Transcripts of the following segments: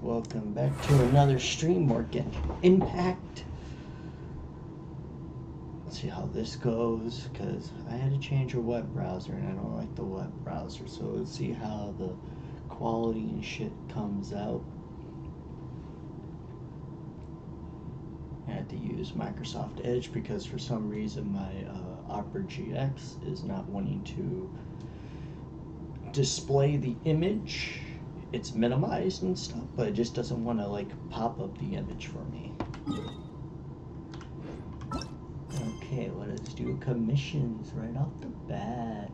Welcome back to another stream. More Genshin Impact. Let's see how this goes, because I had to change a web browser and I don't like the web browser. So let's see how the quality and shit comes out. I had to use Microsoft Edge because for some reason my Opera GX is not wanting to display the image. It's minimized and stuff, but it just doesn't want to like pop up the image for me. Okay, let us do commissions right off the bat.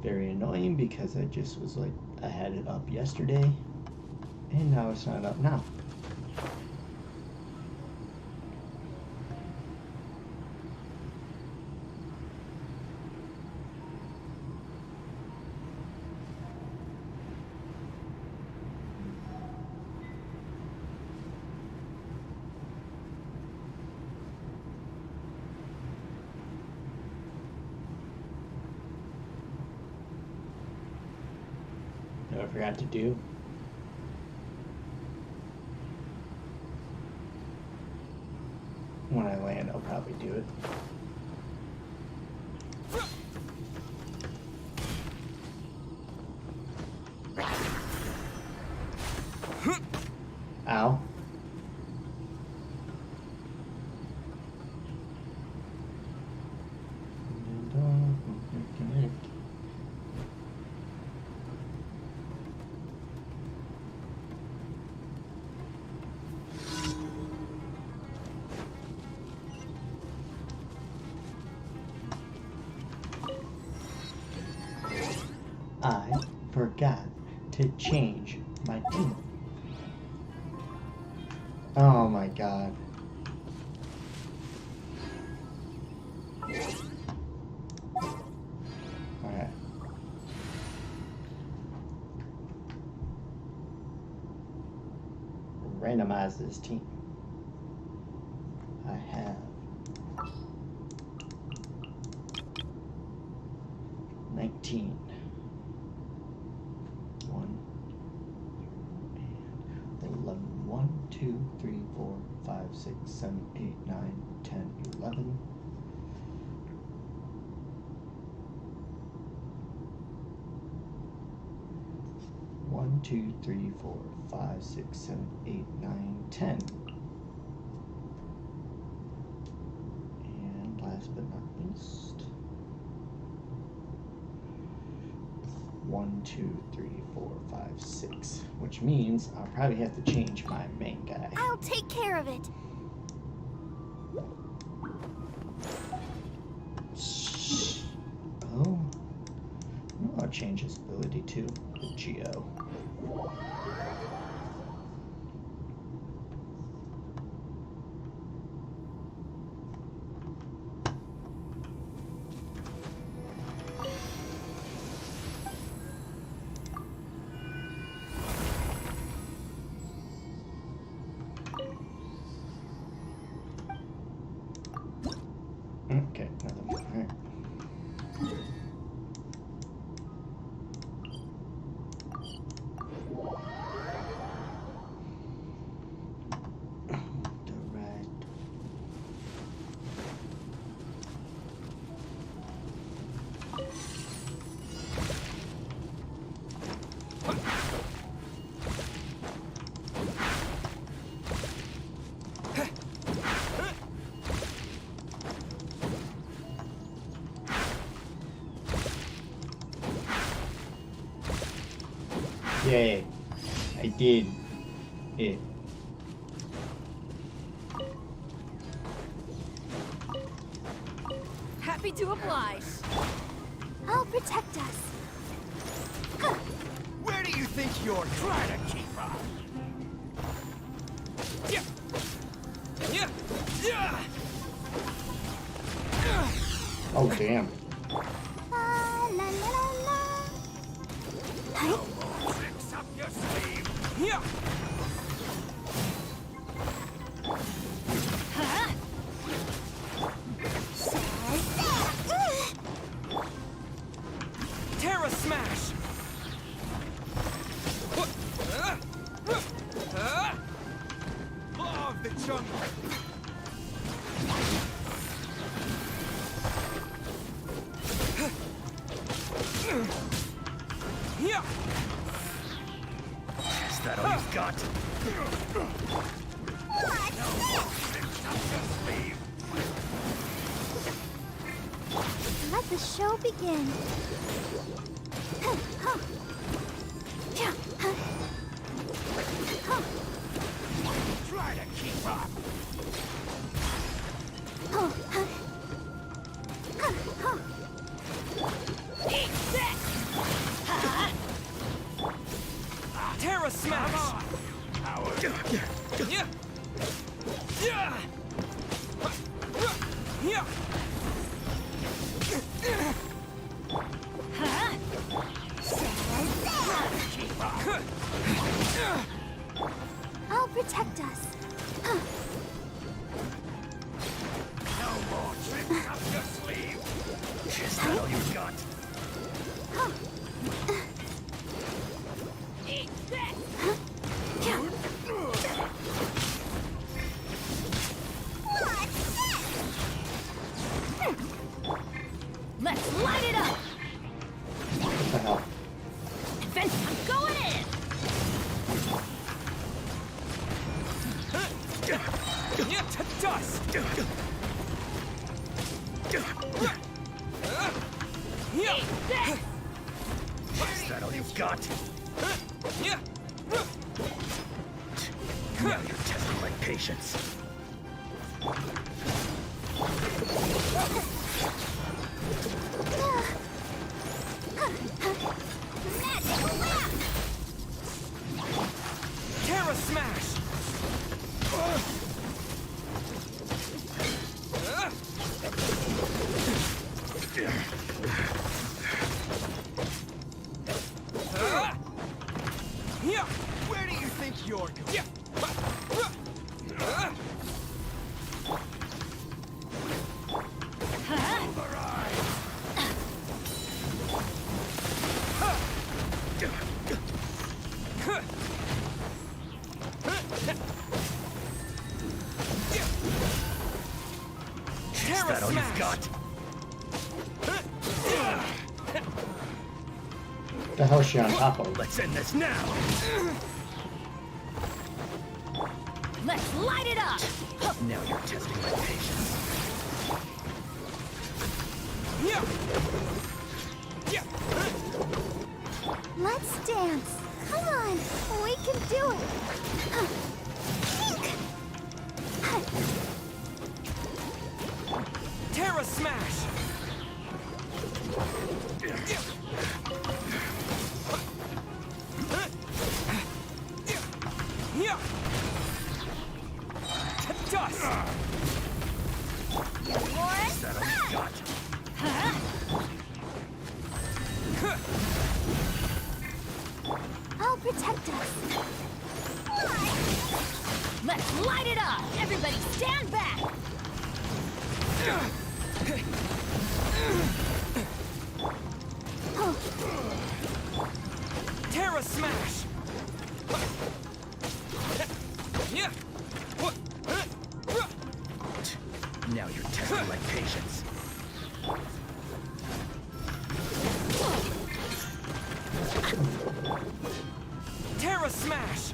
Very annoying because I just was like, I had it up yesterday and now it's not up now. I forgot to do. When I land, I'll probably do it. Ow. I forgot to change my theme. Oh my god. Alright. Randomize this team. I have 19. 1, 2, 3, 4, 5, 6, 7, 8, 9, 10, 11. One, 2, 3, 4, 5, 6, 7, 8, 9, 10. And last but not least, 1, 2, 3, 4, 5, 6, which means I'll probably have to change my main guy. I'll take care of it. Oh, I'll change his ability to the Geo. Okay, nothing. All right. Yay, I did it. Happy to oblige. I'll protect us. Where do you think you're trying to keep us? Yeah. Yeah. Oh, damn. La, la, la, la, la. No more tricks up your sleeve. Yeah. Terra Smash! Law of the jungle! Yeah! Is that all you've got? Let the show begin. Try to keep up! Eat this! Terra Smash! Yeah! Yeah! Yeah! I'll protect us. No more tricks up your sleeve! Is that all you've got? Eat this! Let's light it up! What the hell? Adventure, I'm going in! Yeah, to dust! Yeah! Eat this! Is that all you've got? Yeah! Now you're testing my patience. Magic lamp! Terra Smash! Yeah! Where do you think you're going? Yeah! Is that all you've got? What the hell is she on top of? Let's end this now. Let's light it up! Now you're testing my patience. Yeah! Yeah! Let's dance! Come on! We can do it! Terra Smash! Yeah! To dust! Is that all you've got? I'll protect us! Let's light it up! Everybody stand back! Terra Smash! Yeah! Now you're testing my patience. Terra Smash!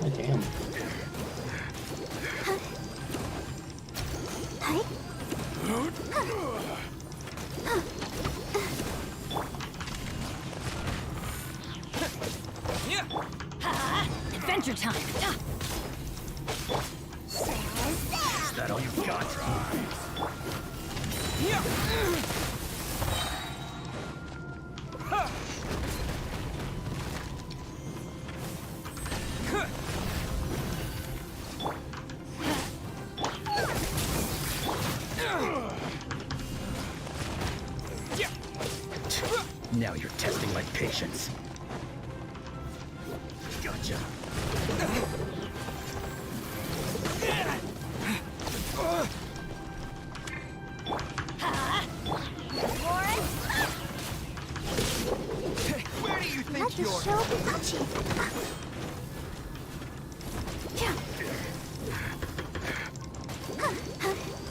Oh, damn. Yeah! Adventure time! Is that all you've got? Yeah! patience. Gotcha. Where do you Let think the you're? show be touchy.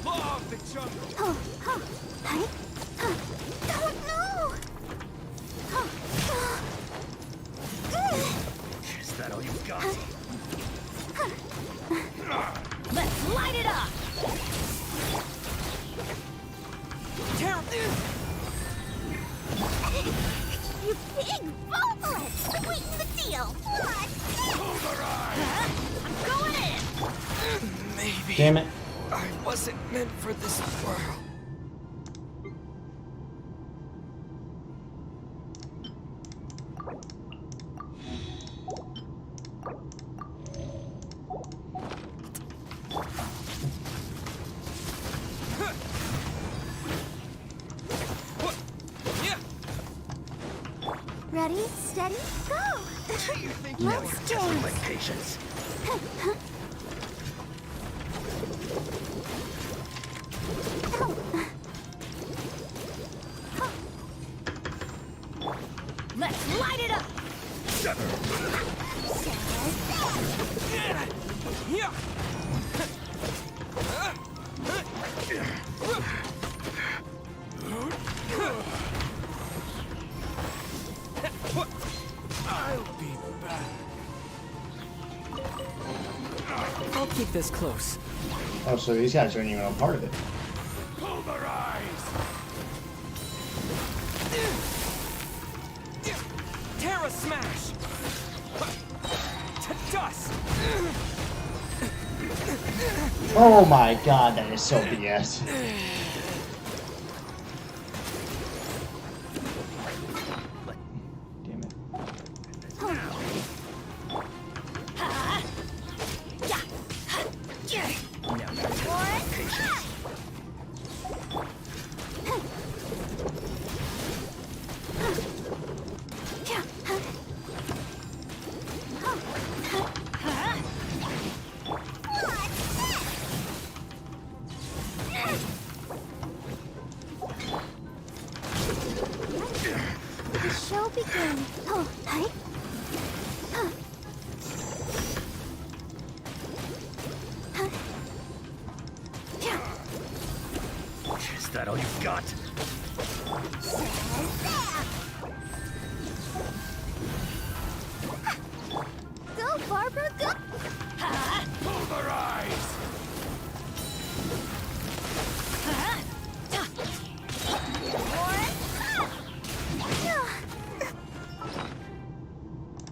Law of the jungle. Oh, oh, hey, oh, no. Is that all you got? Let's light it up. You big vocalist! Sweeten the deal. What? I'm going in. Maybe Damn it. I wasn't meant for this world. Ready, steady, go. You think Now Let's you're testing my dance. patience. Let's light it up. Yeah. I'll be back. I'll keep this close. Oh, so these guys aren't even a part of it. Pulverize! Terra smash! To dust! Oh my god, that is so BS. Damn it. Now you're testing my patience. The show begins. Oh, hey. Is that all you got? Go, Barbara, go. Pulverize!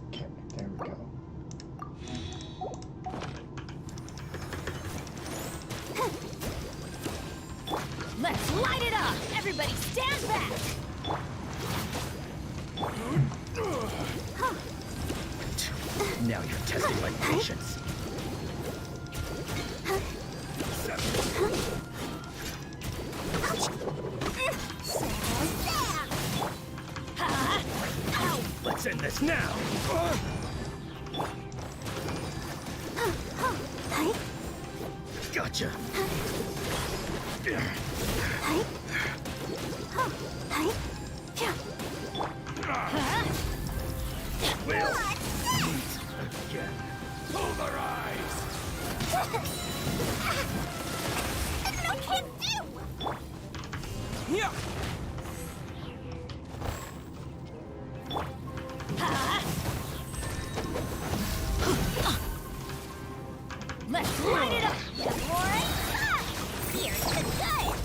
Okay, there we go. Let's light it up. Everybody stand back. Now you're testing my patience. Let's end this now. Gotcha. Well, again. Pulverize! No can do. Yeah! Let's light it up, boy. Here's the good.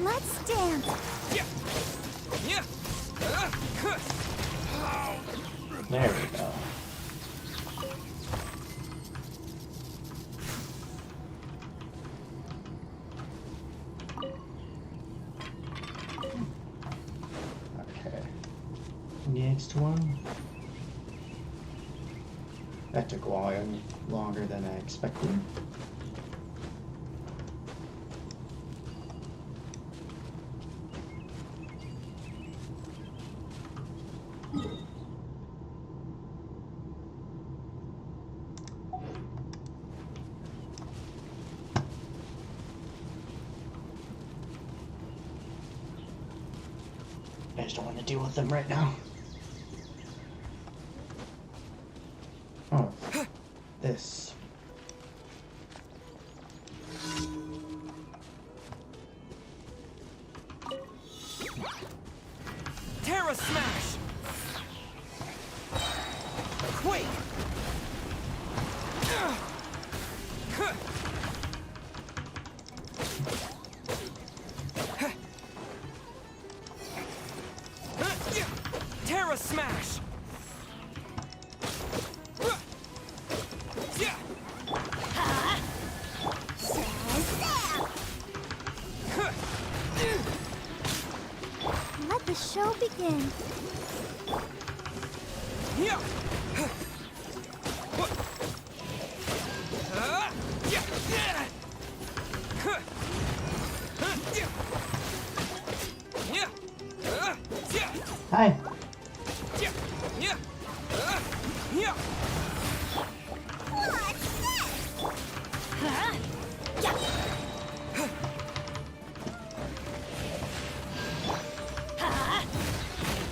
Let's dance. Yeah! Yeah! There we go. Okay. Next one. That took a while longer than I expected. just don't want to deal with them right now. Oh, this. Terra Smash! Quake! Terra Smash! Let the show begin. Hi.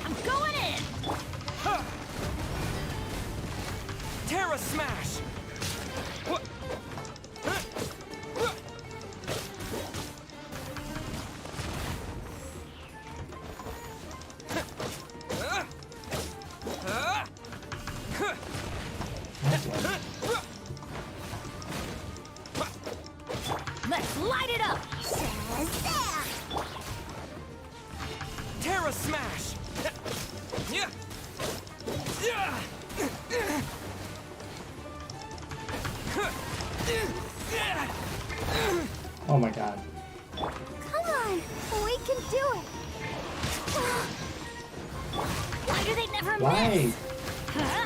I'm going in. Terra Smash! Let's light it up. Terra Smash! Oh my god. Come on, we can do it. Why do they never Why? miss? Huh?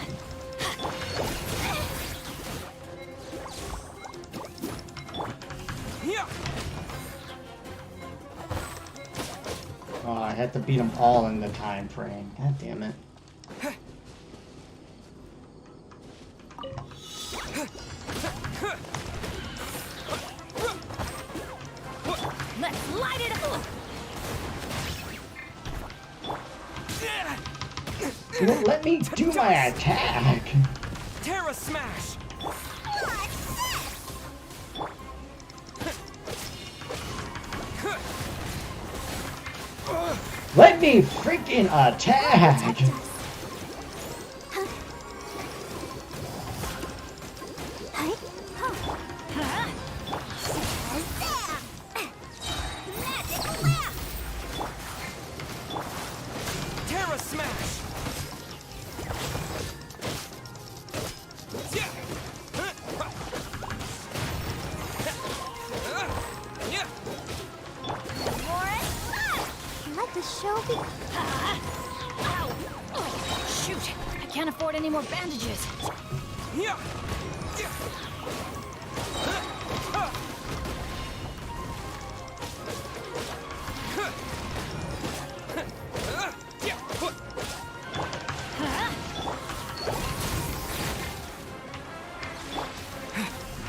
Oh, I had to beat them all in the time frame. God damn it. Let's light it up. You won't let me do my attack. Terra Smash! Let me freaking attack. Terra Smash! Let the show begin. Ow! Oh, shoot! I can't afford any more bandages.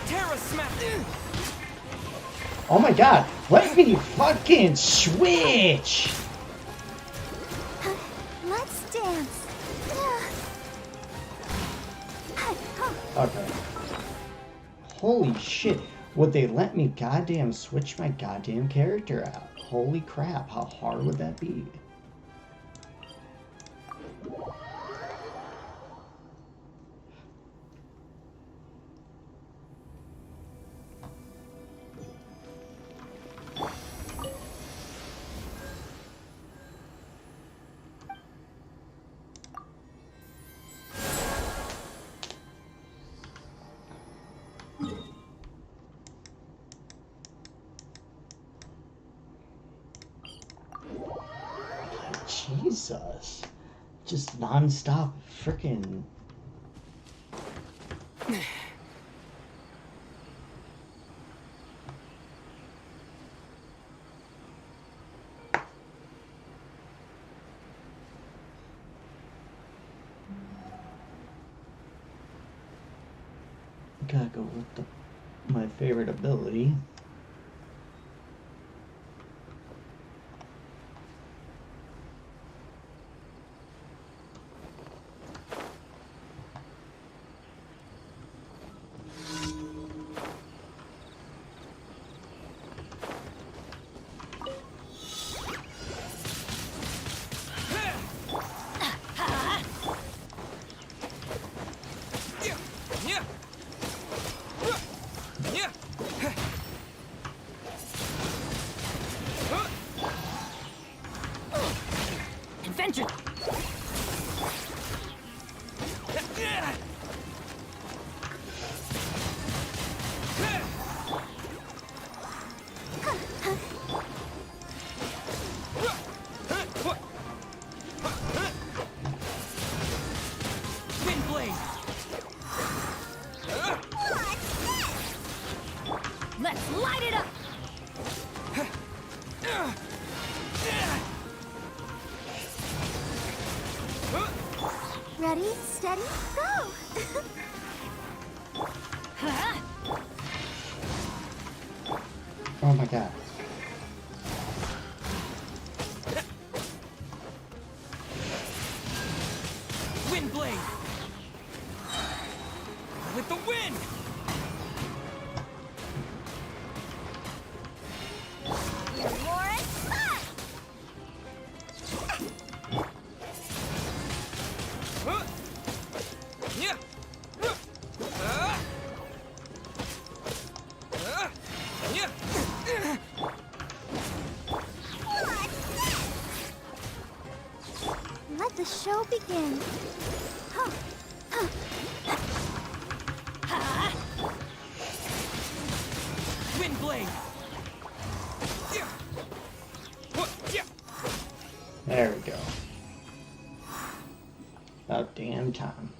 Terra Smash! Oh my god. Let me fucking switch. Let's dance. Okay. Holy shit. Would they let me goddamn switch my goddamn character out? Holy crap. How hard would that be? Jesus. Just non-stop freaking. Gotta go with my favorite ability. Go! Oh my god. Wind blade. With the wind. More fun! Yeah. Yeah. Let the show begin. Huh. Huh. Wind blade. Yeah. Yeah. There we go. About damn time.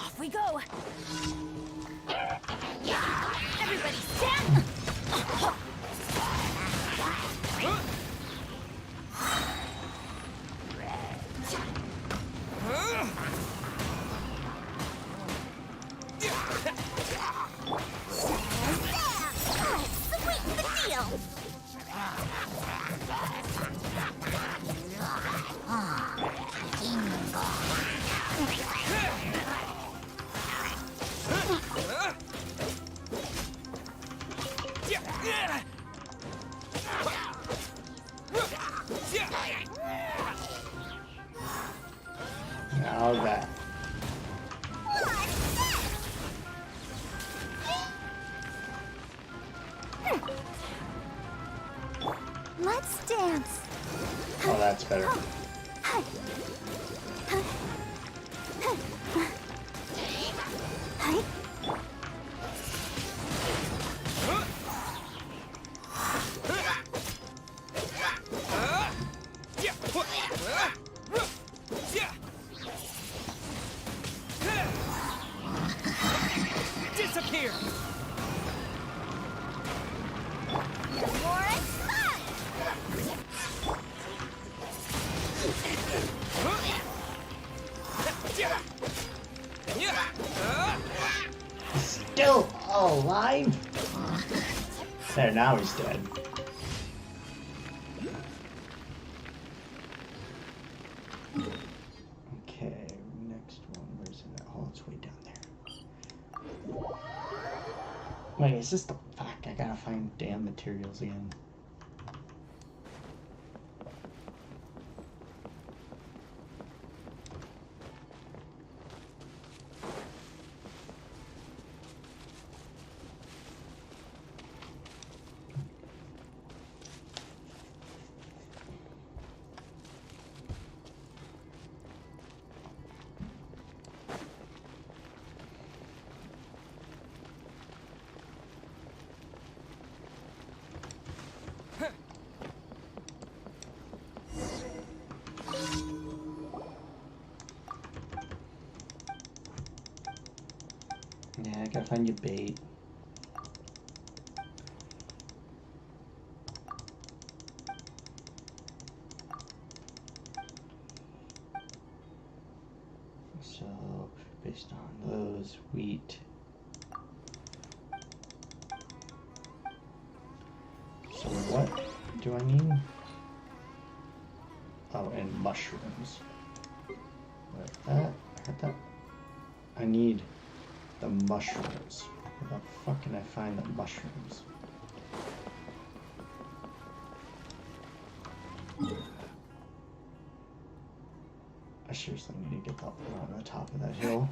Off we go. Everybody stand. Sweeten the deal! Now that. Let's dance. Oh, that's better. Disappear. More fun! Still alive? There, now he's dead. Okay, next one. Where's it at? Oh, it's way down there. Wait, is this the... Fuck, I gotta find damn materials again. Yeah, I gotta find you bait. So, based on those, wheat. So what do I need? Oh, and mushrooms. Like that, I got that. I need the mushrooms. Where the fuck can I find the mushrooms? I seriously need to get up on the top of that hill.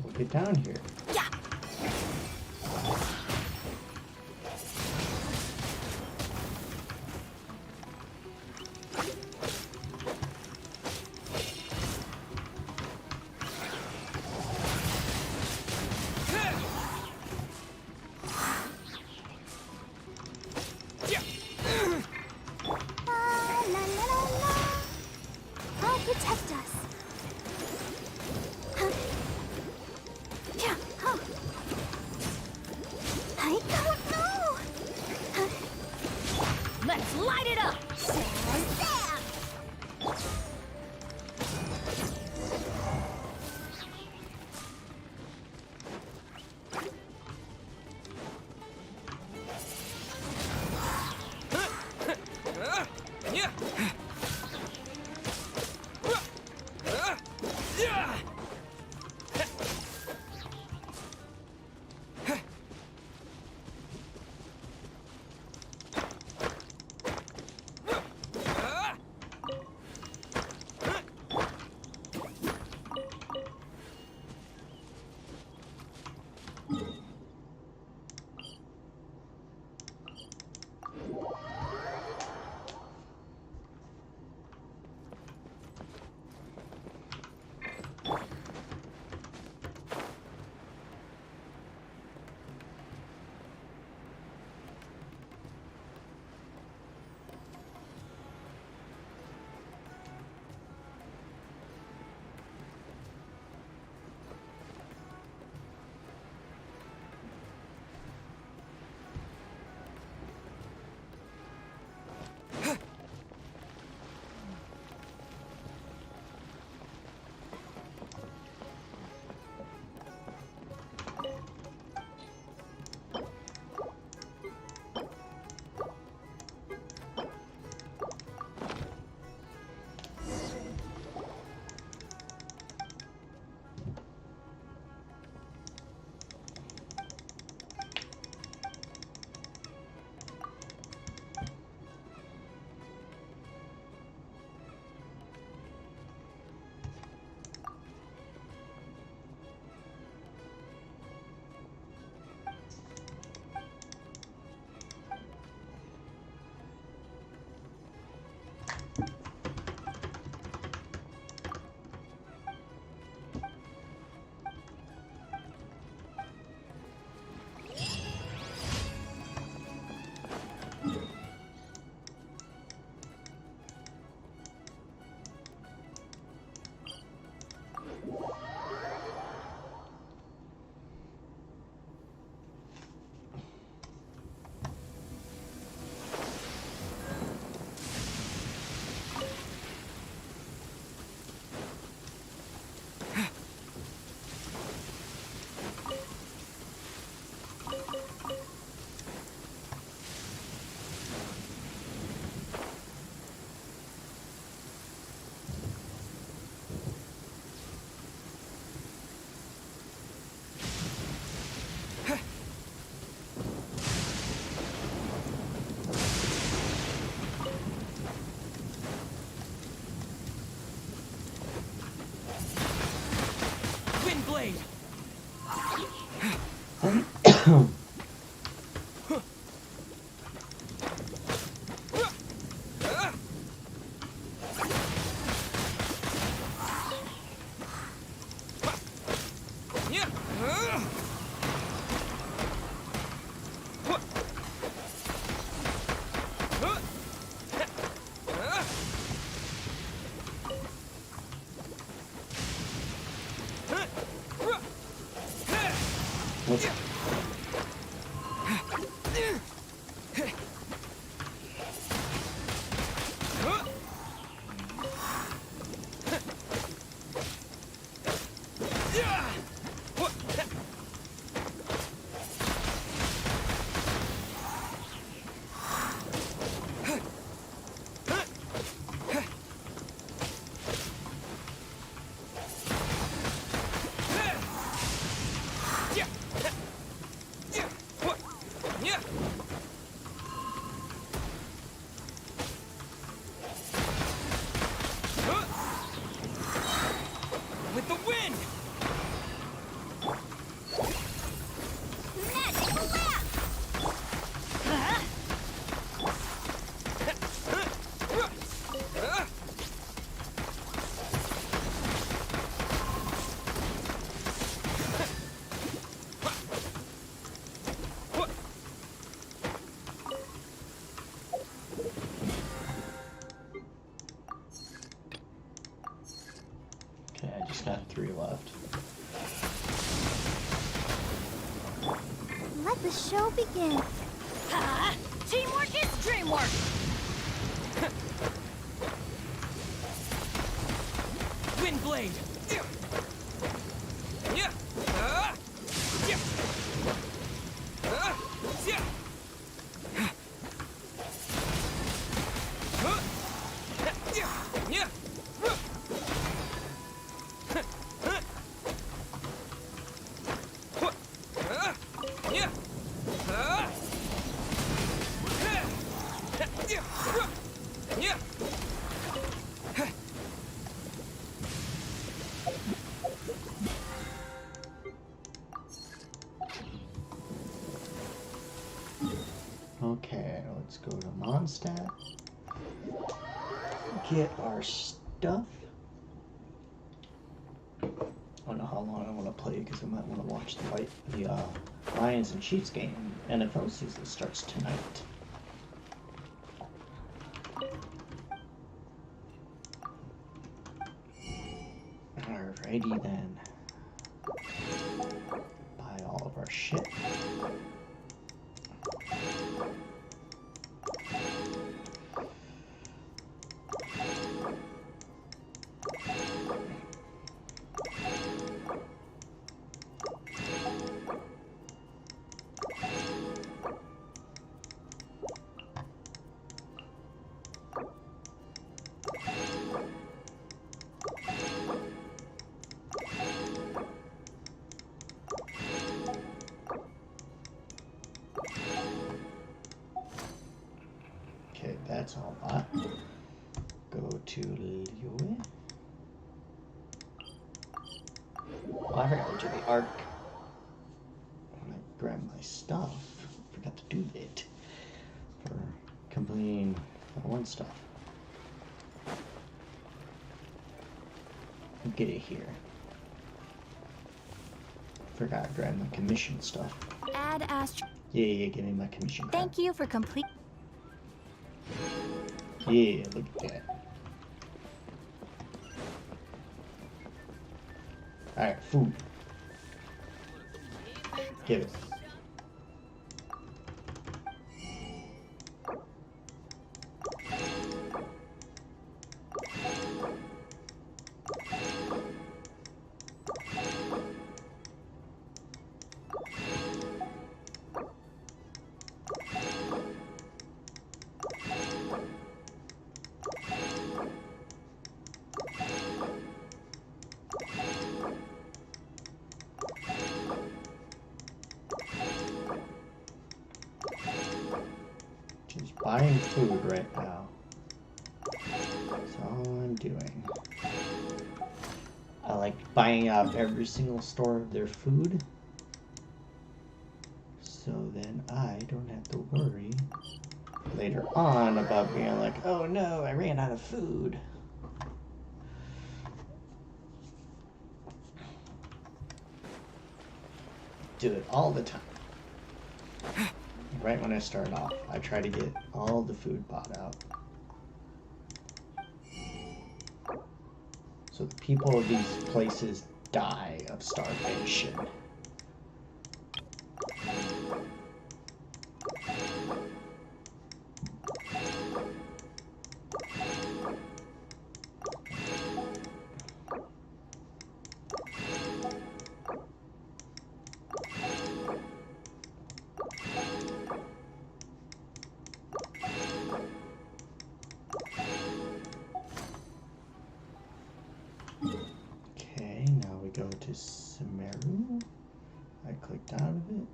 We'll get down here. Yeah. La la la la la. I'll protect us. Huh. Yeah, huh. I don't know. Huh. Let's light it up! Shazam! What's With the wind! Magical lamp! okay? I just got 3 left. Let the show begin. Ha! Teamwork is dreamwork! Windblade! Okay, let's go to Mondstadt. Get our stuff. I don't know how long I want to play because I might want to watch the Lions and Chiefs game. NFL season starts tonight. Alrighty then. Buy all of our shit. Okay, that's all bought. Go to Liyue. Oh, I forgot to do the arc. When I grab my stuff, I forgot to do it for completing that one stuff. Get it here. Forgot to grab my commission stuff. Add Astro. Yeah, give me my commission crap. Thank you for complete. Yeah, look at that. Alright, food. Give it. Just buying food right now. That's all I'm doing. I like buying out every single store of their food. later on about being like, oh no, I ran out of food. Do it all the time. Right when I start off, I try to get all the food bought out. So the people of these places die of starvation. Okay, now we go to Sumeru. I clicked out of it.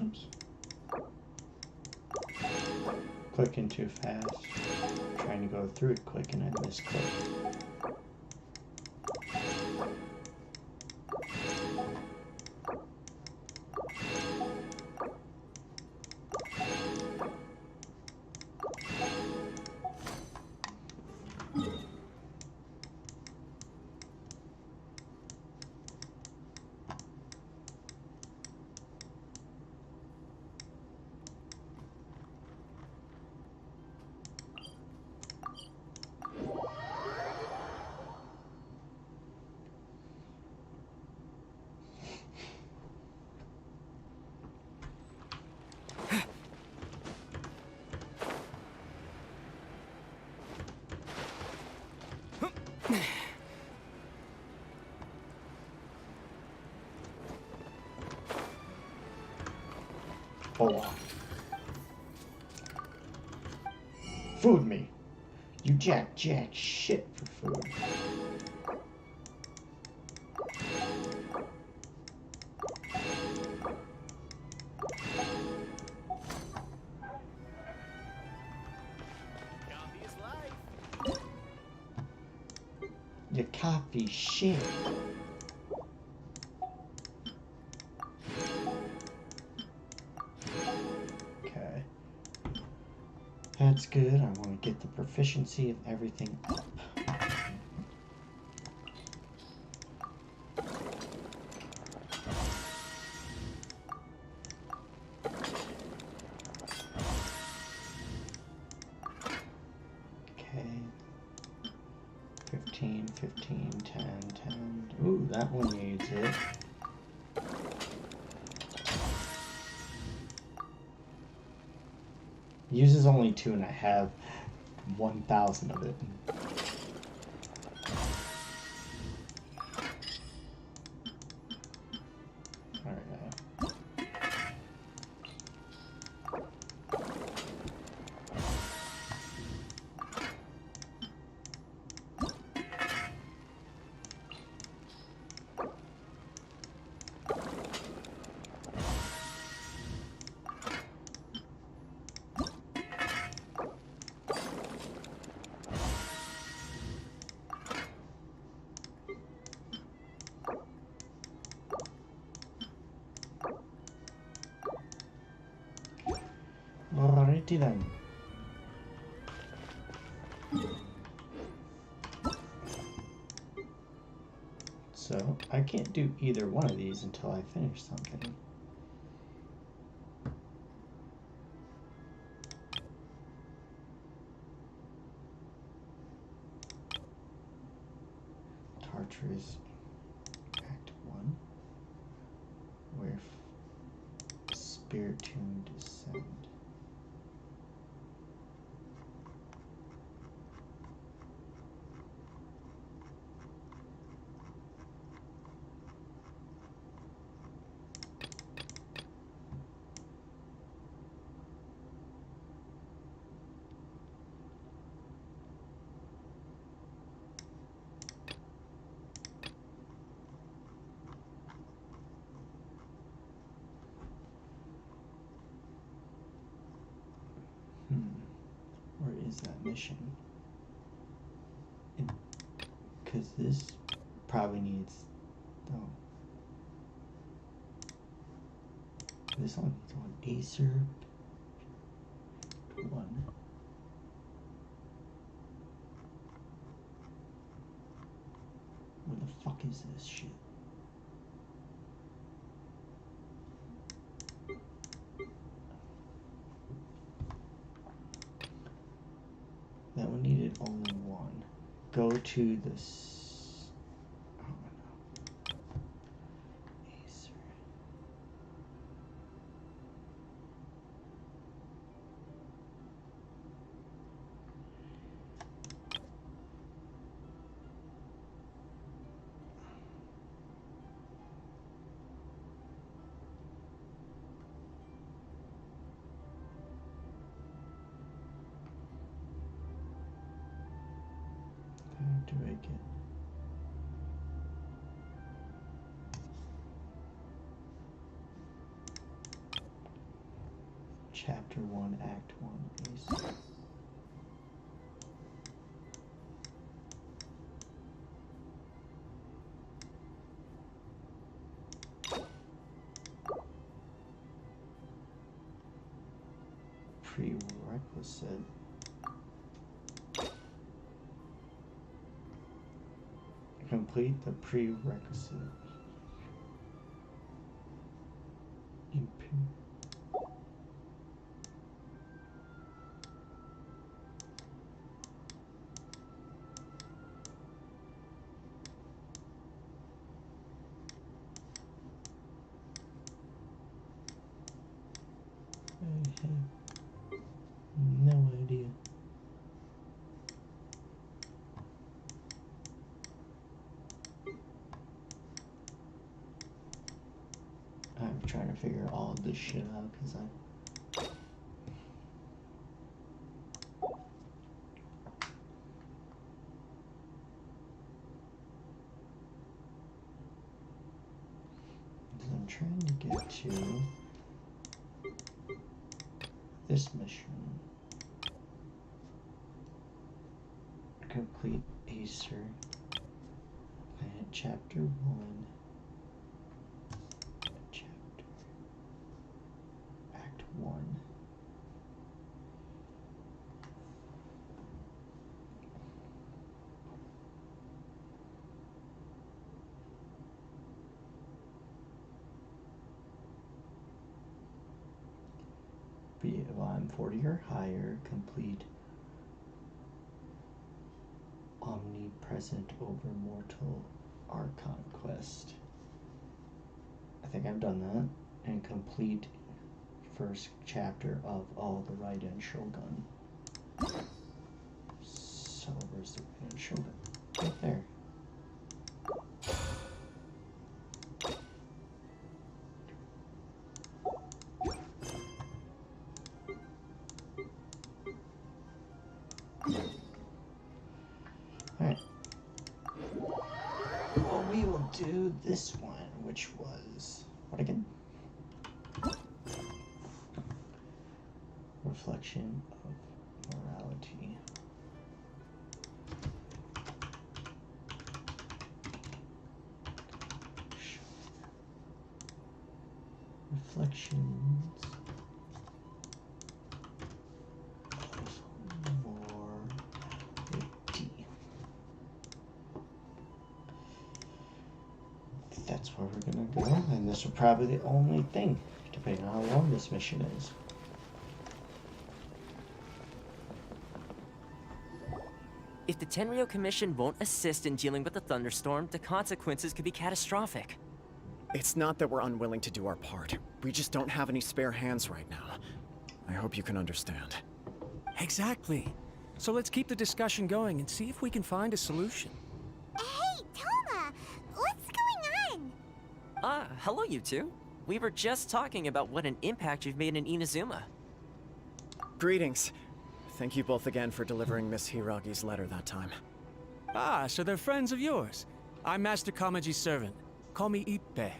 Oops. Clicking too fast. Trying to go through it quick and I misclicked. Hold on. Food me. You jack shit for food. Coffee is life. Your coffee shit. Okay. That's good. I want to get the proficiency of everything up. Okay. 15, 15, 10, 10. Ooh, that one needs it. Uses only 2 and I have 1,000 of it. Alright. Alrighty then. So, I can't do either one of these until I finish something. Tartarus, Act 1. Spirit Tomb descend. Where is that mission? Because this probably needs... Oh. This one needs one. Acer. One. Where the fuck is this shit? That one needed only one. Go to this. Oh no. Acer. How do I get? Chapter 1, Act 1, Ace. Prerequisite. Complete the prerequisite. I have no idea. I'm trying to figure all of this shit out because I'm trying to get to this mission. Complete Acer. Planet Chapter 1. Chapter. Act 1. While I'm 40 or higher, complete Omnipresent over Mortal Archon quest. I think I've done that. And complete first chapter of All the Raiden Shogun. So where's the Raiden Shogun? Right there. Alright. Well, we will do this one, which was... what again? Reflection of Morality. Reflections of Morality. That's where we're gonna go, and this will probably be the only thing, depending on how long this mission is. If the Tenryo Commission won't assist in dealing with the thunderstorm, the consequences could be catastrophic. It's not that we're unwilling to do our part. We just don't have any spare hands right now. I hope you can understand. Exactly. So let's keep the discussion going and see if we can find a solution. Hey, Toma! What's going on? Hello you two. We were just talking about what an impact you've made in Inazuma. Greetings. Thank you both again for delivering Miss Hiragi's letter that time. Ah, so they're friends of yours. I'm Master Kamaji's servant. Call me Ippe.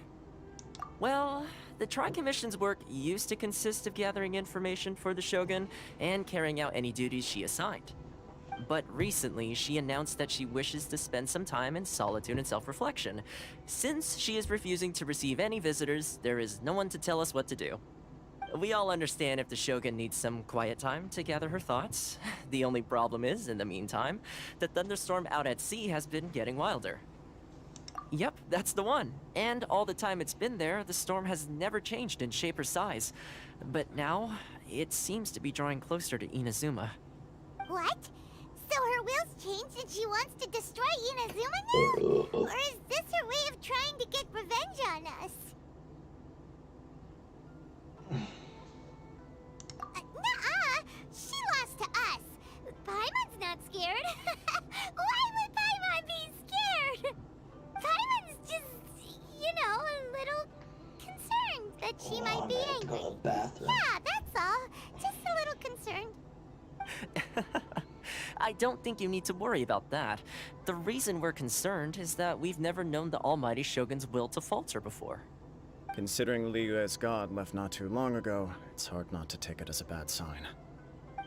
Well, the Tri-Commission's work used to consist of gathering information for the Shogun and carrying out any duties she assigned. But recently, she announced that she wishes to spend some time in solitude and self-reflection. Since she is refusing to receive any visitors, there is no one to tell us what to do. We all understand if the Shogun needs some quiet time to gather her thoughts. The only problem is, in the meantime, the thunderstorm out at sea has been getting wilder. Yep, that's the one. And all the time it's been there, the storm has never changed in shape or size. But now, it seems to be drawing closer to Inazuma. What? So her will's changed and she wants to destroy Inazuma now? Or is this her way of trying to get revenge on us? Nuh-uh! She lost to us. Paimon's not scared. Why would Paimon be scared? Paimon's just, a little concerned that she might be angry. Go to the bathroom. Yeah, that's all. Just a little concerned. I don't think you need to worry about that. The reason we're concerned is that we've never known the Almighty Shogun's will to falter before. Considering Liyue's god left not too long ago, it's hard not to take it as a bad sign.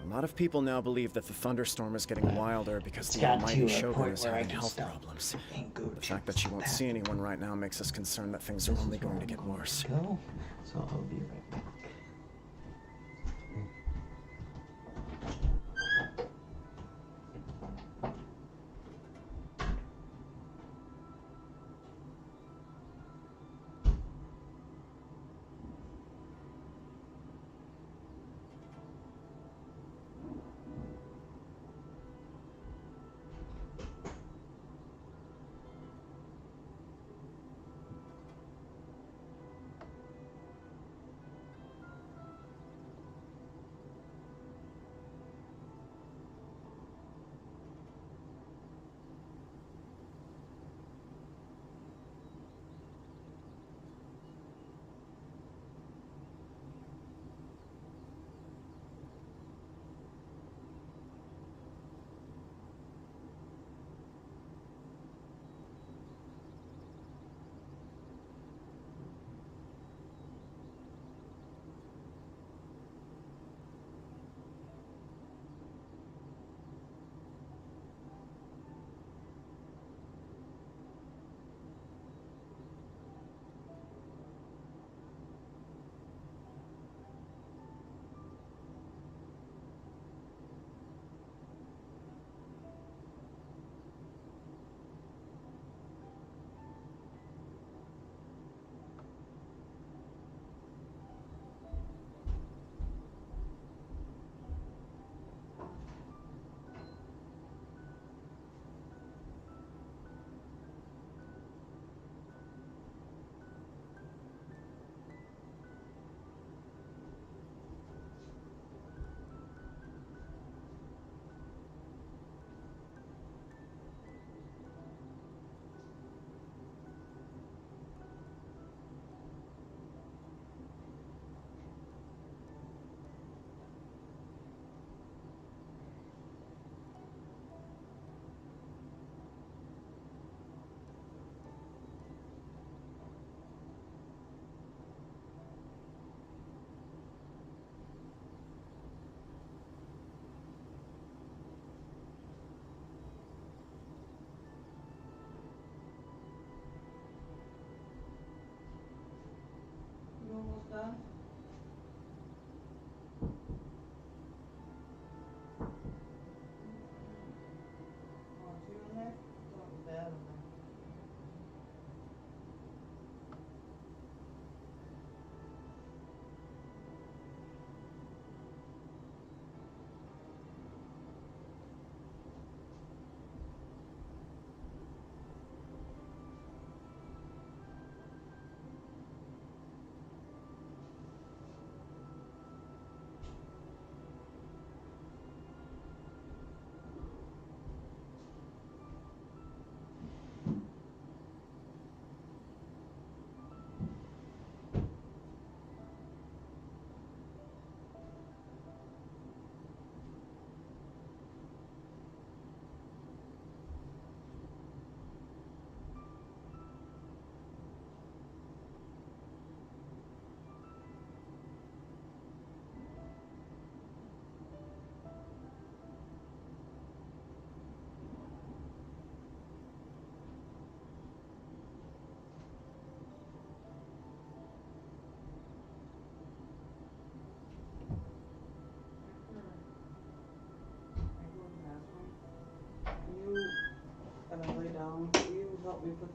A lot of people now believe that the thunderstorm is getting wilder because It's the got Almighty to a Shogun point is where I having can health stop problems. and go The to fact that she won't see bathroom. anyone right now makes us concerned that things are only going to get worse. Go. So I'll be right back.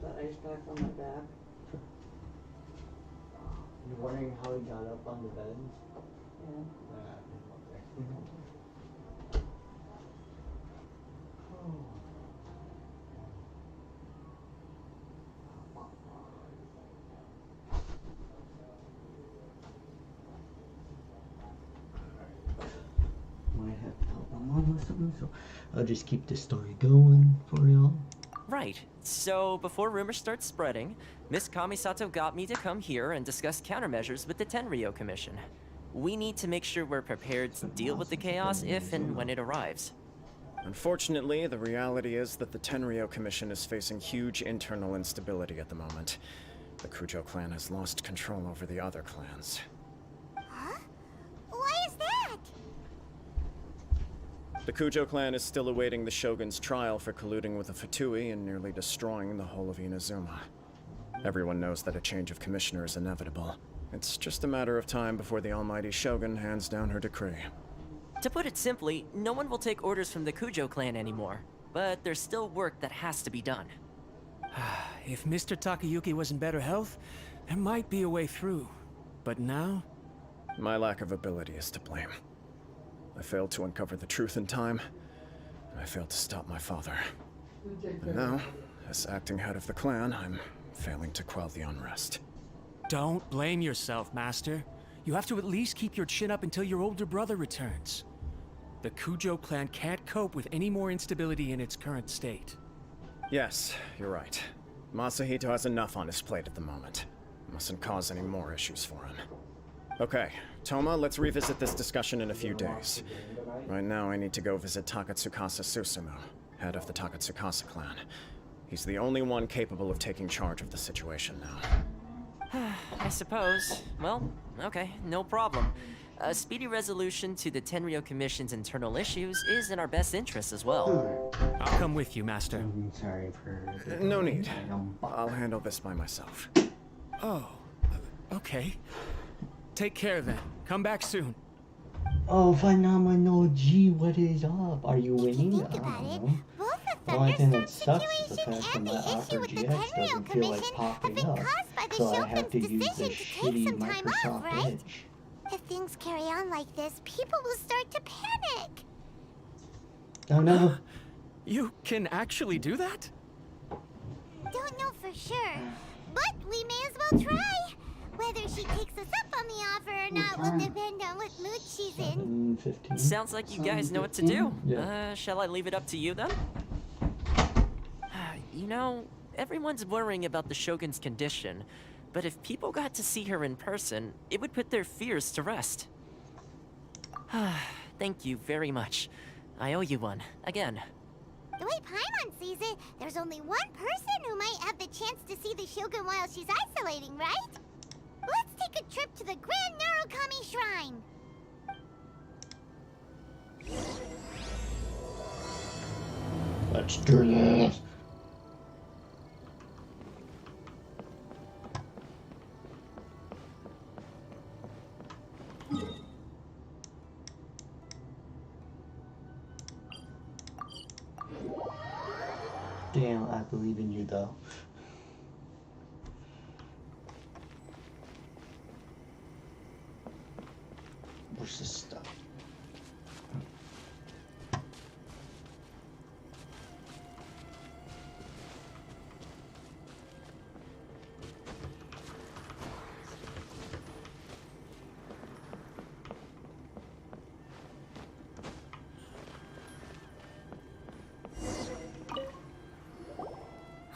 put the ice pack on my back. You're wondering how he got up on the bed? Yeah. Might have to help my mom with something, so I'll just keep the story going for y'all. Right. So, before rumors start spreading, Miss Kamisato got me to come here and discuss countermeasures with the Tenryou Commission. We need to make sure we're prepared to deal with the chaos if and when it arrives. Unfortunately, the reality is that the Tenryou Commission is facing huge internal instability at the moment. The Kujo clan has lost control over the other clans. Huh? Why is that? The Kujo clan is still awaiting the Shogun's trial for colluding with the Fatui and nearly destroying the whole of Inazuma. Everyone knows that a change of commissioner is inevitable. It's just a matter of time before the almighty Shogun hands down her decree. To put it simply, no one will take orders from the Kujo clan anymore. But there's still work that has to be done. If Mr. Takayuki was in better health, there might be a way through. But now? My lack of ability is to blame. I failed to uncover the truth in time, and I failed to stop my father. And now, as acting head of the clan, I'm failing to quell the unrest. Don't blame yourself, Master. You have to at least keep your chin up until your older brother returns. The Kujo clan can't cope with any more instability in its current state. Yes, you're right. Masahito has enough on his plate at the moment. Mustn't cause any more issues for him. Okay, Toma, let's revisit this discussion in a few days. Right now, I need to go visit Takatsukasa Susumu, head of the Takatsukasa clan. He's the only one capable of taking charge of the situation now. I suppose. Well, okay, no problem. A speedy resolution to the Tenryou Commission's internal issues is in our best interest as well. I'll come with you, Master. I'm sorry for... No need. I'll handle this by myself. Oh, okay. Take care then. Come back soon. Oh, phenomenal G, what is up? Are you winning? Think about it. Both the The only thing that thunderstorm sucks is the situation fact and that the my offer issue with the GX Tenryou doesn't feel like Commission have popping been up, caused by the so I have Shogun's to use decision the to take shitty some time off, Microsoft right? Edge. If things carry on like this, people will start to panic. Oh no. You can actually do that? Don't know for sure, but we may as well try. Whether she takes us up on the offer or not will depend on what mood she's in. 15. Sounds like you guys know what to do. Yeah. Shall I leave it up to you then? You know, everyone's worrying about the Shogun's condition, but if people got to see her in person, it would put their fears to rest. Thank you very much. I owe you one, again. The way Paimon sees it, there's only one person who might have the chance to see the Shogun while she's isolating, right? Let's take a trip to the Grand Narukami Shrine. Let's do this. Damn, I believe in you though. Where's this stuff?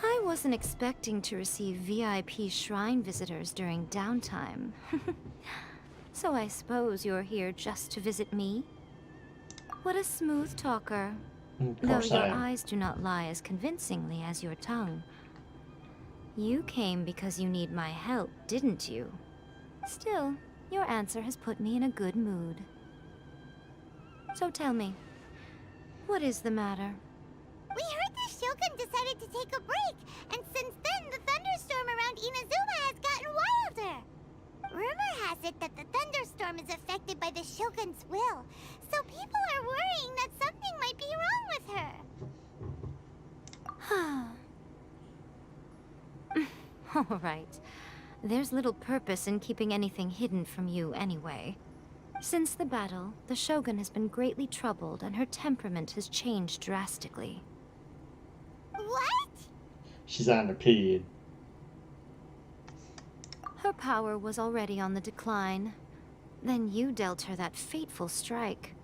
I wasn't expecting to receive VIP shrine visitors during downtime. So I suppose you're here just to visit me? What a smooth talker. Though your eyes do not lie as convincingly as your tongue. You came because you need my help, didn't you? Still, your answer has put me in a good mood. So tell me, what is the matter? We heard the Shogun decided to take a break, and since then the thunderstorm around Inazuma has gotten wilder. Rumor has it that the thunderstorm is affected by the Shogun's will, so people are worrying that something might be wrong with her. All right. There's little purpose in keeping anything hidden from you anyway. Since the battle, the Shogun has been greatly troubled and her temperament has changed drastically. What? She's on the period. Her power was already on the decline. Then you dealt her that fateful strike.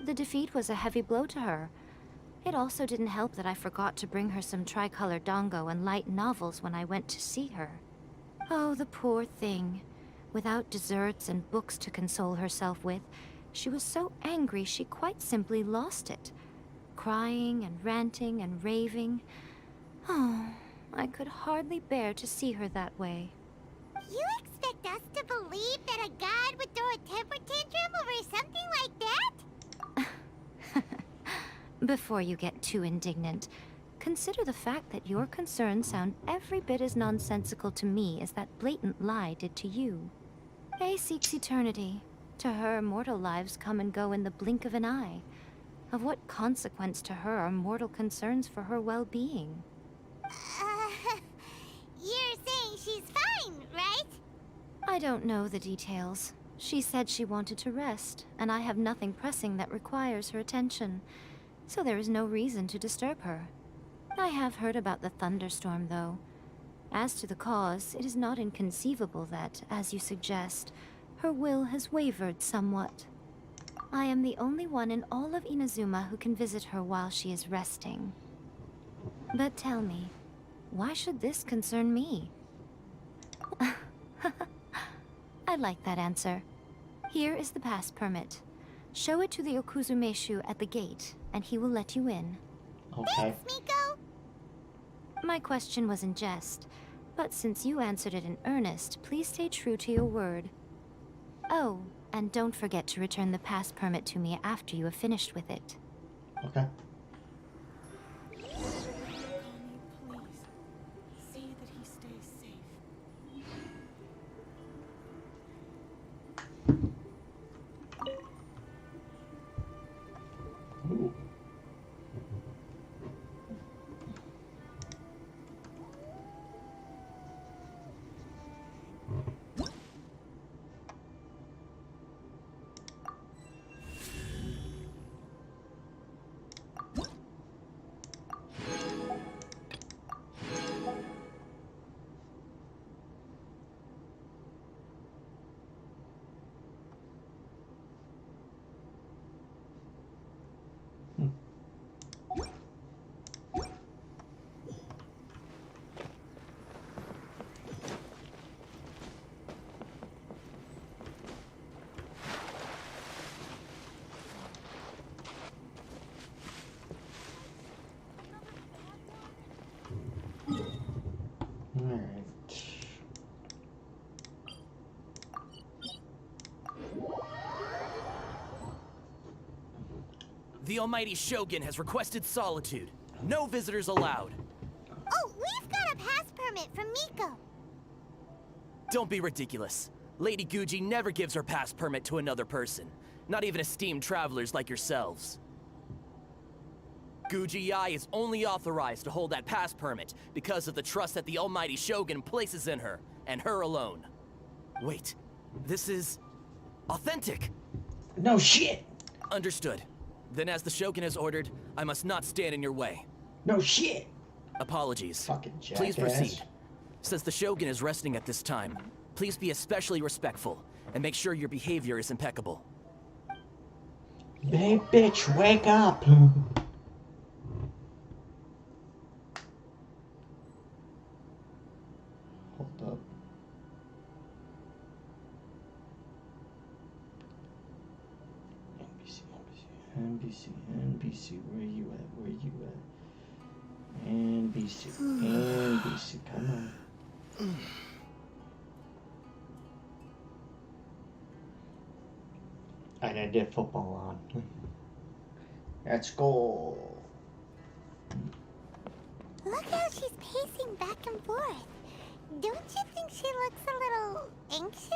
The defeat was a heavy blow to her. It also didn't help that I forgot to bring her some tricolor dango and light novels when I went to see her. Oh, the poor thing. Without desserts and books to console herself with, she was so angry she quite simply lost it. Crying and ranting and raving. Oh, I could hardly bear to see her that way. You expect us to believe that a god would throw a temper tantrum over something like that? Before you get too indignant, consider the fact that your concerns sound every bit as nonsensical to me as that blatant lie did to you. Faye seeks eternity. To her, mortal lives come and go in the blink of an eye. Of what consequence to her are mortal concerns for her well-being? You're saying she's fine, right? I don't know the details. She said she wanted to rest, and I have nothing pressing that requires her attention, so there is no reason to disturb her. I have heard about the thunderstorm, though. As to the cause, it is not inconceivable that, as you suggest, her will has wavered somewhat. I am the only one in all of Inazuma who can visit her while she is resting. But tell me, why should this concern me? I like that answer. Here is the pass permit. Show it to the Okuzumeshu at the gate, and he will let you in. Okay. Thanks, Miko. My question was in jest, but since you answered it in earnest, please stay true to your word. Oh, and don't forget to return the pass permit to me after you have finished with it. Okay. Ooh. Alright. The Almighty Shogun has requested solitude. No visitors allowed. Oh, we've got a pass permit from Miko. Don't be ridiculous. Lady Guji never gives her pass permit to another person. Not even esteemed travelers like yourselves. Guji-ai is only authorized to hold that pass permit because of the trust that the Almighty Shogun places in her, and her alone. Wait, this is... authentic! No shit! Understood. Then as the Shogun has ordered, I must not stand in your way. No shit! Apologies. Fucking jackass. Please proceed. Since the Shogun is resting at this time, please be especially respectful, and make sure your behavior is impeccable. Hey, bitch, wake up! Hold up. NBC, where you at? NBC, come on. And I did football on. Let's go. Look how she's pacing back and forth. Don't you think she looks a little anxious?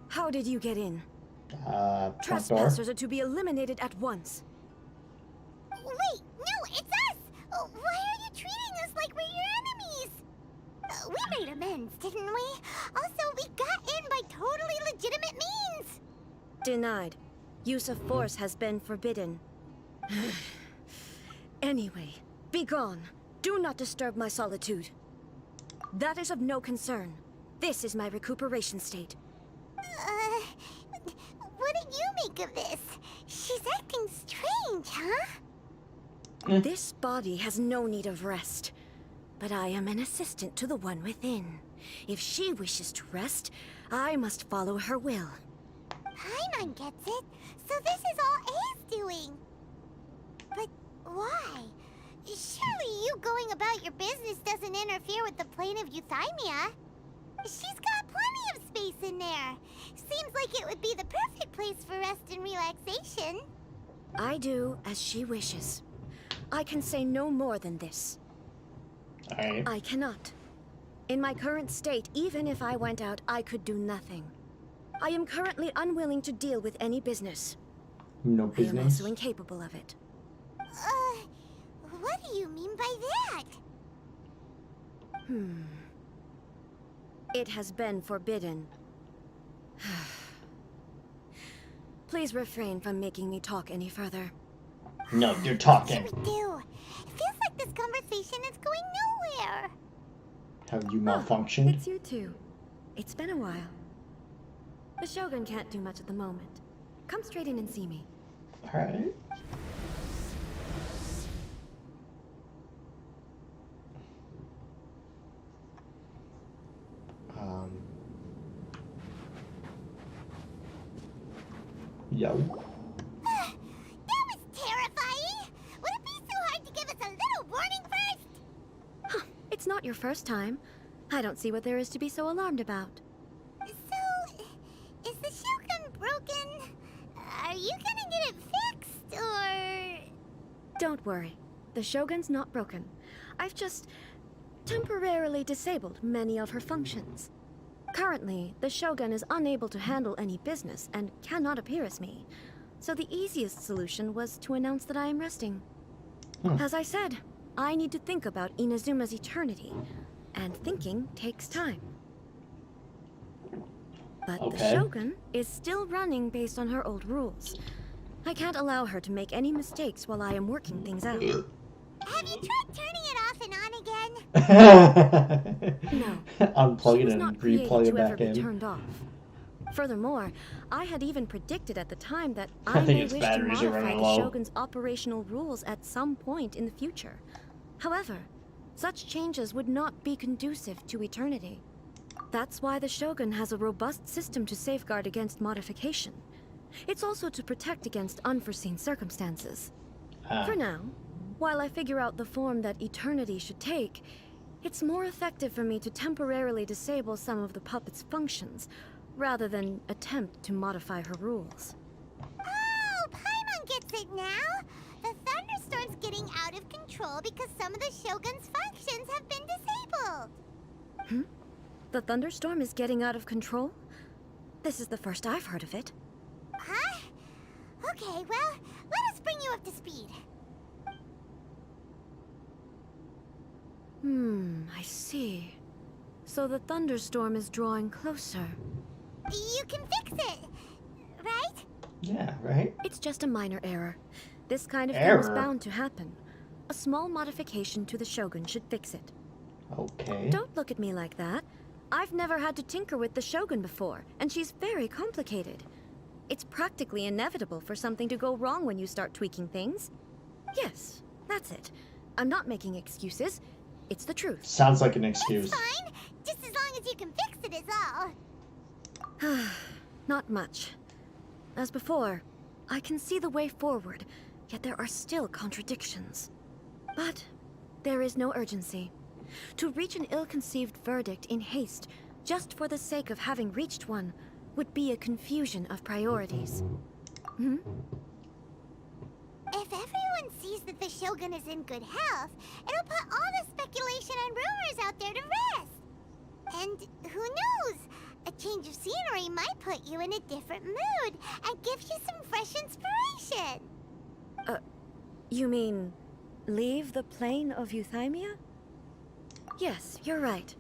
How did you get in? Front door. Trespassers are to be eliminated at once. Wait, no, made amends, didn't we? Also, we got in by totally legitimate means. Denied. Use of force has been forbidden. Anyway, be gone. Do not disturb my solitude. That is of no concern. This is my recuperation state. What do you make of this? She's acting strange, huh? This body has no need of rest. But I am an assistant to the one within. If she wishes to rest, I must follow her will. Paimon gets it. So this is all A's doing. But why? Surely you going about your business doesn't interfere with the plane of Euthymia. She's got plenty of space in there. Seems like it would be the perfect place for rest and relaxation. I do as she wishes. I can say no more than this. Alright. I cannot. In my current state, even if I went out, I could do nothing. I am currently unwilling to deal with any business. No I am business. also incapable of it. What do you mean by that? It has been forbidden. Please refrain from making me talk any further. No, you're What talking. should we do? It feels like this conversation is going nowhere. Have you malfunctioned? It's you two. It's been a while. The Shogun can't do much at the moment. Come straight in and see me. Alright. Yo. That was terrifying. Would it be so hard to give us a little warning first? It's not your first time. I don't see what there is to be so alarmed about. So, is the Shogun broken? Are you gonna get it fixed, or...? Don't worry. The Shogun's not broken. I've just temporarily disabled many of her functions. Currently, the Shogun is unable to handle any business and cannot appear as me. So the easiest solution was to announce that I am resting. As I said, I need to think about Inazuma's eternity, and thinking takes time. But the Okay. Shogun is still running based on her old rules. I can't allow her to make any mistakes while I am working things out. Have you tried turning it off and on again? No. Unplug She it was and not replug created it to ever back be in. turned off. Furthermore, I had even predicted at the time that I I think may its wish to batteries are modify running the low. Shogun's operational rules at some point in the future. However, such changes would not be conducive to eternity. That's why the Shogun has a robust system to safeguard against modification. It's also to protect against unforeseen circumstances. For now, while I figure out the form that eternity should take, it's more effective for me to temporarily disable some of the puppet's functions, rather than attempt to modify her rules. Oh, Paimon gets it now. The thunderstorm's getting out of control because some of the Shogun's functions have been disabled. The thunderstorm is getting out of control? This is the first I've heard of it. Huh? Okay, well, let us bring you up to speed. I see. So the thunderstorm is drawing closer. You can fix it, right? Yeah, right? It's just a minor error. This kind of thing is Error? bound to happen. A small modification to the Shogun should fix it. Okay. Don't look at me like that. I've never had to tinker with the Shogun before, and she's very complicated. It's practically inevitable for something to go wrong when you start tweaking things. Yes, that's it. I'm not making excuses. It's the truth. Sounds like an excuse. Fine, just as long as you can fix it is all. Not much. As before, I can see the way forward, yet there are still contradictions. But there is no urgency. To reach an ill-conceived verdict in haste, just for the sake of having reached one, would be a confusion of priorities. If everyone sees that the Shogun is in good health, it'll put all the speculation and rumors out there to rest. And who knows? A change of scenery might put you in a different mood and give you some fresh inspiration. You mean, leave the plane of Euthymia? Yes, you're right.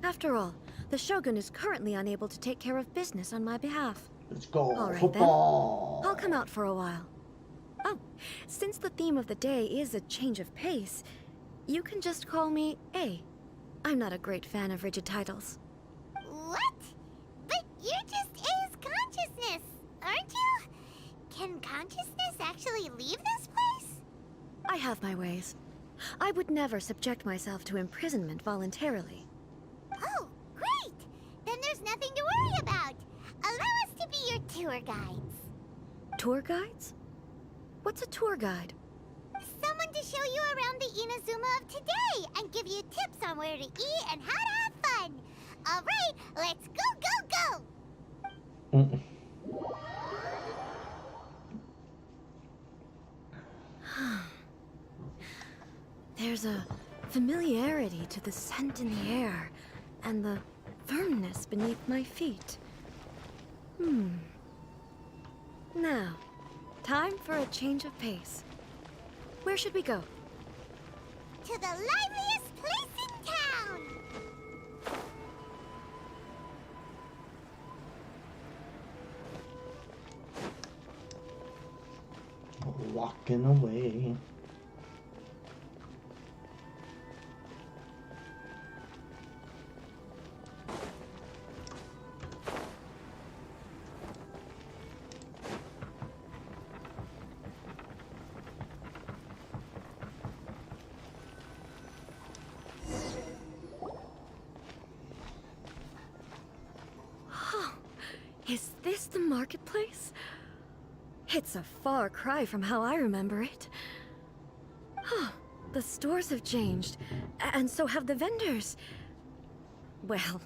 After all, the Shogun is currently unable to take care of business on my behalf. Let's go. All right, Football. then. I'll come out for a while. Oh, since the theme of the day is a change of pace, you can just call me A. I'm not a great fan of rigid titles. What? But you're just A's consciousness, aren't you? Can consciousness actually leave this place? I have my ways. I would never subject myself to imprisonment voluntarily. Oh, great! Then there's nothing to worry about. Allow us to be your tour guides. Tour guides? What's a tour guide? Someone to show you around the Inazuma of today and give you tips on where to eat and how to have fun. All right, let's go, go, go! There's a familiarity to the scent in the air and the firmness beneath my feet. Now, time for a change of pace. Where should we go? To the liveliest place in town! Walking away. Is this the marketplace? It's a far cry from how I remember it. The stores have changed, and so have the vendors. Well,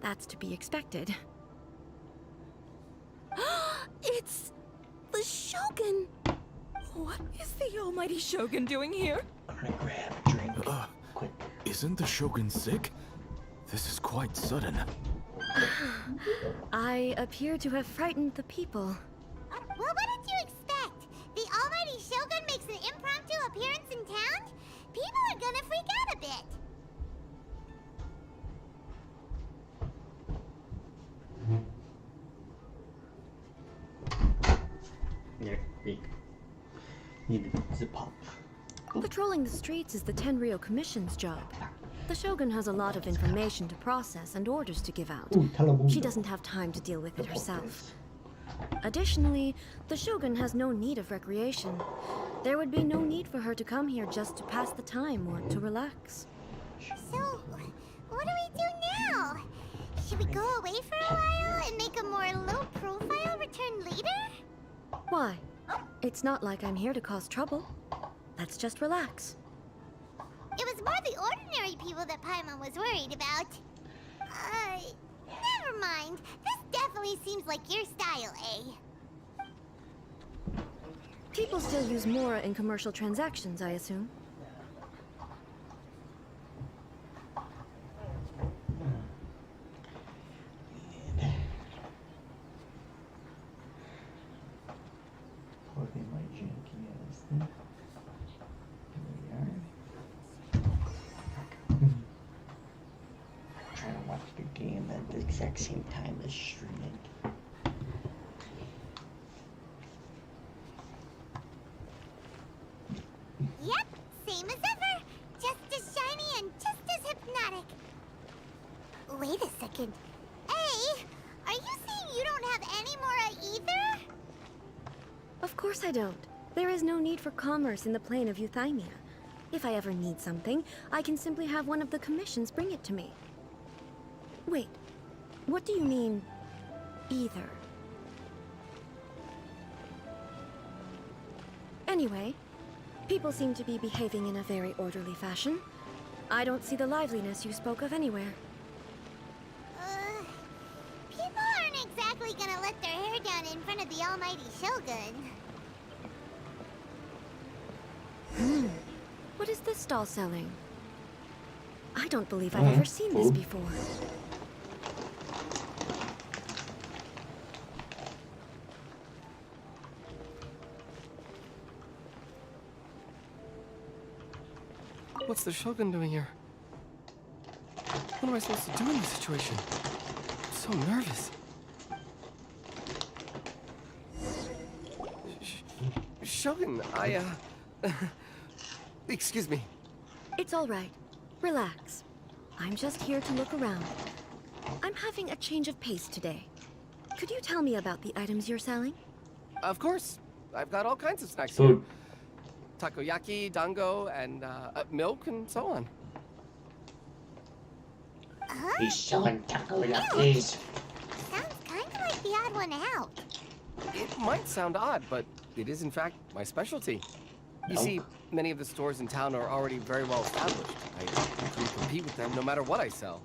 that's to be expected. It's the Shogun! What is the almighty Shogun doing here? I'm gonna grab a drink. Quick. Isn't the Shogun sick? This is quite sudden. I appear to have frightened the people. Well, what did you expect? The almighty Shogun makes an impromptu appearance in town? People are gonna freak out a bit. Need to zip up. Patrolling the streets is the Tenryou Commission's job. The Shogun has a lot of information to process and orders to give out. Ooh, telemundo. She doesn't have time to deal with it herself. Additionally, the Shogun has no need of recreation. There would be no need for her to come here just to pass the time or to relax. So, what do we do now? Should we go away for a while and make a more low-profile return later? Why? It's not like I'm here to cause trouble. Let's just relax. It was more the ordinary people that Paimon was worried about. Never mind. This definitely seems like your style, eh? People still use Mora in commercial transactions, I assume. Plug in my janky ass thing. There we are. Trying to watch the game at the exact same time as streaming. Yep, same as ever. Just as shiny and just as hypnotic. Wait a second. Hey, are you saying you don't have any Mora either? Of course I don't. There is no need for commerce in the plane of Euthymia. If I ever need something, I can simply have one of the commissions bring it to me. Wait, what do you mean, either? Anyway, people seem to be behaving in a very orderly fashion. I don't see the liveliness you spoke of anywhere. People aren't exactly gonna let their hair down in front of the almighty Shogun. What is this stall selling? I don't believe I've ever seen this before. What's the Shogun doing here? What am I supposed to do in this situation? I'm so nervous. Shogun, excuse me. It's all right. Relax. I'm just here to look around. I'm having a change of pace today. Could you tell me about the items you're selling? Of course. I've got all kinds of snacks Food. here. Takoyaki, dango, and milk, and so on. He's selling takoyakis. Sounds kind of like the odd one out. It might sound odd, but it is in fact my specialty. You see, many of the stores in town are already very well established. I can compete with them no matter what I sell.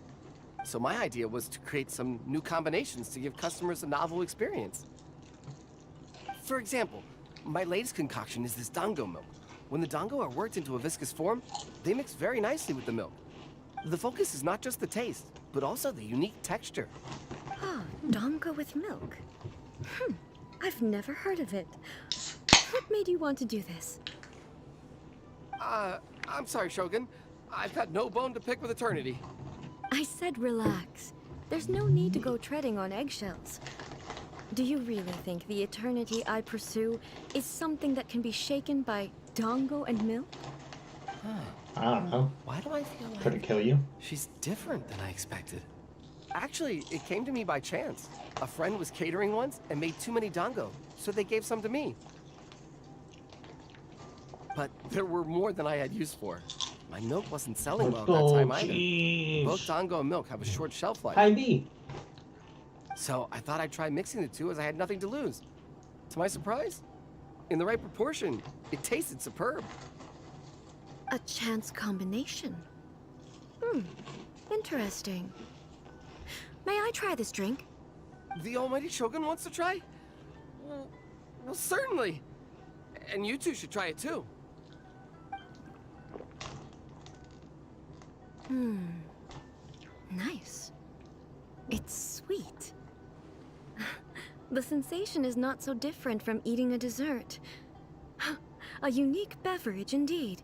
So my idea was to create some new combinations to give customers a novel experience. For example, my latest concoction is this dango milk. When the dango are worked into a viscous form, they mix very nicely with the milk. The focus is not just the taste, but also the unique texture. Oh, dango with milk. I've never heard of it. What made you want to do this? I'm sorry, Shogun. I've got no bone to pick with eternity. I said relax. There's no need to go treading on eggshells. Do you really think the eternity I pursue is something that can be shaken by dango and milk? I don't know. Why do I feel like Could it kill you? she's different than I expected? Actually, it came to me by chance. A friend was catering once and made too many dango, so they gave some to me. But there were more than I had use for. My milk wasn't selling well at that time either. Both dango and milk have a short shelf life. High B. So I thought I'd try mixing the two as I had nothing to lose. To my surprise, in the right proportion, it tasted superb. A chance combination. Interesting. May I try this drink? The almighty Shogun wants to try? Well, certainly. And you two should try it too. Nice. It's sweet. The sensation is not so different from eating a dessert. A unique beverage indeed.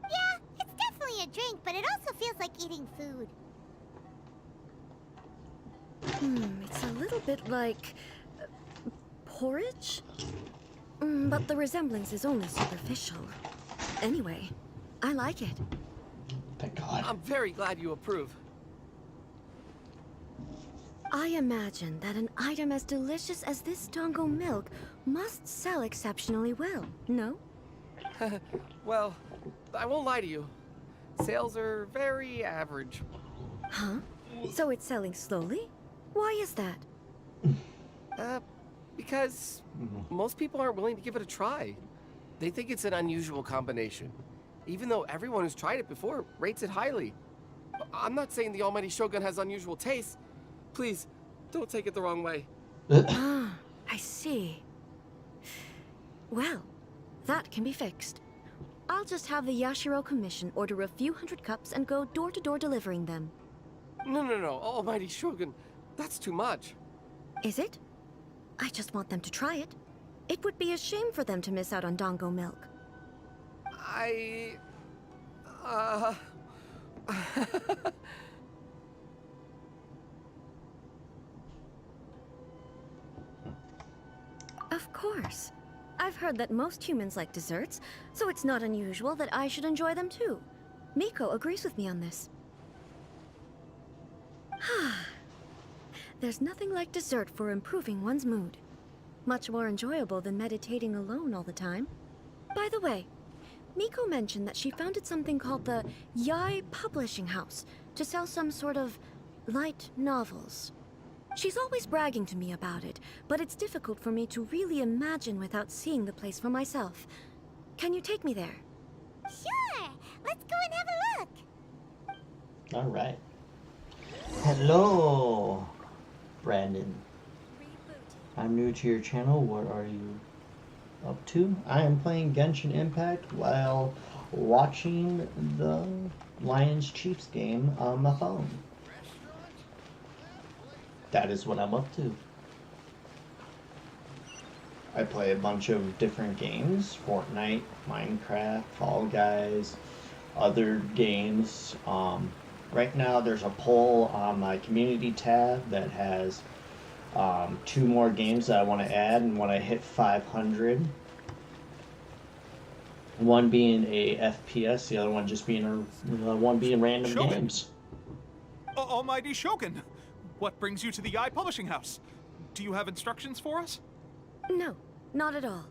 Yeah, it's definitely a drink, but it also feels like eating food. It's a little bit like porridge? But the resemblance is only superficial. Anyway, I like it. Thank God. I'm very glad you approve. I imagine that an item as delicious as this dango milk must sell exceptionally well, no? Well, I won't lie to you. Sales are very average. Huh? So it's selling slowly? Why is that? Because most people aren't willing to give it a try. They think it's an unusual combination. Even though everyone who's tried it before rates it highly. I'm not saying the almighty Shogun has unusual tastes. Please, don't take it the wrong way. I see. Well, that can be fixed. I'll just have the Yashiro Commission order a few hundred cups and go door-to-door delivering them. No, almighty Shogun. That's too much. Is it? I just want them to try it. It would be a shame for them to miss out on dango milk. Of course. I've heard that most humans like desserts, so it's not unusual that I should enjoy them too. Miko agrees with me on this. There's nothing like dessert for improving one's mood. Much more enjoyable than meditating alone all the time. By the way, Miko mentioned that she founded something called the Yai Publishing House to sell some sort of light novels. She's always bragging to me about it, but it's difficult for me to really imagine without seeing the place for myself. Can you take me there? Sure! Let's go and have a look! Alright. Hello, Brandon. I'm new to your channel. What are you up to? I am playing Genshin Impact while watching the Lions-Chiefs game on my phone. That is what I'm up to. I play a bunch of different games. Fortnite, Minecraft, Fall Guys, other games. right now there's a poll on my community tab that has 2 more games that I want to add, and when I hit 500, one being a FPS, the other one just being one being random Shogun. games. Almighty Shogun, what brings you to the Eye Publishing House? Do you have instructions for us? No, not at all.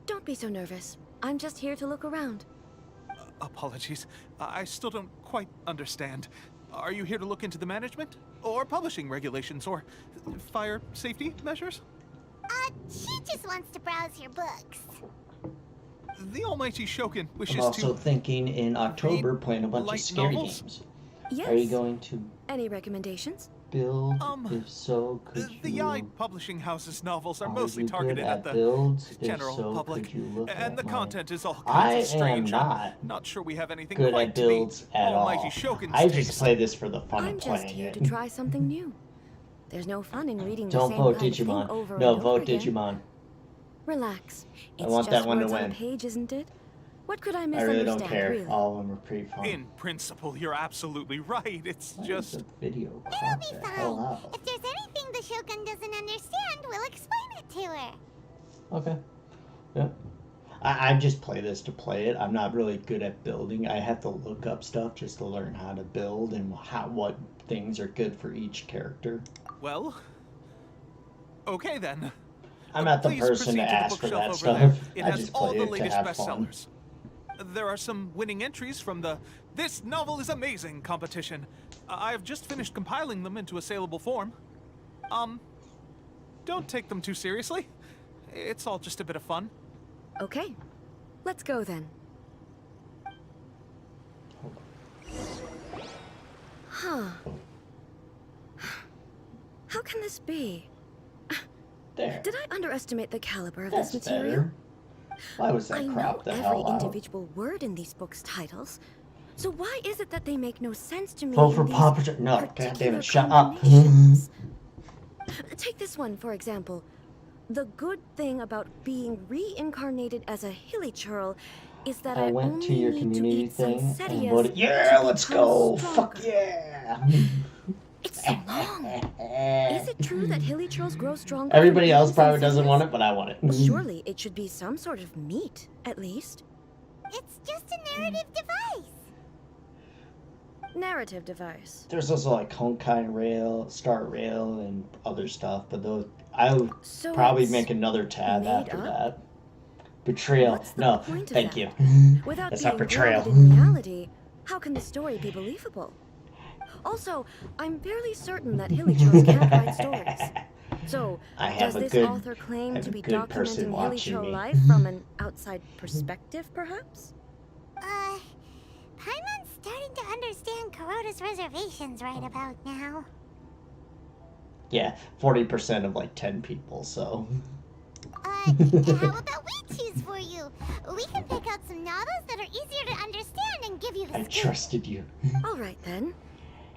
Don't be so nervous. I'm just here to look around. Apologies. I still don't quite understand. Are you here to look into the management? Or publishing regulations? Or fire safety measures? She just wants to browse your books. The Almighty Shogun wishes I'm also to... thinking in October playing a bunch of light scary novels? games. Yes. Are you going to Any recommendations? build? If so, could The you... Eye Publishing House's novels are Are mostly you good targeted at at the builds? If general so, public, could you look and at the my- content is all I kinds of strange. am I'm not not sure we have anything good quite at to the builds at Almighty all. Shogun's I taste. just play this for the fun I'm of just playing here it. to try something new. There's no fun in reading the Don't same vote kind of thing Digimon. over No, and vote over again. Digimon. Relax. I It's want just that one to words on a win. page, isn't it? What could I I misunderstand, really don't care. really? All of them are pretty fun. In principle, you're absolutely right. It's Why is just... the video It'll crop be the hell fine. out? If there's anything the Shogun doesn't understand, we'll explain it to her. Okay. Yep. I just play this to play it. I'm not really good at building. I have to look up stuff just to learn how to build and what things are good for each character. Well... Okay then. I'm not the Please person proceed to the ask for bookshelf that over there. stuff. It I has just all play the it to latest have fun. bestsellers. There are some winning entries from the This Novel is Amazing competition. I have just finished compiling them into a saleable form. Don't take them too seriously. It's all just a bit of fun. Okay. Let's go then. Huh. How can this be? There. Did I underestimate the caliber of That's this material? better. Why was that I know crop the every hell out? individual word in these books' titles. So why is it that they make no sense to me? Vote in for these Papa. No, particular goddammit, shut up. combinations? Take this one, for example. The good thing about being reincarnated as a hilly churl is that I went only to your need community to eat thing and Sansetias voted. Yeah, to let's become go. stronger. Fuck yeah. It's so long. Is it true that hilly churls grow stronger? Everybody from else eating probably doesn't Sansetias? want it, but I want it. Well, surely it should be some sort of meat, at least. It's just a narrative device. Narrative device. There's also like Honkai Rail, Star Rail, and other stuff, but those I would So probably it's make another tab made after up? that. Betrayal. What's the No, point of thank that? you. Without That's being not betrayal. grounded in reality, how can the story be believable? Also, I'm fairly certain that hilly churls can't write stories. So, I have does a this good- author claim have to a be good person documenting hilly watching churl me. life from an outside perspective, perhaps? Paimon's starting to understand Kuroda's reservations right about now. Yeah, 40% of like 10 people, so. How about we choose for you? We can pick out some novels that are easier to understand and give you the I scoop. trusted you. All right, then.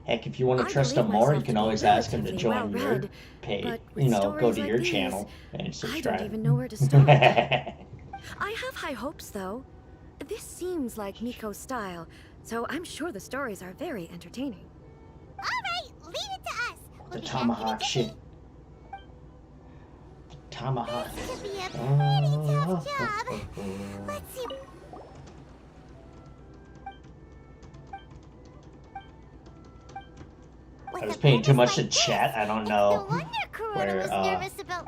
Heck, if you want to I trust believe him more, you myself can to be always ask him to relatively join your well-read, page. but with You know, go stories to like your these, channel and I subscribe. don't even know where to start. I have high hopes, though. This seems like Miko's style, so I'm sure the stories are very entertaining. All right, leave it to us. The We'll be tomahawk happy to shit. The tomahawk. This could be a pretty tough job. Let's see. I was paying too much to chat. I don't know No wonder Kuroda where. was nervous about.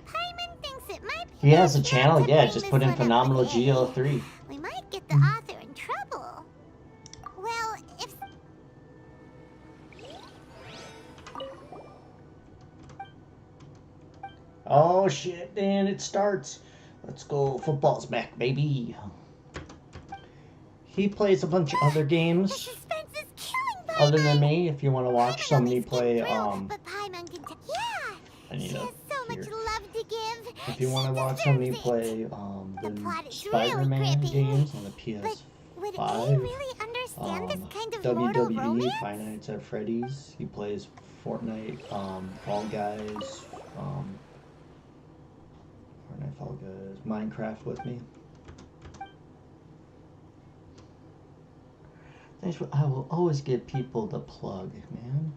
Paimon thinks it might be. He has a best channel. to Yeah, bring just this put in one up Phenomenal again. GL3. We might get the author in trouble. Well, if. Oh shit, Dan! It starts. Let's go. Football's back, baby. He plays a bunch of other games. Suspense is killing Paimon. Other than me, if you want to watch somebody play, But Paimon can yeah. I need She to has so much hear. love to give. If you want to She watch somebody deserves play The the plot is really Spider-Man grippy. games on the But would PS5, A really understand this kind of mortal WWE romance? Five Nights at Freddy's. He plays Fortnite, Fall Guys, Fortnite, Fall Guys, Minecraft with me. I will always give people the plug, man.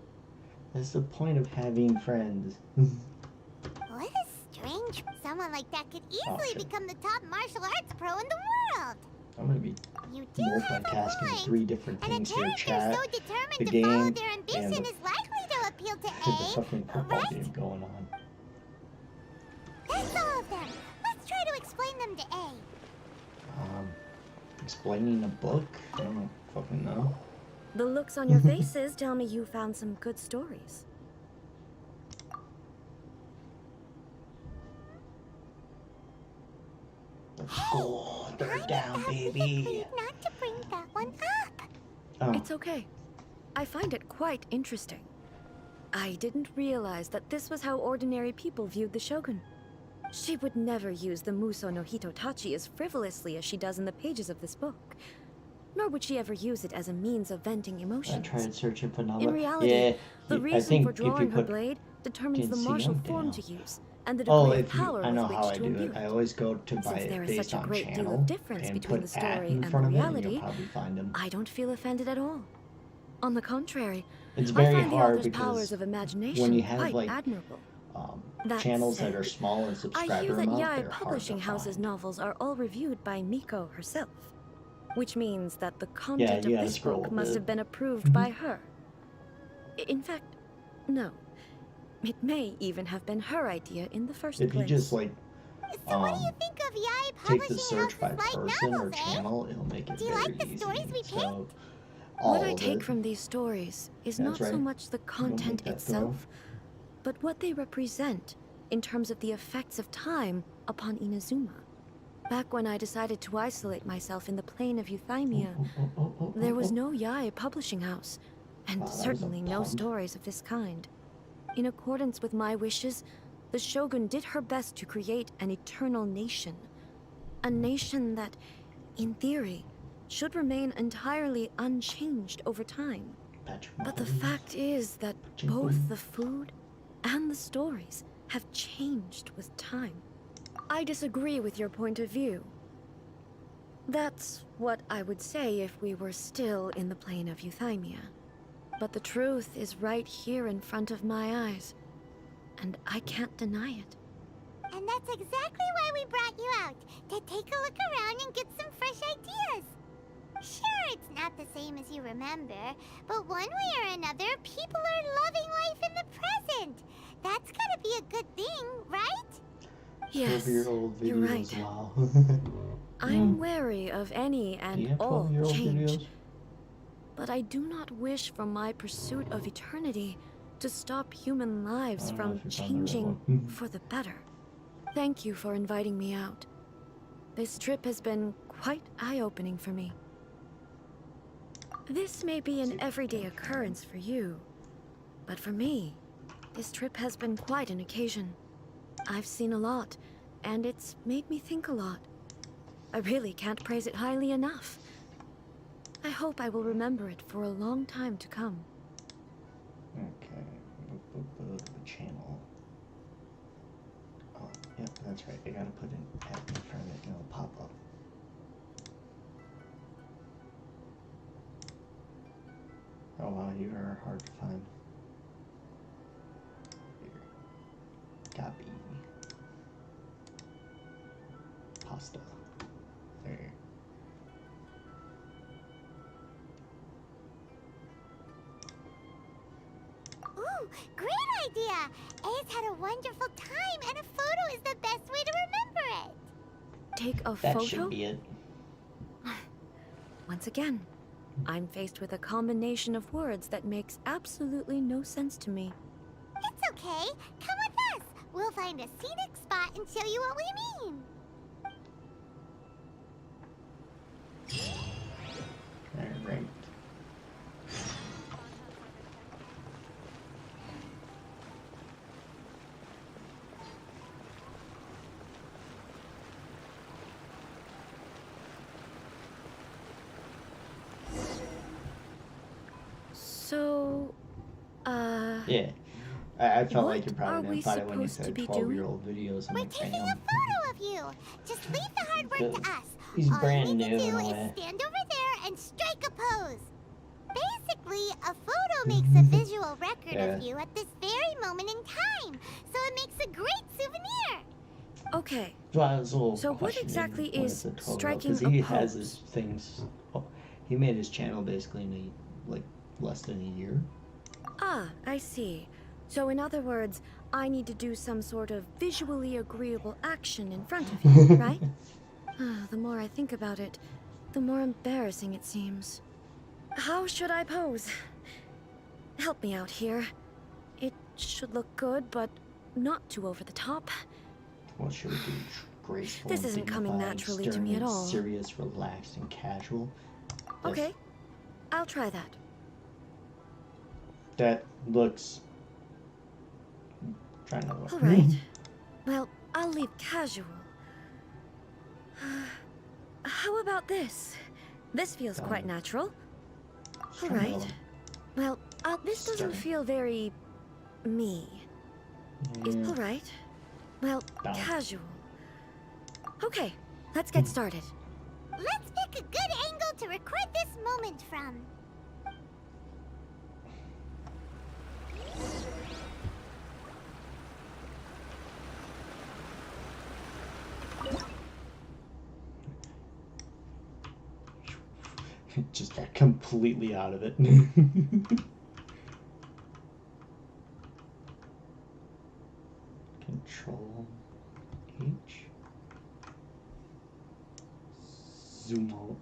That's the point of having friends. What a strange... Someone like that could easily become the top martial arts pro in the world. I'm gonna be You do have a multitasking point. 3 different And a things here. character Chat, so determined the to game, follow their and ambition is likely to appeal to the A, fucking football right? game going on. That's all of them. Let's try to explain them to A. Explaining a book? I don't fucking know. The looks on your faces tell me you found some good stories. Oh, third down, baby. Not to bring that one up. Oh. It's okay. I find it quite interesting. I didn't realize that this was how ordinary people viewed the Shogun. She would never use the Muso no Hitotachi as frivolously as she does in the pages of this book. Nor would she ever use it as a means of venting emotions. I tried searching for number. In reality, yeah, the I reason think for drawing her put blade determines the didn't see martial them, form damn. to use, and the degree of power I know with how which I to do imbue it. it. I always go to buy Since there it is based such a on great deal channel of difference and between put the at story in and front the of it, and reality, you'll probably find them. I don't feel offended at all. On the contrary, It's I very find the hard author's because powers of imagination when you have quite like admirable. That channels said, that are small and I subscriber hear that amount, Yae they're hard Publishing to House's find. novels are all reviewed by Miko herself, which means that the content you of gotta this scroll book a must bit. have been approved by her. In fact, no. It may even have been her idea in the first If place. you just like So what do you think of Yae take Publishing the search by House's light person or novels, eh? channel, it'll make it Do you very like the easy. stories we So, What all I of take it. from these stories is That's not so right. much the Don't content make that throw. itself, but what they represent in terms of the effects of time upon Inazuma. Back when I decided to isolate myself in the plane of Euthymia, there was no Yae Publishing House, and Wow, that was a certainly no pun. stories of this kind. In accordance with my wishes, the Shogun did her best to create an eternal nation. A nation that, in theory, should remain entirely unchanged over time. But the fact is that both the food and the stories have changed with time. I disagree with your point of view. That's what I would say if we were still in the plane of Euthymia. But the truth is right here in front of my eyes, and I can't deny it. And that's exactly why we brought you out, to take a look around and get some fresh ideas. Sure, it's not the same as you remember, but one way or another, people are loving life in the present. That's gotta be a good thing, right? Yes, 12-year-old you're videos, right. wow. I'm wary of any Do you and have all 12-year-old change. videos? But I do not wish for my pursuit of eternity to stop human lives I don't know from if you found the right changing one. for the better. Thank you for inviting me out. This trip has been quite eye-opening for me. This may be an everyday occurrence for you, but for me, this trip has been quite an occasion. I've seen a lot, and it's made me think a lot. I really can't praise it highly enough. I hope I will remember it for a long time to come. Okay, the channel. Oh, yep, that's right. I gotta put an app in front of it and it'll pop up. Oh wow, you are hard to find. Here. Copy. Pasta. There. Ooh, great idea! A's had a wonderful time, and a photo is the best way to remember it. Take a That photo? should be it. Once again, I'm faced with a combination of words that makes absolutely no sense to me. It's okay. Come with us. We'll find a scenic spot and show you what we mean. Alright. So, Yeah. I felt like what you are probably we didn't find it when you supposed to said be 12-year-old videos. I'm We're like, taking damn. a photo of you. Just leave the hard work to us. He's All brand you need new to in do a is way. stand over there and strike a pose. Basically, a photo makes a visual record of you at this very moment in time, so it makes a great souvenir. Okay. So what exactly is striking because he a has pose? his things. Oh, he made his channel basically in less than a year. Ah, I see. So in other words, I need to do some sort of visually agreeable action in front of you, right? The more I think about it, the more embarrassing it seems. How should I pose? Help me out here. It should look good, but not too over the top. What should we do? Graceful, This isn't coming dignified, naturally to stern, me at and all. serious, relaxed, and casual. Okay, I'll try that. That looks. Trying to look. All right. Well, I'll leave casual. How about this? This feels quite natural. All right. Well, this doesn't feel very me. It's all right. Well, casual. Okay, let's get started. Let's pick a good angle to record this moment from. Just completely out of it. Control H. Zoom out.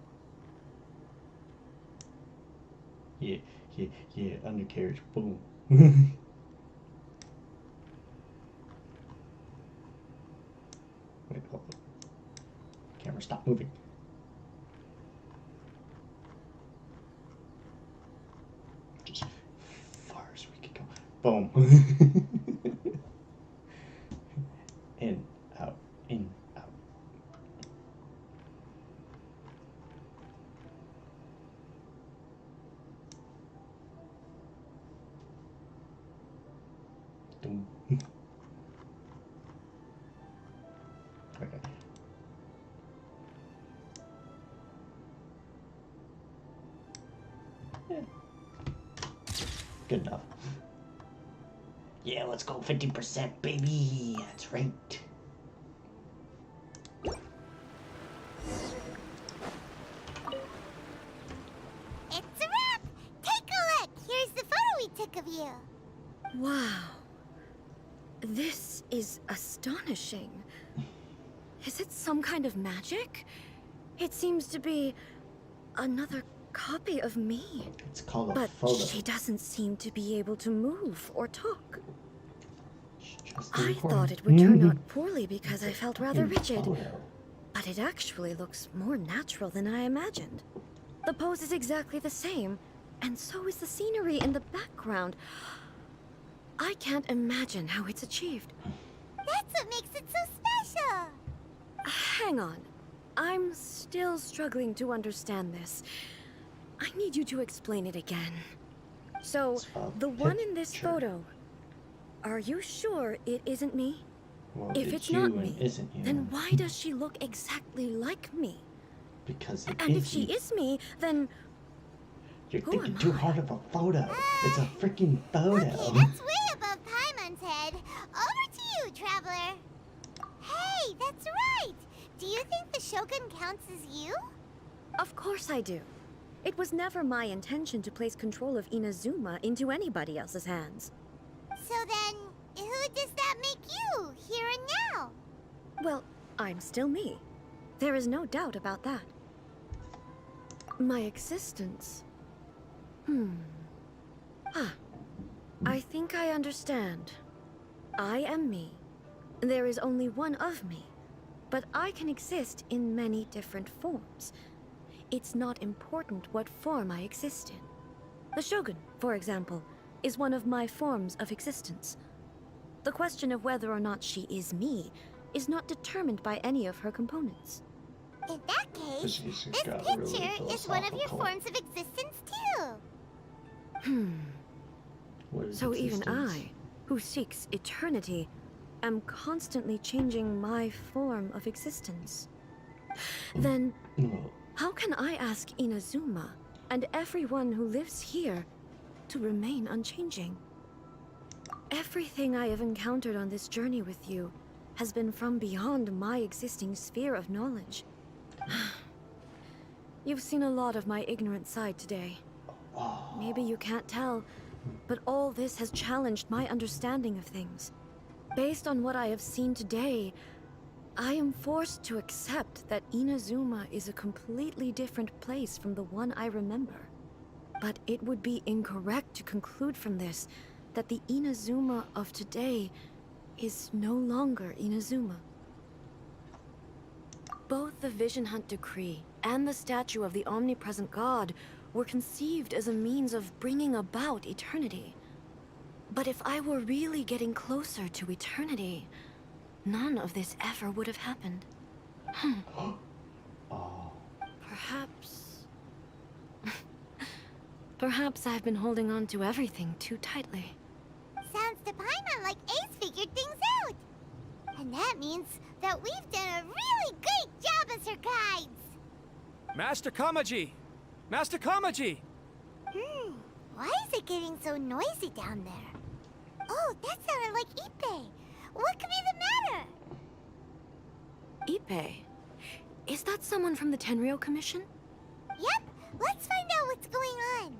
Yeah, undercarriage. Boom. Wait, hold on. Camera, stop moving. Just far as we can go. Boom. In, out, in, out. Boom. Okay. Yeah. Good enough. Yeah, let's go 50%, baby. That's right. It's a wrap! Take a look! Here's the photo we took of you. Wow. This is astonishing. Is it some kind of magic? It seems to be another copy of me. It's called a but photo. she doesn't seem to be able to move or talk. Just I recording. thought it would turn out poorly because I felt rather fucking rigid. photo. But it actually looks more natural than I imagined. The pose is exactly the same, and so is the scenery in the background. I can't imagine how it's achieved. That's what makes it so special. Hang on. I'm still struggling to understand this. I need you to explain it again. So, the one in this photo, are you sure it isn't me? Well, If it's not me, isn't you? then why does she look exactly like me? Because it And if is she you. is me, then You're who thinking am too I? hard of a photo. It's a freaking photo. Okay, that's way above Paimon's head. Over to you, Traveler. Hey, that's right! Do you think the Shogun counts as you? Of course I do. It was never my intention to place control of Inazuma into anybody else's hands. So then, who does that make you, here and now? Well, I'm still me. There is no doubt about that. My existence. I think I understand. I am me. There is only one of me. But I can exist in many different forms. It's not important what form I exist in. The Shogun, for example, is one of my forms of existence. The question of whether or not she is me is not determined by any of her components. In that case, This this got picture really is one of your philosophical. forms of existence too. What is So even existence? I, who seeks eternity, am constantly changing my form of existence. Then, No. how can I ask Inazuma and everyone who lives here to remain unchanging. Everything I have encountered on this journey with you has been from beyond my existing sphere of knowledge. You've seen a lot of my ignorant side today. Maybe you can't tell, but all this has challenged my understanding of things. Based on what I have seen today, I am forced to accept that Inazuma is a completely different place from the one I remember. But it would be incorrect to conclude from this that the Inazuma of today is no longer Inazuma. Both the Vision Hunt Decree and the statue of the omnipresent god were conceived as a means of bringing about eternity. But if I were really getting closer to eternity, none of this ever would have happened. Perhaps... Perhaps I've been holding on to everything too tightly. Sounds to Paimon like Ace figured things out. And that means that we've done a really great job as her guides. Master Kamaji! Master Kamaji! Why is it getting so noisy down there? Oh, that sounded like Ippei. What could be the matter? Ippei? Is that someone from the Tenryou Commission? Yep, let's find out what's going on.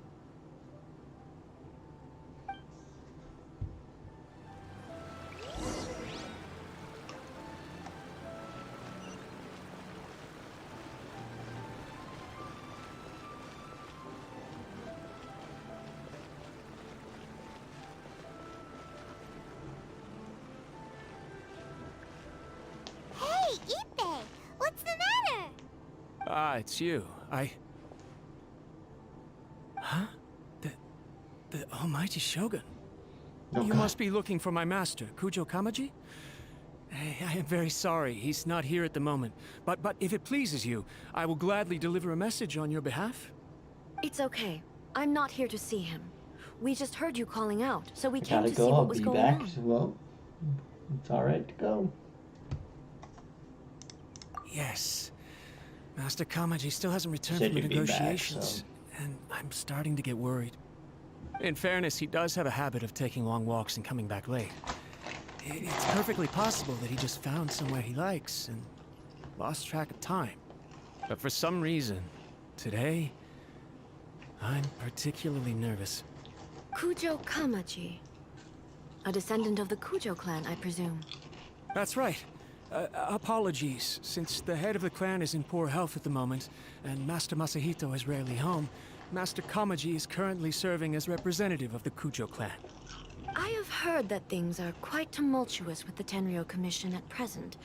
Hey, Ippei, what's the matter? Ah, it's you. Huh? The Almighty Shogun? Oh, You God. must be looking for my master, Kujo Kamaji? I am very sorry, he's not here at the moment. But if it pleases you, I will gladly deliver a message on your behalf. It's okay. I'm not here to see him. We just heard you calling out, so we I came gotta to go. see I'll what was be going back. on. Well, it's alright to go. Yes. Master Kamaji still hasn't returned Said from the you'd be back, negotiations, so- and I'm starting to get worried. In fairness, he does have a habit of taking long walks and coming back late. It's perfectly possible that he just found somewhere he likes and lost track of time. But for some reason, today, I'm particularly nervous. Kujo Kamaji. A descendant of the Kujo clan, I presume. That's right. Apologies, since the head of the clan is in poor health at the moment, and Master Masahito is rarely home, Master Kamaji is currently serving as representative of the Kujo clan. I have heard that things are quite tumultuous with the Tenryou Commission at present.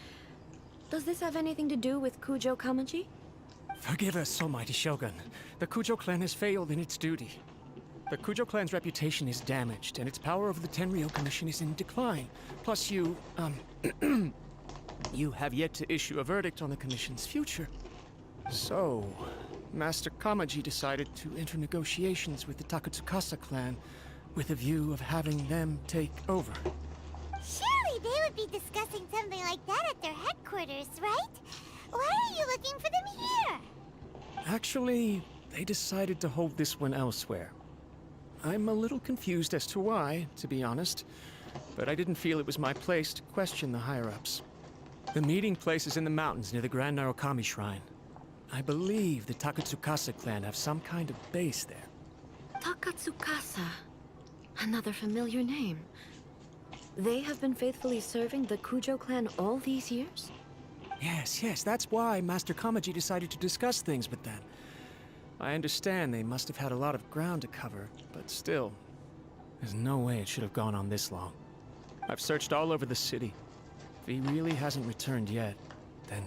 Does this have anything to do with Kujo Kamaji? Forgive us, Almighty Shogun. The Kujo clan has failed in its duty. The Kujo clan's reputation is damaged, and its power over the Tenryou Commission is in decline. Plus you, you have yet to issue a verdict on the Commission's future. So, Master Kamaji decided to enter negotiations with the Takatsukasa clan with a view of having them take over. Surely they would be discussing something like that at their headquarters, right? Why are you looking for them here? Actually, they decided to hold this one elsewhere. I'm a little confused as to why, to be honest, but I didn't feel it was my place to question the higher-ups. The meeting place is in the mountains near the Grand Narukami Shrine. I believe the Takatsukasa clan have some kind of base there. Takatsukasa. Another familiar name. They have been faithfully serving the Kujo clan all these years? Yes, that's why Master Kamaji decided to discuss things with them. I understand they must have had a lot of ground to cover, but still, there's no way it should have gone on this long. I've searched all over the city. If he really hasn't returned yet, then...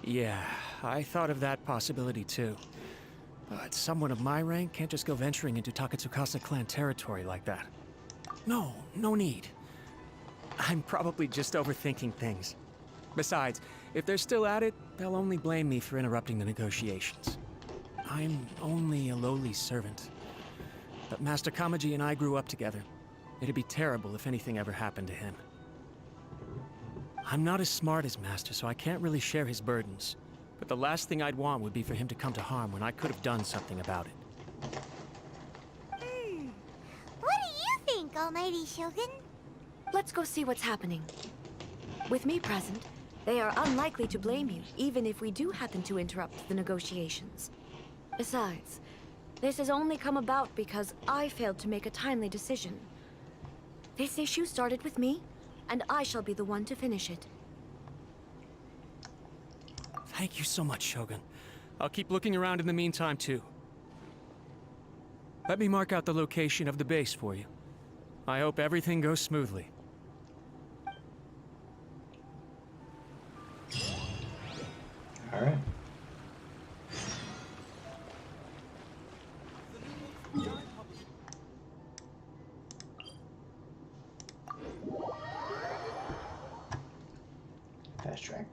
Yeah, I thought of that possibility too. But someone of my rank can't just go venturing into Takatsukasa clan territory like that. No need. I'm probably just overthinking things. Besides, if they're still at it, they'll only blame me for interrupting the negotiations. I'm only a lowly servant. But Master Kamaji and I grew up together. It'd be terrible if anything ever happened to him. I'm not as smart as Master, so I can't really share his burdens. But the last thing I'd want would be for him to come to harm when I could have done something about it. What do you think, Almighty Shogun? Let's go see what's happening. With me present, they are unlikely to blame you, even if we do happen to interrupt the negotiations. Besides, this has only come about because I failed to make a timely decision. This issue started with me, and I shall be the one to finish it. Thank you so much, Shogun. I'll keep looking around in the meantime, too. Let me mark out the location of the base for you. I hope everything goes smoothly. All right. Fast track.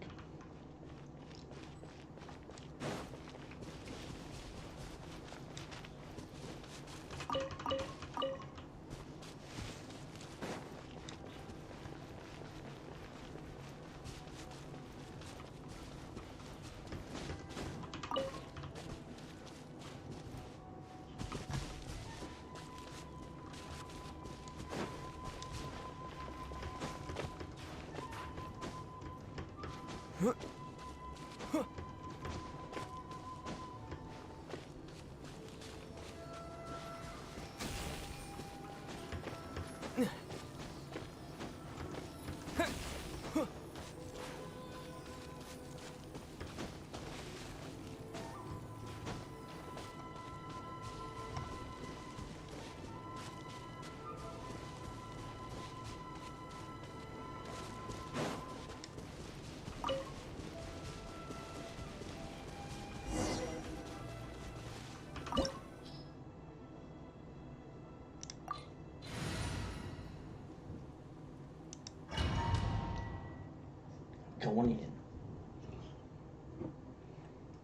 Going in.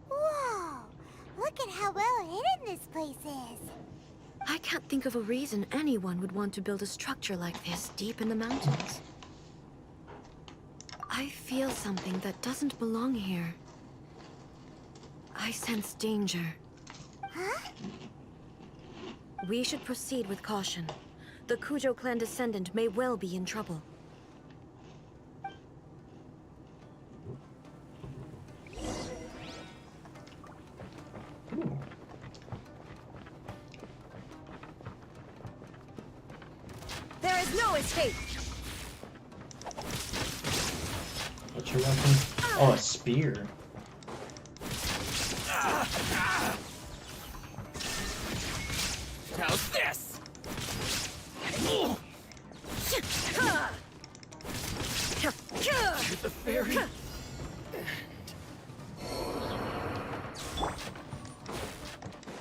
Whoa! Look at how well hidden this place is. I can't think of a reason anyone would want to build a structure like this deep in the mountains. I feel something that doesn't belong here. I sense danger. Huh? We should proceed with caution. The Kujo clan descendant may well be in trouble. There is no escape. What's your weapon? Oh, a spear. How's this? To the fairy.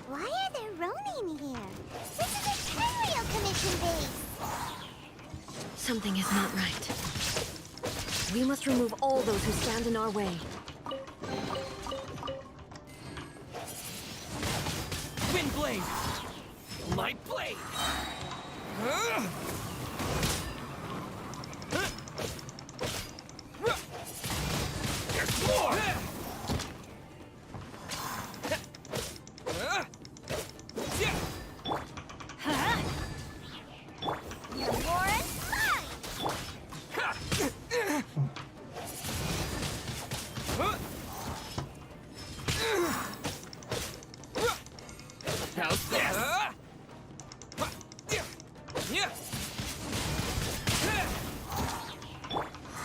Why are there Ronin here? This is a Tenryou Commission base. Something is not right. We must remove all those who stand in our way. Wind blade! Light blade! There's more! Your war is mine. How's this?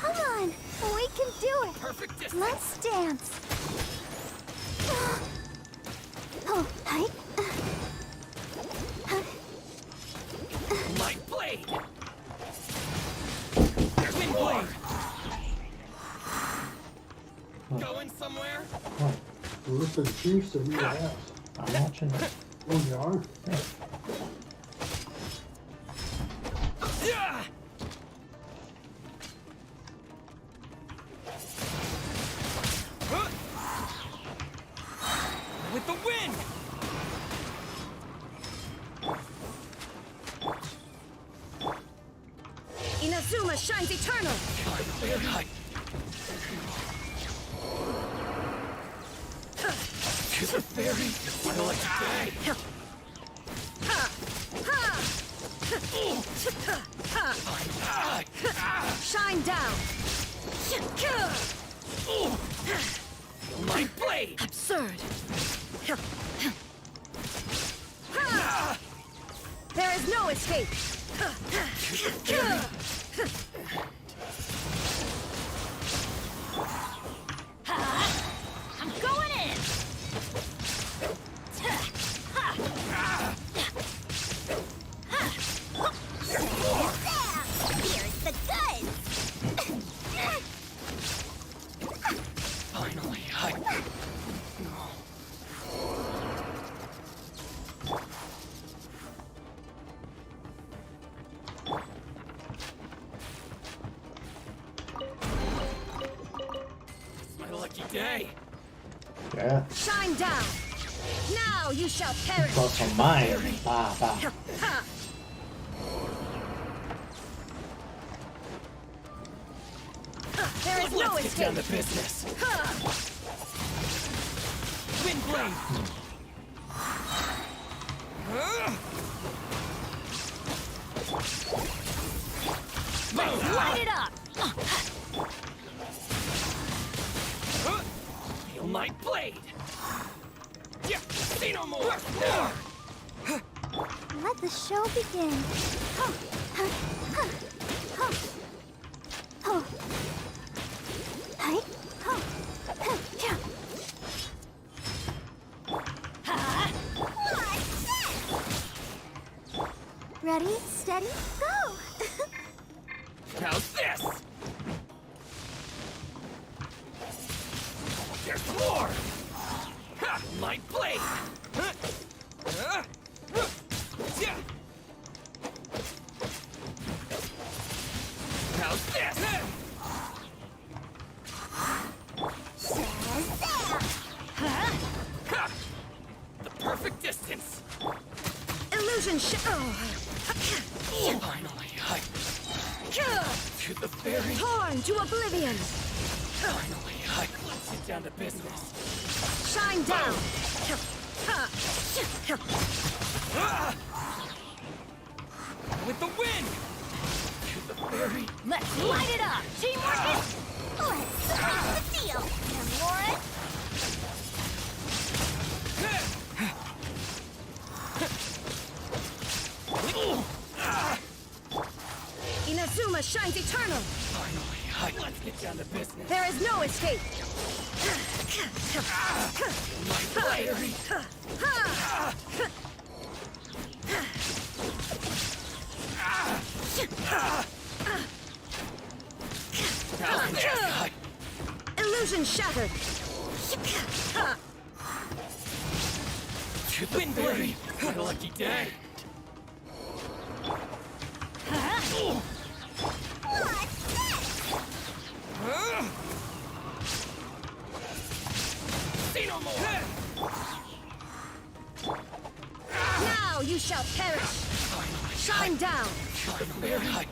Come on, we can do it. Perfect distance. Let's dance. Oh, hi. Light blade! There's wind blade! Going somewhere? Oh, Where's the juice of your ass? I'm watching it. Oh, you are? Yeah! With the wind! Inazuma shines eternal! To the very final day. Shine down. My blade. Absurd. There is no escape. I'm going in. Here's the goods. Finally, It's my lucky day. Yeah. Shine down. Now you shall perish. Close on mine. Bah, bah. There is no Let's get escape. down to business. Wind blade. Light it up. Feel my blade. Yeah, say no more. Let the show begin. Ready, steady, go! How's this? There's more. Ha, my blade. Yeah. How's this? Ha! The perfect distance. Illusion Finally, to the very torn to oblivion. finally, let's get down to business. Shine down. With the wind. To the very Let's light it up! Teamwork is... Let's seal the deal! And Lauren? Inazuma shines eternal. Finally, let's get down to business. There is no escape. My blade. Illusion shattered. To the wind blade. My lucky day. Say no more. Now you shall perish. Shine down. To the very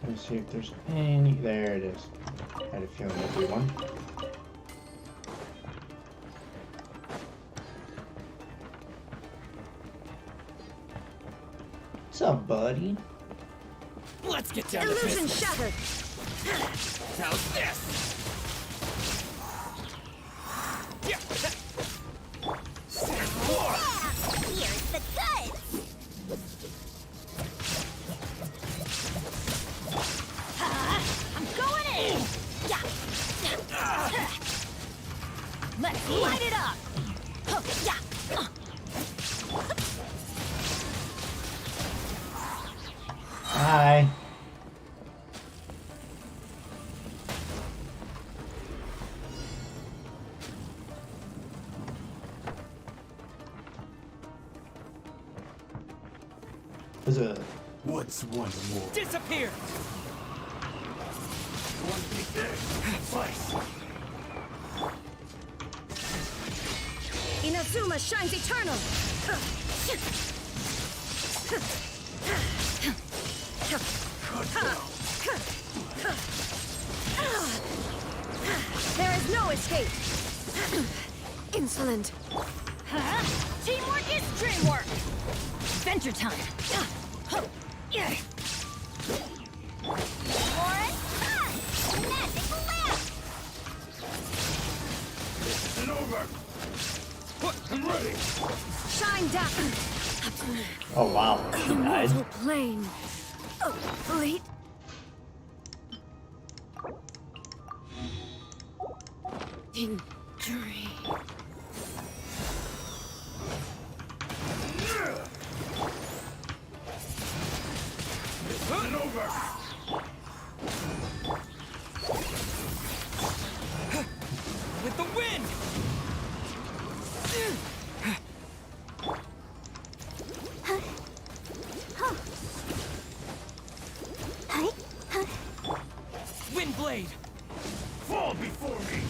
Let's see if there's any. There it is. I had a feeling there'd be one. What's up, buddy? Let's get down to Illusion business. shattered. How's this? Yeah. Here's the goods! I'm going in! Let's light it up! Hi. What's one more? Disappear. One big slice. Inazuma shines eternal. is no escape! Insolent! Teamwork is dreamwork! Adventure time! Warren, magic lamp! This isn't over. What? I'm ready. Shine down! Oh wow, she died. Mortal plane. Fleet. Injury. This isn't over. With the wind! Wind blade! Fall before me.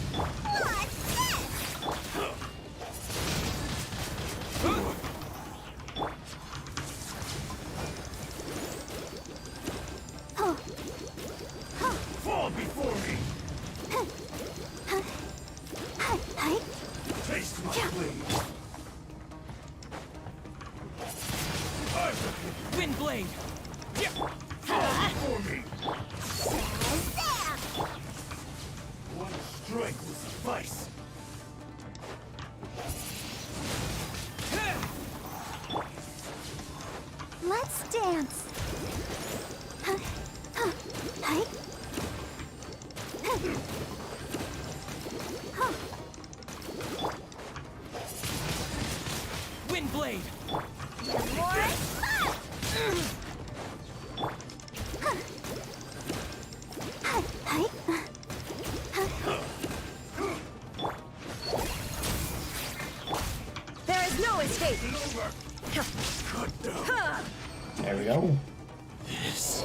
Fall before me. Taste my blade. Wind blade! Fall before me. One strike will suffice. Let's dance. Wind blade! There is no escape! There we go. Yes.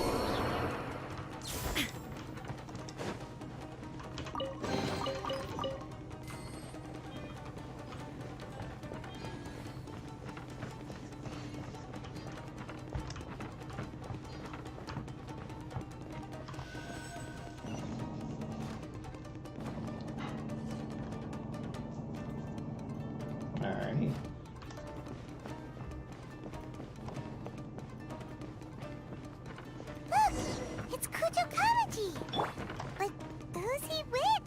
Alright. Look! It's Kujo Kamaji! But who's he with?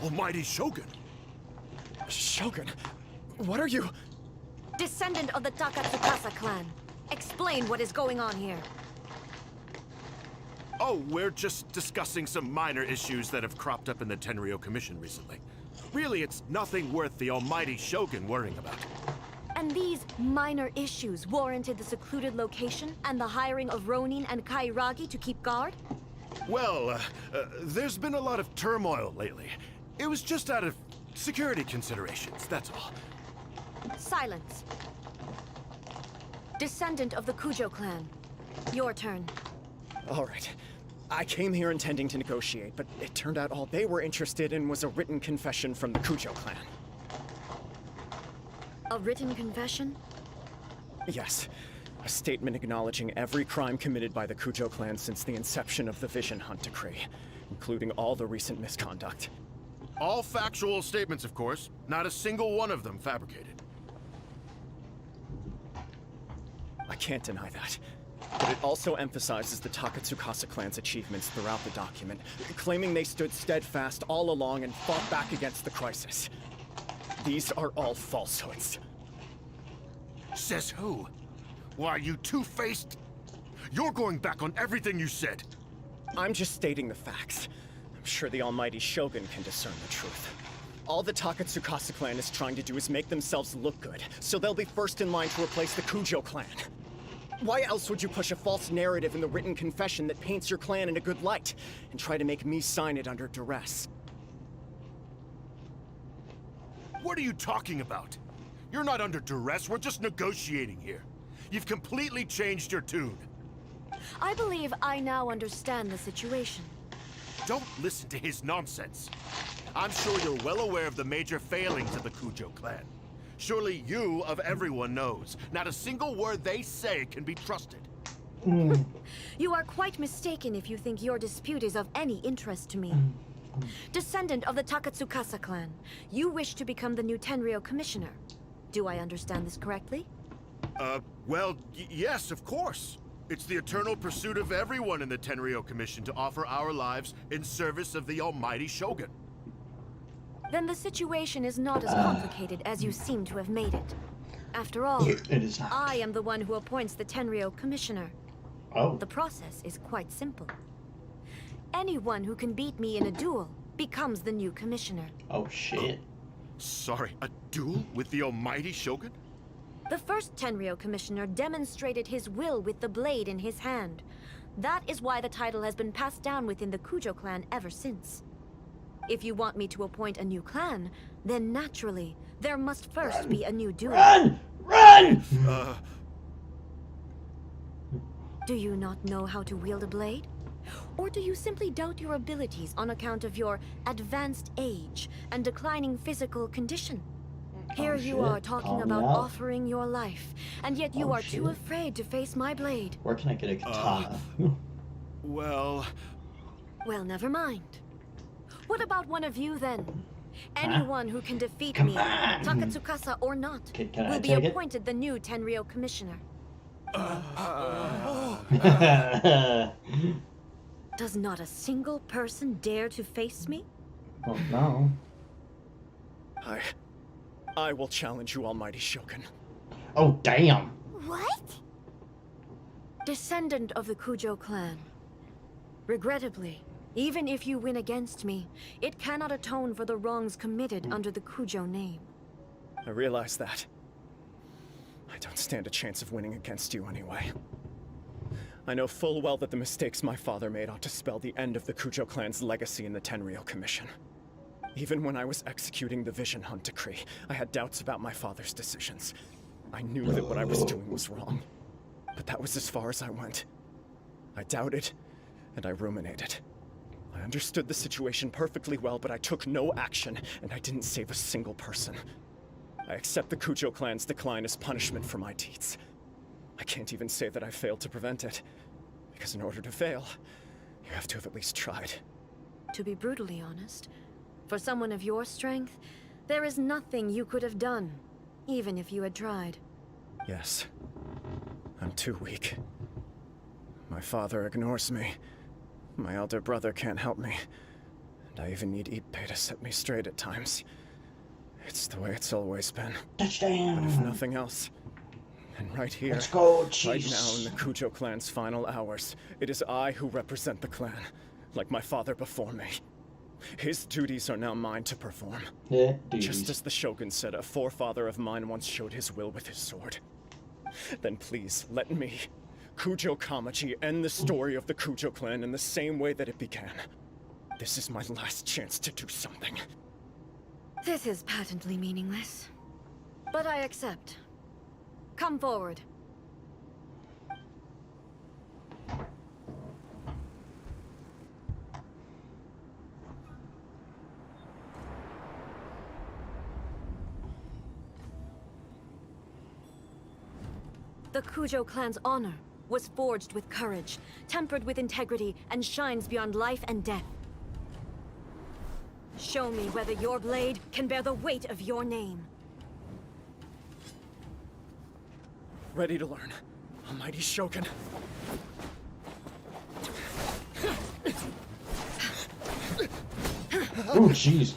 Almighty Shogun. Shogun, what are you? Descendant of the Takatsukasa clan. Explain what is going on here. Oh, we're just discussing some minor issues that have cropped up in the Tenryo Commission recently. Really, it's nothing worth the almighty Shogun worrying about. And these minor issues warranted the secluded location and the hiring of Ronin and Kairagi to keep guard? Well, there's been a lot of turmoil lately. It was just out of security considerations, that's all. Silence. Descendant of the Kujo clan. Your turn. All right. I came here intending to negotiate, but it turned out all they were interested in was a written confession from the Kujo clan. A written confession? Yes. A statement acknowledging every crime committed by the Kujo clan since the inception of the Vision Hunt decree, including all the recent misconduct. All factual statements, of course. Not a single one of them fabricated. I can't deny that. But it also emphasizes the Takatsukasa clan's achievements throughout the document, claiming they stood steadfast all along and fought back against the crisis. These are all falsehoods. Says who? Why, you two-faced? You're going back on everything you said. I'm just stating the facts. I'm sure the almighty Shogun can discern the truth. All the Takatsukasa clan is trying to do is make themselves look good, so they'll be first in line to replace the Kujo clan. Why else would you push a false narrative in the written confession that paints your clan in a good light, and try to make me sign it under duress? What are you talking about? You're not under duress, we're just negotiating here. You've completely changed your tune. I believe I now understand the situation. Don't listen to his nonsense. I'm sure you're well aware of the major failings of the Kujo clan. Surely you, of everyone, knows. Not a single word they say can be trusted. You are quite mistaken if you think your dispute is of any interest to me. Descendant of the Takatsukasa clan, you wish to become the new Tenryou commissioner. Do I understand this correctly? Well, yes, of course. It's the eternal pursuit of everyone in the Tenryou Commission to offer our lives in service of the almighty Shogun. Then the situation is not as complicated as you seem to have made it. After all, it is not. I am the one who appoints the Tenryou commissioner. Oh. The process is quite simple. Anyone who can beat me in a duel becomes the new commissioner. Oh, shit. Sorry, a duel with the almighty Shogun? The first Tenryou commissioner demonstrated his will with the blade in his hand. That is why the title has been passed down within the Kujo clan ever since. If you want me to appoint a new clan, then naturally, there must first be a new duel. Run! Run! Do you not know how to wield a blade? Or do you simply doubt your abilities on account of your advanced age and declining physical condition? Here you are talking about offering your life, and yet you are too afraid to face my blade. Where can I get a katana? Well, never mind. What about one of you then? Anyone who can defeat me, Takatsukasa or not, will be appointed the new Tenryou commissioner. Does not a single person dare to face me? Oh, no. I will challenge you, almighty Shogun. Oh, damn. What? Descendant of the Kujo clan. Regrettably, even if you win against me, it cannot atone for the wrongs committed under the Kujo name. I realize that. I don't stand a chance of winning against you anyway. I know full well that the mistakes my father made ought to spell the end of the Kujo clan's legacy in the Tenryou Commission. Even when I was executing the Vision Hunt decree, I had doubts about my father's decisions. I knew that what I was doing was wrong. But that was as far as I went. I doubted, and I ruminated. I understood the situation perfectly well, but I took no action, and I didn't save a single person. I accept the Kujo clan's decline as punishment for my deeds. I can't even say that I failed to prevent it, because in order to fail, you have to have at least tried. To be brutally honest, for someone of your strength, there is nothing you could have done, even if you had tried. Yes. I'm too weak. My father ignores me. My elder brother can't help me. And I even need Ippei to set me straight at times. It's the way it's always been. Touchdown! But if nothing else, and right here, let's go, right now in the Kujo clan's final hours, it is I who represent the clan, like my father before me. His duties are now mine to perform. Yeah, just as the Shogun said, a forefather of mine once showed his will with his sword. Then please, let me, Kujo Kamaji, end the story of the Kujo clan in the same way that it began. This is my last chance to do something. This is patently meaningless. But I accept. Come forward. The Kujo clan's honor was forged with courage, tempered with integrity, and shines beyond life and death. Show me whether your blade can bear the weight of your name. Ready to learn, almighty Shogun. Oh, jeez.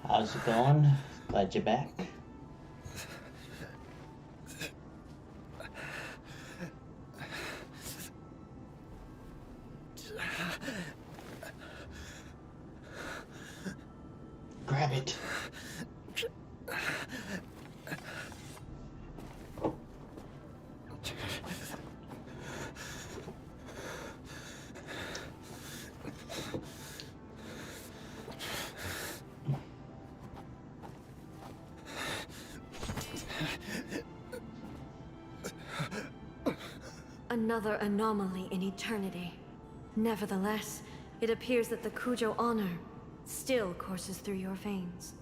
How's it going? Glad you're back. Grab it. Another anomaly in eternity. Nevertheless, it appears that the Kujo honor still courses through your veins.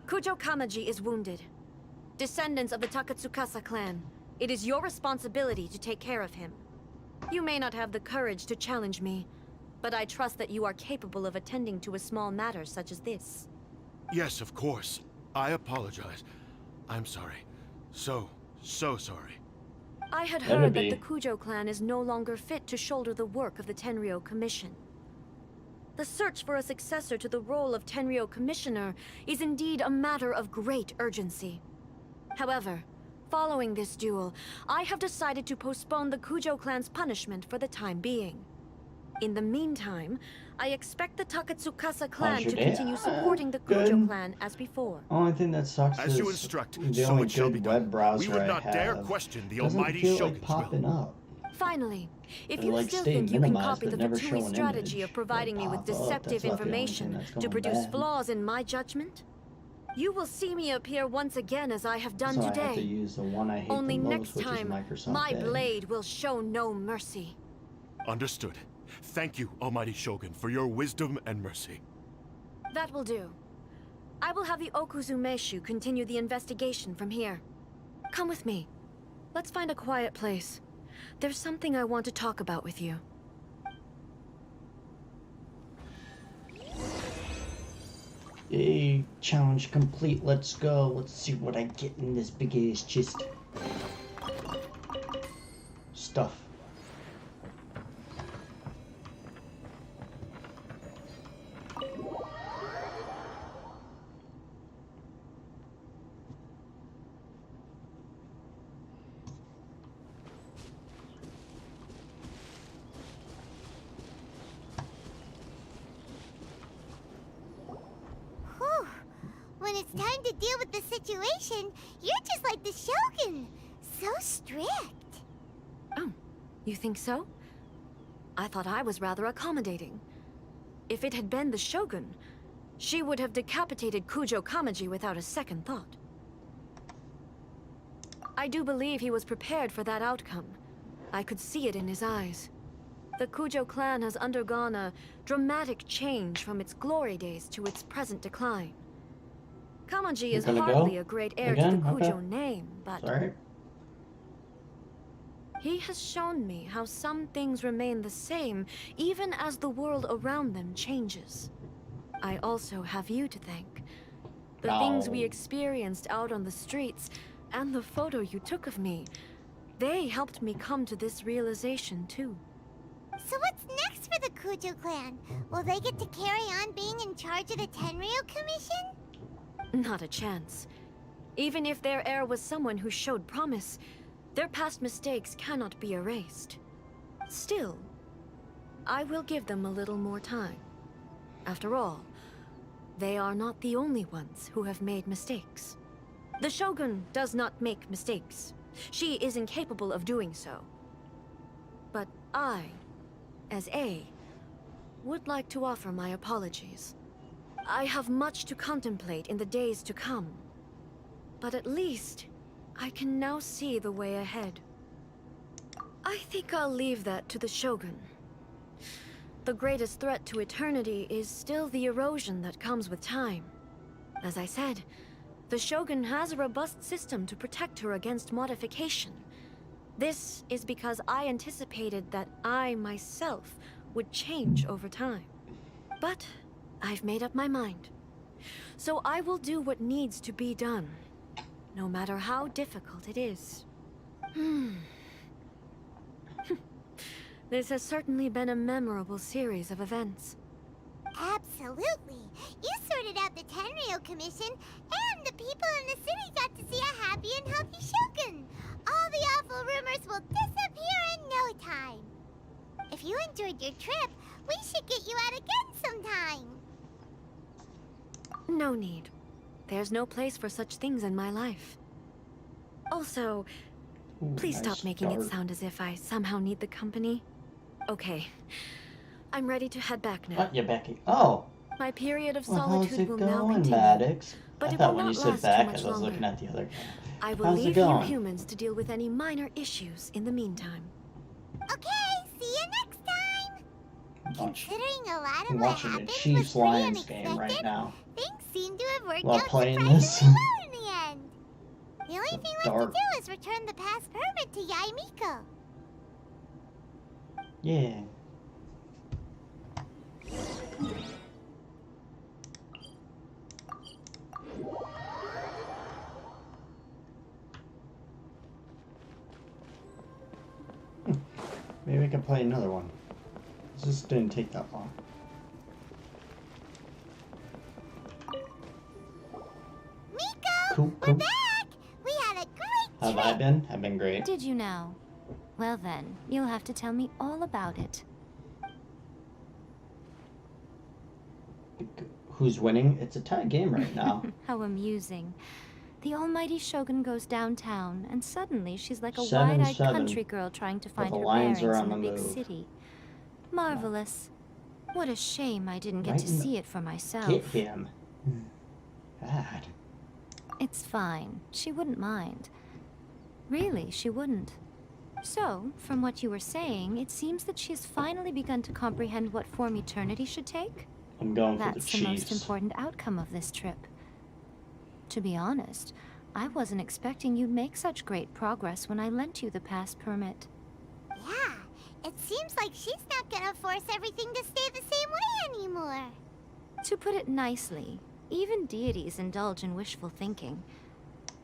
Kujo Kamaji is wounded. Descendants of the Takatsukasa clan, it is your responsibility to take care of him. You may not have the courage to challenge me, but I trust that you are capable of attending to a small matter such as this. Yes, of course. I apologize. I'm sorry. So sorry. I had heard that the Kujo clan is no longer fit to shoulder the work of the Tenryou Commission. The search for a successor to the role of Tenryou Commissioner is indeed a matter of great urgency. However, following this duel, I have decided to postpone the Kujo clan's punishment for the time being. In the meantime, I expect the Takatsukasa clan to continue supporting the Kujo clan as before. Only thing that sucks as is you instruct, the so only it shall be good done. web browser We would I not dare have question the doesn't almighty feel like Shogun's popping will. up. Finally, if They you like still stay think you can minimized, copy but the never Fatui show an strategy image. of providing They me with pop up. deceptive That's about the only information thing that's to going produce bad. flaws in my judgment, you will see me appear once again as I have done So I have to today. use the one I hate Only the most, next which is time, Microsoft my Edge. blade will show no mercy. Understood. Thank you, Almighty Shogun, for your wisdom and mercy. That will do. I will have the Okuzumeshu continue the investigation from here. Come with me. Let's find a quiet place. There's something I want to talk about with you. Yay, challenge complete. Let's go. Let's see what I get in this big ass chest. Stuff. Whew. When it's time to deal with the situation, you're just like the Shogun. So strict. Oh, you think so? I thought I was rather accommodating. If it had been the Shogun, she would have decapitated Kujo Kamaji without a second thought. I do believe he was prepared for that outcome. I could see it in his eyes. The Kujo clan has undergone a dramatic change from its glory days to its present decline. Kamaji is hardly a great heir to the Kujo name, but... Sorry. He has shown me how some things remain the same, even as the world around them changes. I also have you to thank. The things we experienced out on the streets, and the photo you took of me, they helped me come to this realization too. So what's next for the Kujo clan? Will they get to carry on being in charge of the Tenryou Commission? Not a chance. Even if their heir was someone who showed promise, their past mistakes cannot be erased. Still, I will give them a little more time. After all, they are not the only ones who have made mistakes. The Shogun does not make mistakes. She is incapable of doing so. But I, as A, would like to offer my apologies. I have much to contemplate in the days to come. But at least, I can now see the way ahead. I think I'll leave that to the Shogun. The greatest threat to eternity is still the erosion that comes with time. As I said, the Shogun has a robust system to protect her against modification. This is because I anticipated that I myself would change over time. But I've made up my mind. So I will do what needs to be done, no matter how difficult it is. This has certainly been a memorable series of events. Absolutely. You sorted out the Tenryo Commission, and the people in the city got to see a happy and healthy Shogun. All the awful rumors will disappear in no time. If you enjoyed your trip, we should get you out again sometime. No need. There's no place for such things in my life. Also, please stop making it sound as if I somehow need the company. Okay. I'm ready to head back now. What, you Becky? Oh. My period of Well, solitude how's it will going, now continue. Maddox? But I it thought will when you not said last back, too as much I was longer. looking at the other guy. I will How's it leave you going? humans to deal with any minor issues in the meantime. Okay, see you next time. Considering a lot I'm of what watching the happened Chiefs was pretty Lions game right unexpected, now. things seem to have worked While out playing surprisingly this. well in the end. The only thing left Dark. to do is return the past permit to Yaimiko. Yeah. Maybe we can play another one. This didn't take that long. Miko, Cool, we're cool. back. We had a great Have trip. I been? I've been great. Did you know? Well then, you'll have to tell me all about it. Who's winning? It's a tie game right now. How amusing. The almighty Shogun goes downtown, and suddenly she's like a 7-7, wide-eyed country girl trying to but find the her Lions bearings are in on the the big move. city. Marvelous. What a shame I didn't get Right to in the- see it for myself. Get him. Bad. It's fine. She wouldn't mind. Really, she wouldn't. So, from what you were saying, it seems that she has finally begun to comprehend what form eternity should take? I'm going for the That's the most Chiefs. important outcome of this trip. To be honest, I wasn't expecting you'd make such great progress when I lent you the pass permit. Yeah, it seems like she's not gonna force everything to stay the same way anymore. To put it nicely, even deities indulge in wishful thinking.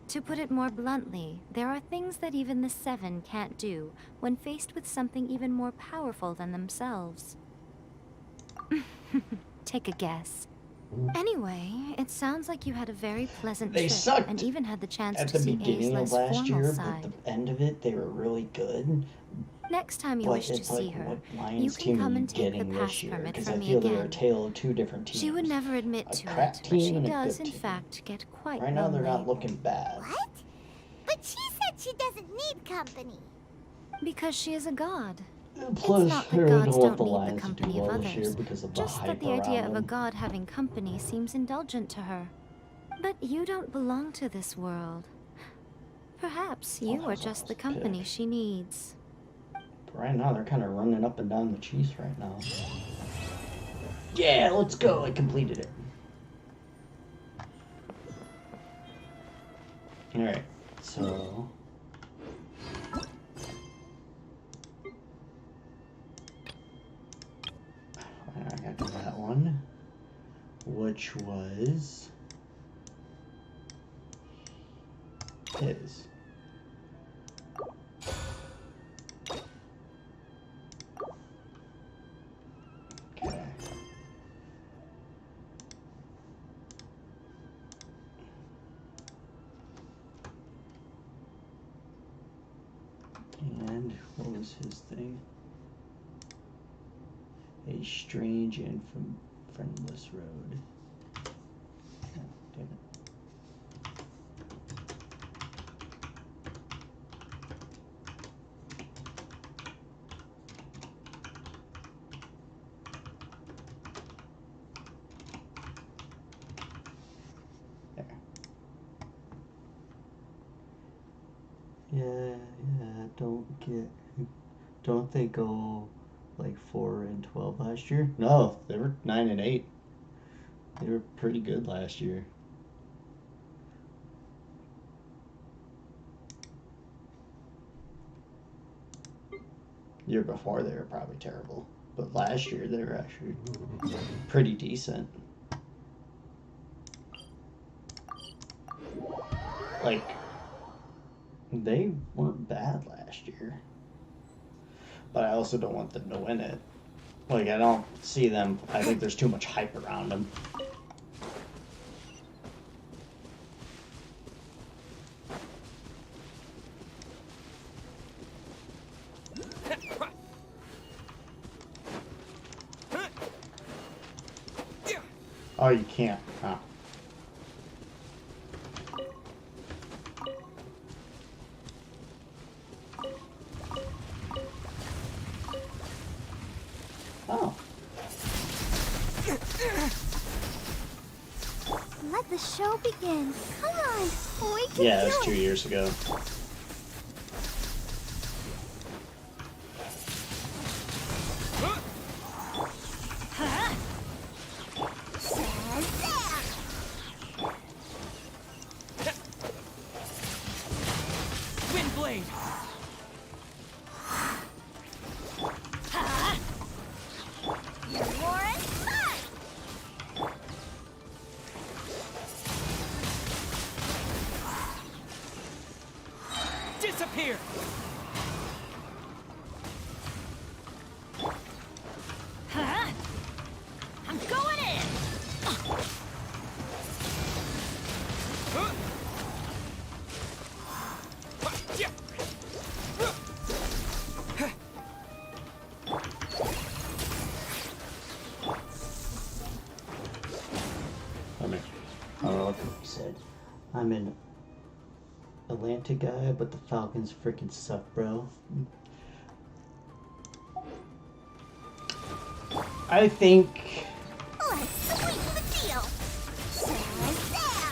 To put it more bluntly, there are things that even the Seven can't do when faced with something even more powerful than themselves. Take a guess. Anyway, it sounds like you had a very pleasant They trip sucked and even had the chance at to the see A's beginning less of last formal year, side. but the end of it, they were really good. Next time you But wish to it's see like, her, what you Lions can team come are you and take the getting pass this year? permit Because from I me feel they're a again. tale of two different teams. She would never admit A to crap it, but team she and a does good in team. fact get quite Right now, they're lonely. not looking bad. What? But she said she doesn't need company. Because she is a god. Plus, It's not I that really gods don't want don't the need the Lions to do company well of this year others. because of the Just hype that the idea around of a them. god having company seems indulgent to her. But you don't belong to this world. Perhaps you are just the company she needs. But right now, they're kind of running up and down the Chiefs right now. Yeah, let's go. I completed it. Alright, so... I got to that one, which was his. Okay. And what was his thing? A strange and friendless road. Oh, damn it. There. Yeah, don't they go like 4-12 last year? No, they were 9-8. They were pretty good last year. Year before they were probably terrible, but last year they were actually pretty decent. Like, they weren't bad last year. But I also don't want them to win it. Like, I don't see them. I think there's too much hype around them. Oh, you can't. Huh. Oh. Let the show begin. Come on, we can Yeah, it do was it. 2 years ago. Windblade! You're more in fun. Disappear! I'm going in! I mean, I don't know what he said. I'm an Atlanta guy, but the Falcons freaking suck, bro. I think Let's sweeten the deal.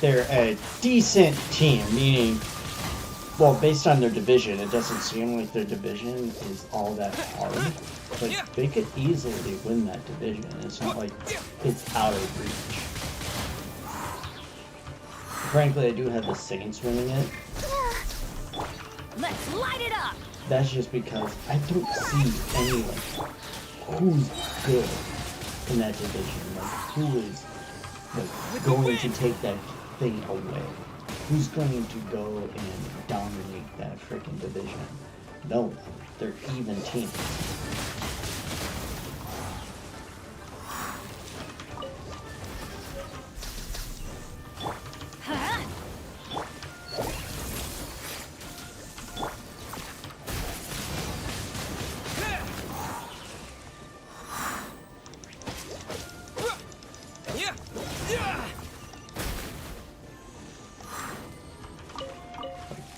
they're a decent team, meaning, well, based on their division, it doesn't seem like their division is all that hard. Like, they could easily win that division. It's not like it's out of reach. Frankly, I do have the Saints winning it. Let's light it up! That's just because I don't see any, like, who's good in that division. Like, who is, like, going to take that thing away? Who's going to go and dominate that freaking division? No one. They're even teams.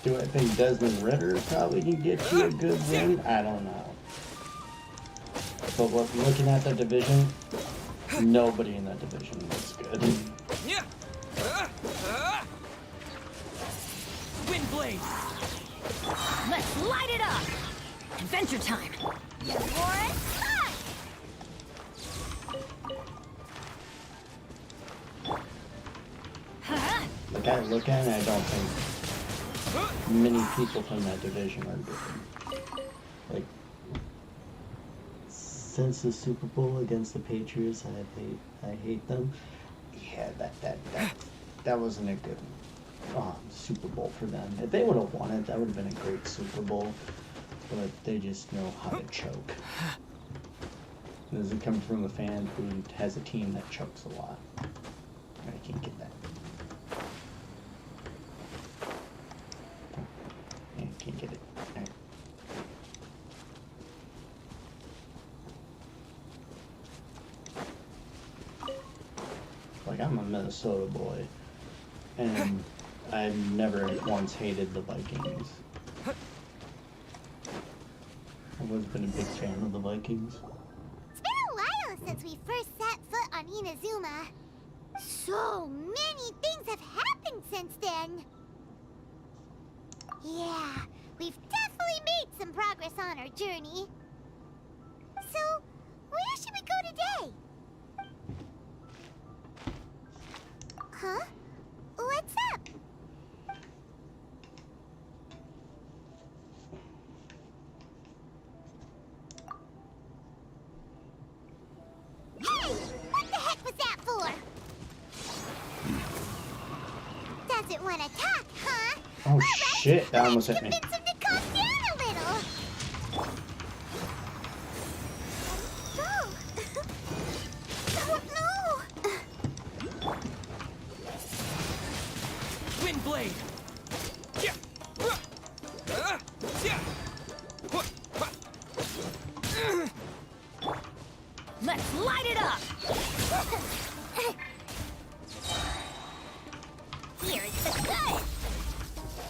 Do I think Desmond Ritter probably can get you a good win? I don't know. But looking at that division, nobody in that division looks good. Windblade! Let's light it up! Adventure time! You're more in fun. Look at it, I don't think many people from that division are good. Like, since the Super Bowl against the Patriots, I hate them. Yeah, that wasn't a good Super Bowl for them. If they would have won it, that would have been a great Super Bowl. But they just know how to choke. This is coming from a fan who has a team that chokes a lot. I can't get that. I can't get it. Right. Like, I'm a Minnesota boy, and I've never once hated the Vikings. I've always been a big fan of the Vikings. It's been a while since we first set foot on Inazuma. So many things have happened since then. Yeah, we've definitely made some progress on our journey. So, where should we go today? Huh? What's up? Hey! What the heck was that for? Doesn't want to talk, huh? Oh shit, that almost hit me. Convince him to calm down a little. So, Here's the good.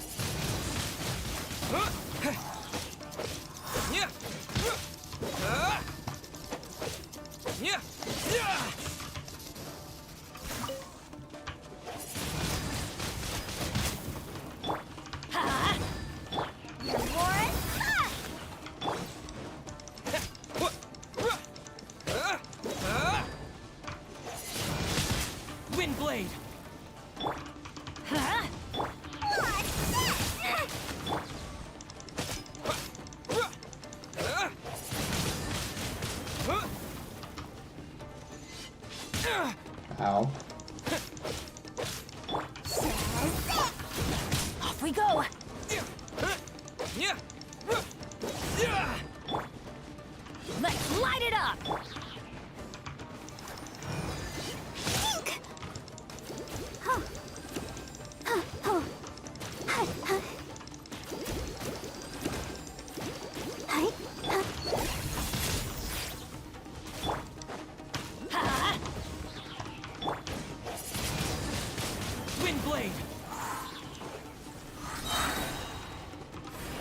Wind blade. Ow. Off we go. Let's light it up. Wind blade.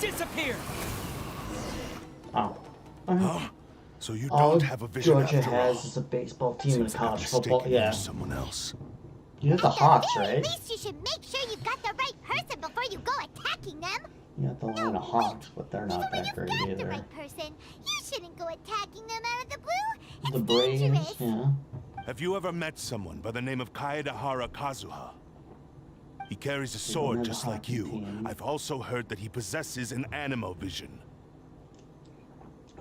Disappear. Oh. So you All don't have a vision Georgia after all. has is a baseball team and Seems a like I'm college football. mistaken you Yeah. for someone else. You have the Hawks, At right? least you should make sure you've got the right person before you go attacking them. You have the line of Hawks, but they're not that great Got the either. right person. You shouldn't go attacking them out of the blue. The Braves, yeah. Have you ever met someone by the name of Kaedahara Kazuha? He carries a sword have a just like hockey you. team. I've also heard that he possesses an animo vision.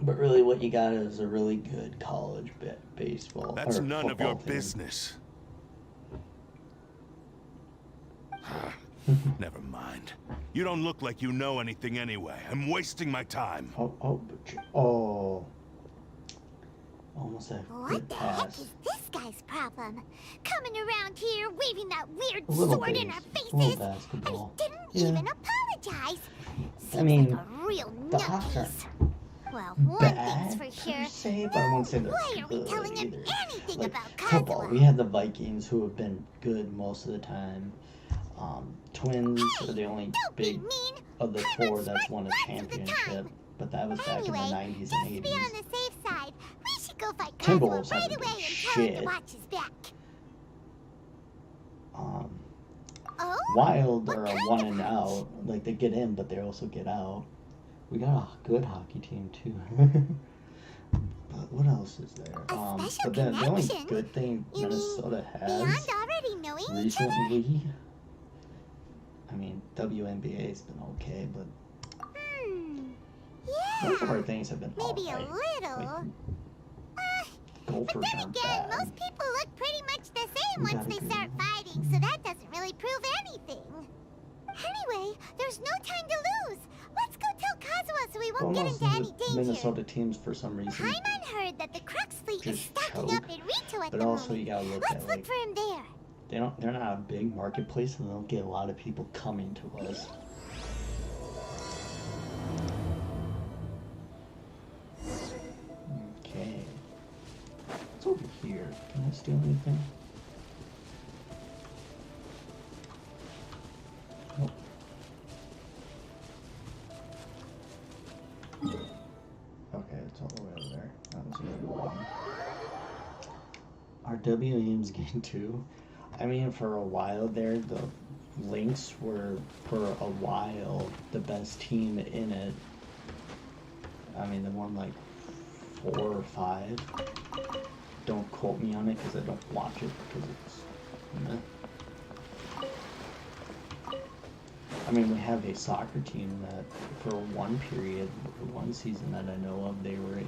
But really, what you got is a really good college baseball. That's or none of your football team. business. Never mind. You don't look like you know anything anyway. I'm wasting my time. Oh. Almost a What good the heck pass. is this guy's problem? Coming around here, waving that weird A little sword in base. our A faces, little basketball. didn't Yeah. even apologize. Seems I mean, like a real the Hawks nutcase. aren't Well, one bad, thing's for sure. per se, but I won't say they're Why are we good telling him either. anything Like, about football, Kazuha? we had the Vikings, who have been good most of the time. Twins are the only big of the four that's won a championship, but that was back in the Anyway, 90s just and to be 80s. on the safe side, we should go fight Timberwolves Kazuha right haven't away been and tell him shit. to watch his back. Oh? Wild are a one and out. Like, they get in, but they also get out. We got a good hockey team, too. But what else is there? But then the only connection? good thing You Minnesota Beyond has already knowing each other? recently, I mean, WNBA's been okay, but most of our things have been Maybe alright. a little. Like, Gophers Then aren't again, bad. most people look pretty much the same We once gotta they agree. start fighting, so that doesn't really prove anything. Anyway, there's no time to lose. Let's go tell Kazuha so we But won't get most into of any the danger. Minnesota teams, for some reason, Paimon heard that the Crux fleet is just stocking choke. up in Rito at But the also moment. you gotta look Let's at, look like, for him there. they're not a big marketplace, and they don't get a lot of people coming to us. Okay. What's over here? Can I steal anything? Nope. Okay, it's all the way over there. That was a good one. Our WM's game 2. I mean, for a while there, the Lynx were, for a while, the best team in it. I mean, they won like 4 or 5. Don't quote me on it because I don't watch it because it's meh. I mean, we have a soccer team that, for one period, one season that I know of, they were in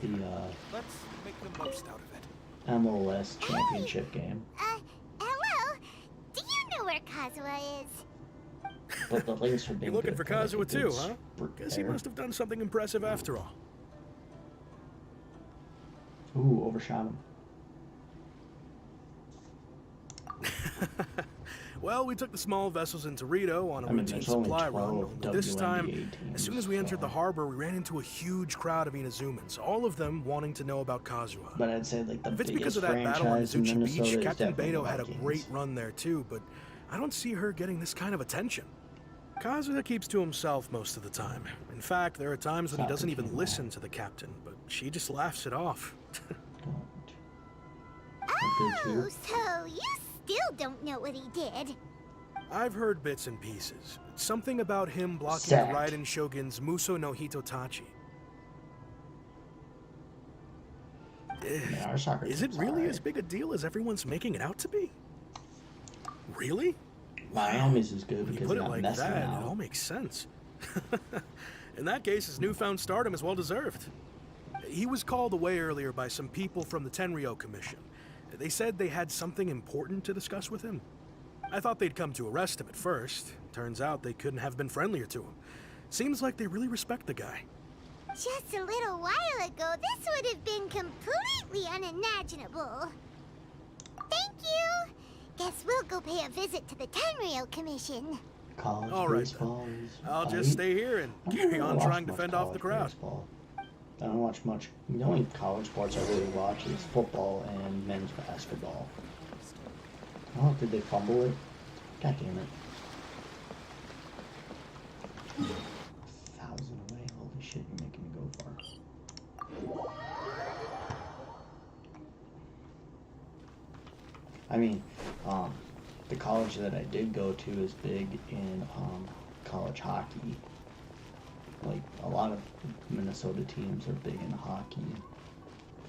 the Let's make the most out of it. MLS championship game. Hello? Do you know where Kazuha is? But the Lynx are being You're looking good for like, a Kazuha good too, huh? sprint Guess he there. must have done something impressive after all. Ooh, overshot him. Well, we took the small vessels into Rito on a I mean, routine there's only supply 12 run. Only this time, WNBA as soon as we entered the harbor, we ran into a huge crowd of Inazumans, all of them wanting to know about Kazuha. But I'd say like the If it's biggest because of that battle on franchise in Azuchi Minnesota Beach, is Captain definitely Beto had a Vikings. great run there too, but I don't see her getting this kind of attention. Kazuha keeps to himself most of the time. In fact, there are times when he doesn't even listen to the captain, but she just laughs it off. Oh, so you still don't know what he did? I've heard bits and pieces. Something about him blocking Sad. the Raiden Shogun's Muso no Hitotachi. Yeah, our soccer Is it team's really alright. as big a deal as everyone's making it out to be? Really? Miami's is good When you because put they it got like Messi that, now. it all makes sense. In that case, his newfound stardom is well deserved. He was called away earlier by some people from the Tenryo Commission. They said they had something important to discuss with him. I thought they'd come to arrest him at first. Turns out they couldn't have been friendlier to him. Seems like they really respect the guy. Just a little while ago, this would have been completely unimaginable. Thank you! Guess we'll go pay a visit to the Tenryo Commission. College All right, baseball then. is I'll fine. just stay here and I don't carry really on watch trying to much fend off the college crowd. baseball. I don't watch much. The only college sports I really watch is football and men's basketball. Oh, did they fumble it? God damn it. 1,000 away. Holy shit, you're making me go far. I mean, the college that I did go to is big in college hockey. Like, a lot of Minnesota teams are big in hockey.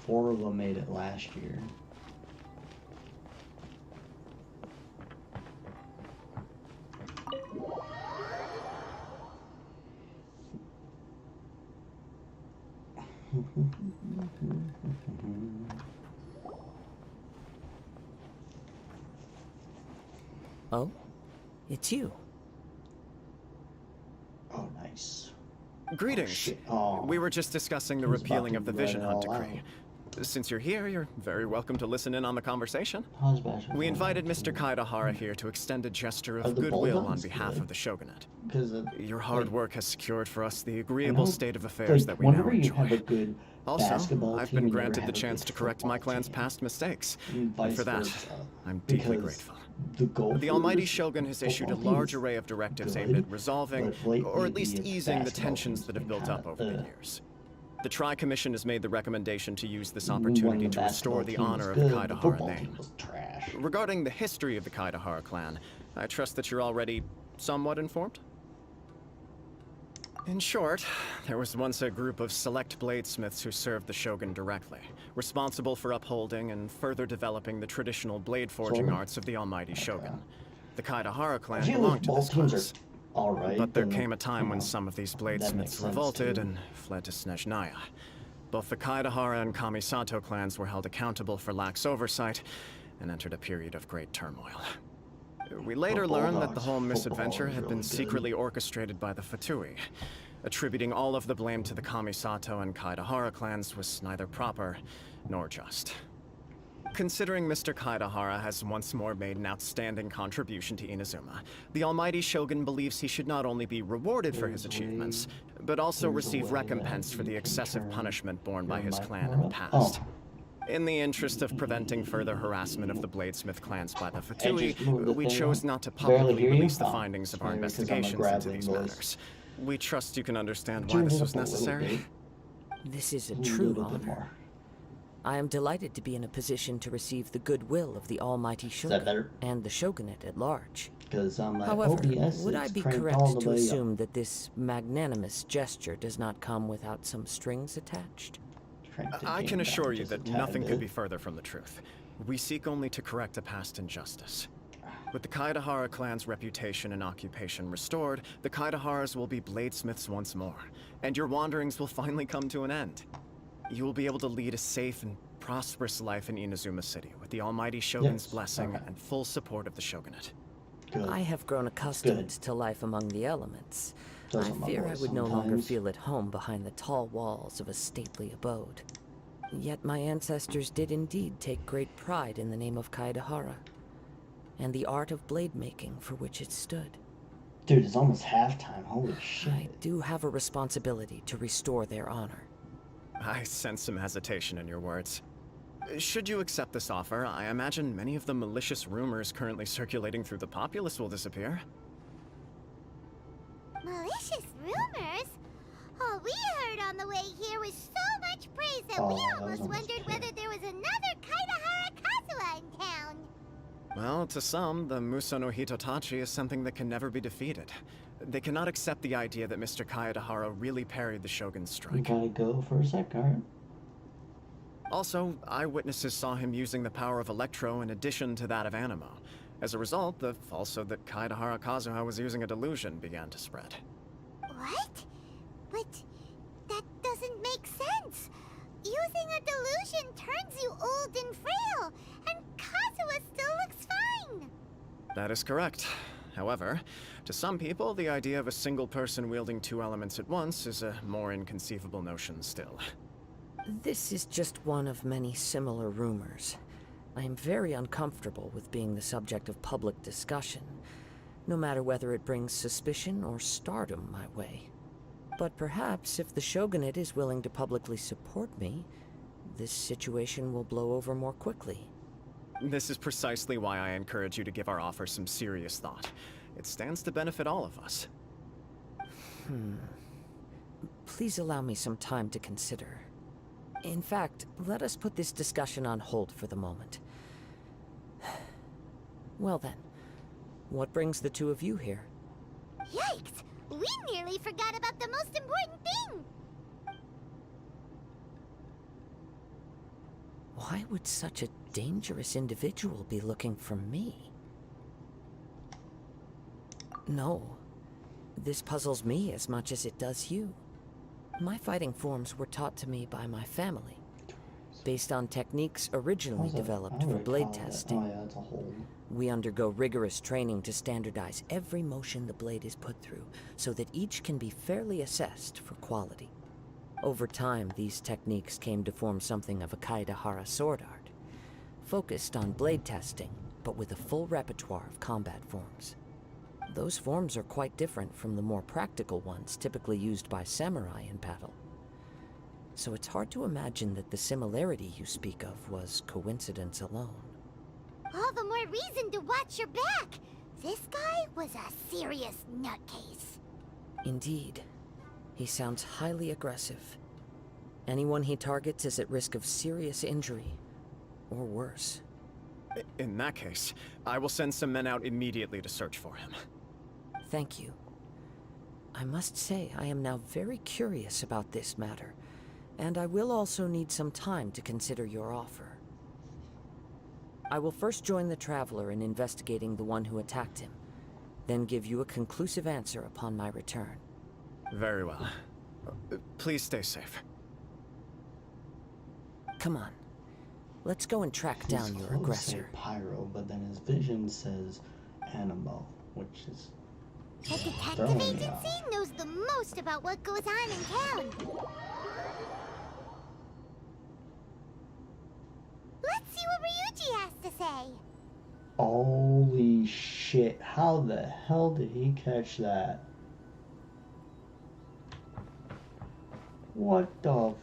4 of them made it last year. Oh? It's you. Oh, nice. Greetings. We were just discussing the Who's about repealing to of the read Vision it Hunt all decree. Since you're here, you're very welcome to listen in on the conversation. How's Bastion? We invited Mr. Kaidahara here to extend a gesture Are of the goodwill on Bulldogs behalf good? of the Shogunate. Because Your hard work has secured for us the I agreeable know, state of affairs like, that we now whenever you have a enjoy. good Also, basketball I've team, been you never granted have the a chance good to correct my football clan's team. past mistakes. And And vice for that, versa. I'm deeply Because grateful. the Gophers The Almighty Shogun has issued a football team large is array of directives good, aimed at resolving, but lately or at least the easing, the basketball tensions team's that have been built up kinda, over the years. The Tri-Commission has made the recommendation to use this when opportunity the to restore the basketball team was honor of good, the the Kaidahara football name. team was trash. Regarding the history of the Kaidahara clan, I trust that you're already somewhat informed? In short, there was once a group of select bladesmiths who served the Shogun directly, responsible for upholding and further developing the traditional blade forging arts of the Almighty Shogun. The Kaidahara I clan feel belonged like to both this teams class. are alright. But there then, came a time you when know, some of these that makes bladesmiths sense, revolted too. and fled to Snezhnaya. Both the Kaidahara and Kamisato clans were held accountable for lax oversight and entered a period of great turmoil. We later Football learned that the dogs, whole football misadventure is had really been good. secretly orchestrated by the Fatui. Attributing all of the blame to the Kamisato and Kaidahara clans was neither proper nor just. Considering Mr. Kaidahara has once more made an outstanding contribution to Inazuma, the Almighty Shogun believes he should not only be rewarded for his achievements, but also receive recompense for the excessive punishment borne by his clan in the past. In the interest of preventing further harassment of the Bladesmith clans by the Fatui, we chose not to publicly release the findings of our investigations into these matters. We trust you can understand why this was necessary. This is a true honor. I am delighted to be in a position to receive the goodwill of the Almighty Shogun and the Shogunate at large. However, would I be correct to assume that this magnanimous gesture does not come without some strings attached? I can assure you that nothing could be further from the truth. We seek only to correct a past injustice. With the Kaidahara clan's reputation and occupation restored, the Kaidaharas will be bladesmiths once more, and your wanderings will finally come to an end. You will be able to lead a safe and prosperous life in Inazuma City, with the Almighty Shogun's blessing and full support of the Shogunate. I have grown accustomed to life among the elements. I fear I would no longer feel at home behind the tall walls of a stately abode. Yet my ancestors did indeed take great pride in the name of Kaidahara. and the art of blade making for which it stood. Dude, it's almost halftime. Holy shit. I do have a responsibility to restore their honor. I sense some hesitation in your words. Should you accept this offer, I imagine many of the malicious rumors currently circulating through the populace will disappear. Malicious rumors? All we heard on the way here was so much praise that we almost wondered whether there was another Kaidahara Kazuha in town. Well, to some, the Muso no Hitotachi is something that can never be defeated. They cannot accept the idea that Mr. Kaedahara really parried the Shogun's strike. You gotta go for a sec, alright? Also, eyewitnesses saw him using the power of Electro in addition to that of Animo. As a result, the falsehood that Kaedahara Kazuha was using a delusion began to spread. What? But that doesn't make sense. Using a delusion turns you old and frail, and Kazuha still looks fine. That is correct. However, to some people, the idea of a single person wielding two elements at once is a more inconceivable notion still. This is just one of many similar rumors. I am very uncomfortable with being the subject of public discussion, no matter whether it brings suspicion or stardom my way. But perhaps if the Shogunate is willing to publicly support me, this situation will blow over more quickly. This is precisely why I encourage you to give our offer some serious thought. It stands to benefit all of us. Please allow me some time to consider. In fact, let us put this discussion on hold for the moment. Well then, what brings the two of you here? Yikes! We nearly forgot about the most important thing! Why would such a dangerous individual be looking for me? No. This puzzles me as much as it does you. My fighting forms were taught to me by my family, based on techniques originally developed for blade testing. Oh yeah, it's a hole. We undergo rigorous training to standardize every motion the blade is put through, so that each can be fairly assessed for quality. Over time, these techniques came to form something of a Kaedahara sword art, focused on blade testing, but with a full repertoire of combat forms. Those forms are quite different from the more practical ones typically used by samurai in battle. So it's hard to imagine that the similarity you speak of was coincidence alone. All the more reason to watch your back! This guy was a serious nutcase. Indeed. He sounds highly aggressive. Anyone he targets is at risk of serious injury, or worse. In that case, I will send some men out immediately to search for him. Thank you. I must say I am now very curious about this matter, and I will also need some time to consider your offer. I will first join the Traveler in investigating the one who attacked him, then give you a conclusive answer upon my return. Very well. Please stay safe. Come on. Let's go and track down your aggressor. Pyro, but then his vision says Animo, which is The detective agency knows the most about what goes on in town. Let's see what Ryuji has to say. Holy shit, how the hell did he catch that? What the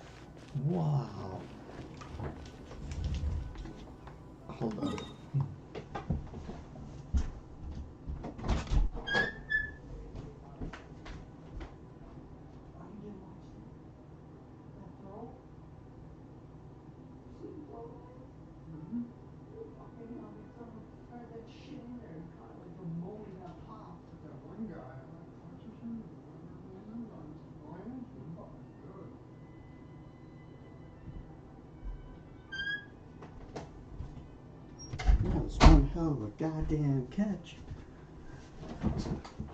wow. Hold on. That was one hell of a goddamn catch.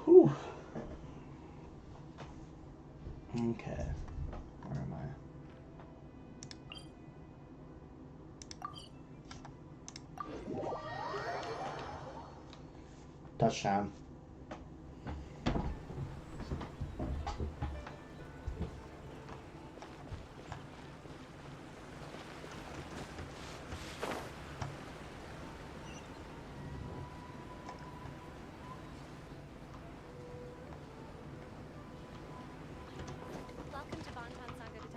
Whew. Okay. Where am I? Touchdown.